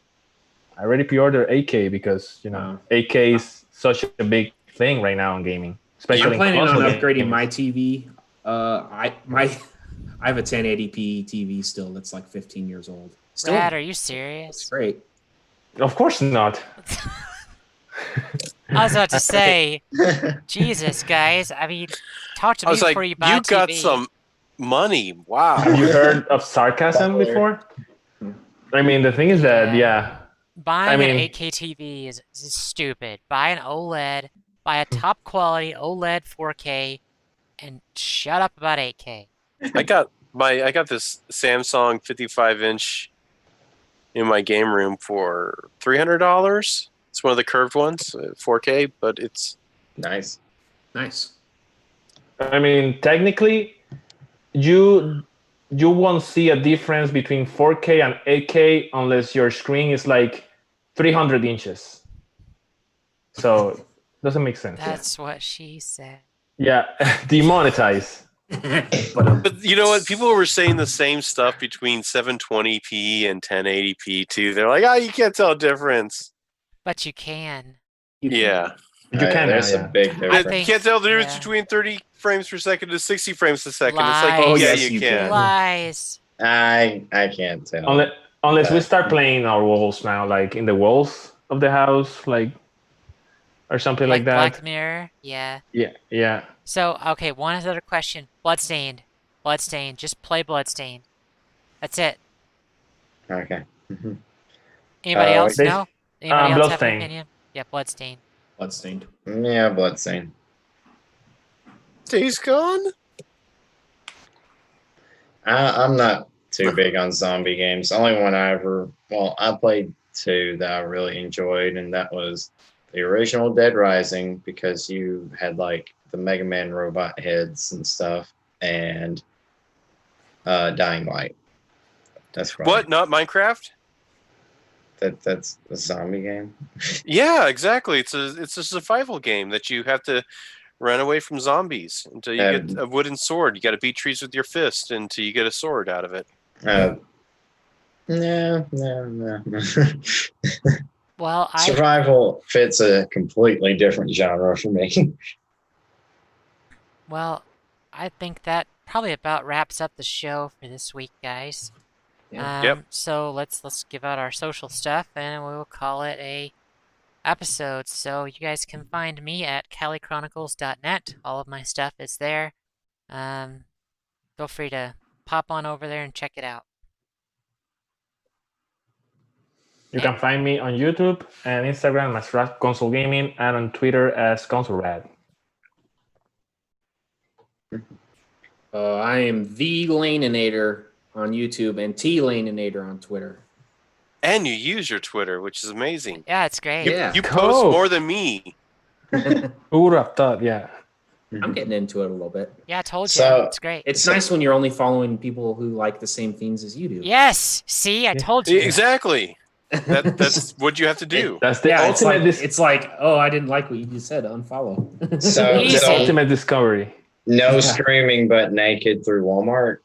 I already pre-ordered 8K because Wow. 8K is such a big thing right now in gaming, especially I'm in planning on console upgrading gaming. my TV. I have a 1080p TV still that's like 15 years old. Still, Brad, are you it's serious? great. Of course not. I was about to say, Jesus, guys. I mean, talk to I me was like, before you buy you a TV. got some money. Wow. Have you heard of sarcasm before? I mean, the thing is that Buying mean- an 8K TV is stupid. Buy an OLED, buy a top quality OLED 4K, and shut up about 8K. I got this Samsung 55-inch in my game room for $300. It's one of the curved ones, 4K, but it's Nice. Nice. I mean, technically, you won't see a difference between 4K and 8K unless your screen is like 300 inches. So it doesn't make sense. That's what she said. Yeah, demonetize. But you know what? People were saying the same stuff between 720p and 1080p too. They're like, you can't tell a difference. But you can. Yeah. You can There's now, a big I difference. You think- can't tell the difference yeah. between 30 frames per second to 60 frames per second. Lies. It's like, Oh, yeah, yes, you you can. can. Lies. I can't tell. Unless we start playing our walls now, like in the walls of the house, like or something like that. Black Mirror. Yeah. Yeah. So, okay, one other question. Bloodstained. Just play Bloodstained. That's it. Okay. Mhm. Anybody else they- know? Anybody else have an Bloodstained. opinion? Yeah, Bloodstained. Bloodstained. Yeah, Bloodstained. Days Gone? I'm not too big on zombie games. Only one I played two that I really enjoyed, and that was the original Dead Rising, because you had like the Mega Man robot heads and stuff, and Dying Light. That's right. What? Not Minecraft? That's a zombie game. Yeah, exactly. It's a survival game that you have to run away from zombies until you And- get a wooden sword. You got to beat trees with your fist until you get a sword out of it. No. Well, Survival fits a completely different genre for me. I think that probably about wraps up the show for this week, guys. Yeah. Yep. So let's give out our social stuff, and we will call it a episode. So you guys can find me at CaliChronicles.net. All of my stuff is there. Feel free to pop on over there and check it out. You can find me on YouTube and Instagram as Rad Console Gaming and on Twitter as ConsoleRad. I am the Laninator on YouTube and T Laninator on Twitter. And you use your Twitter, which is amazing. Yeah, it's great. Yeah. You Cool. post more than me. Who would have thought? Yeah. I'm getting into it a little bit. Yeah, I told you. So- It's great. It's nice when you're only following people who like the same things as you do. Yes. See, I told you. Exactly. That's what you have to do. That's the Yeah, it's ultimate. like, it's like, oh, I didn't like what you just said. Unfollow. So, Easy. the ultimate discovery. no streaming but naked through Walmart.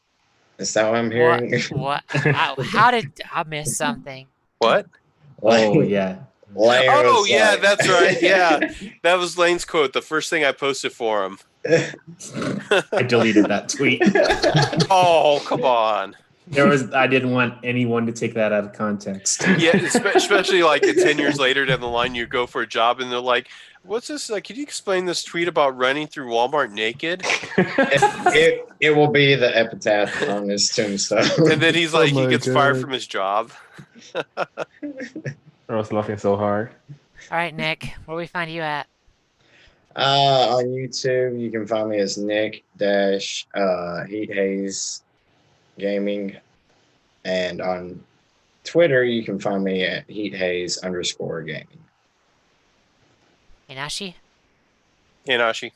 Is that what I'm hearing? What? How did I miss something? What? Oh yeah. Larry Oh, was yeah, like- that's right. Yeah. That was Lane's quote, the first thing I posted for him. I deleted that tweet. Oh, come on. I didn't want anyone to take that out of context. Yeah, especially like 10 years later down the line, you go for a job and they're like, "What's this? Like, can you explain this tweet about running through Walmart naked?" It will be the epitaph on his tombstone. And then he's like, he my gets fired God. from his job. I was laughing so hard. All right, Nick, where we find you at? On YouTube, you can find me as Nick Dash Heat Haze Gaming, and on Twitter, you can find me at Heat Haze _ gaming. Inashi? Inashi.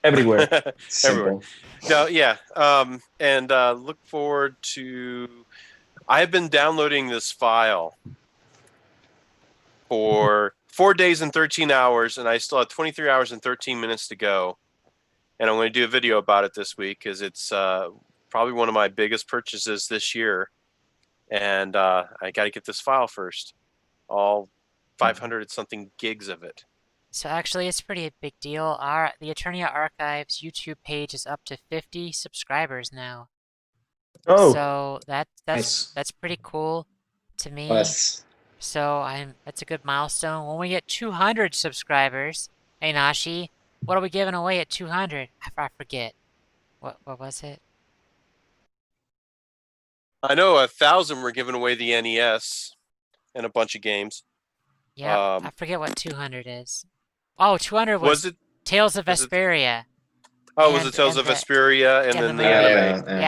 Everywhere. Simple. No, yeah. And look forward to. I have been downloading this file for 4 days and 13 hours, and I still have 23 hours and 13 minutes to go. And I'm going to do a video about it this week because it's probably one of my biggest purchases this year. And I got to get this file first. All 500 something gigs of it. So actually, it's a pretty big deal. The Eternia Archives YouTube page is up to 50 subscribers now. Oh, So that's Nice. that's pretty cool to me. Plus, So that's a good milestone. When we get 200 subscribers, Einashi, what are we giving away at 200? I forget. What was it? I know 1,000 were giving away the NES and a bunch of games. Yeah, I forget what 200 is. Oh, 200 was Was it? Tales of was it- Vesperia. Oh, was and- it Tales and of the- Vesperia and and then the the movie. anime?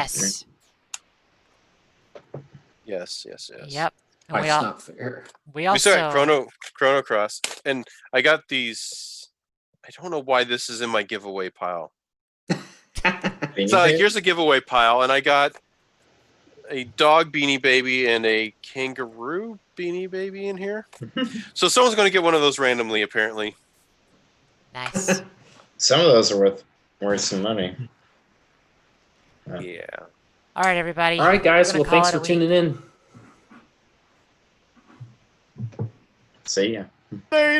Yes. Yes. Yep. And That's we all not fair. we We also saw Chrono Cross, and I got these. I don't know why this is in my giveaway pile. So like, here's a giveaway pile, and I got a dog Beanie Baby and a kangaroo Beanie Baby in here. So someone's going to get one of those randomly, apparently. nice. some of those are worth some money. Yeah. All right, everybody. All right, guys. We're Well, gonna call thanks it a for week. tuning in. See ya. bye.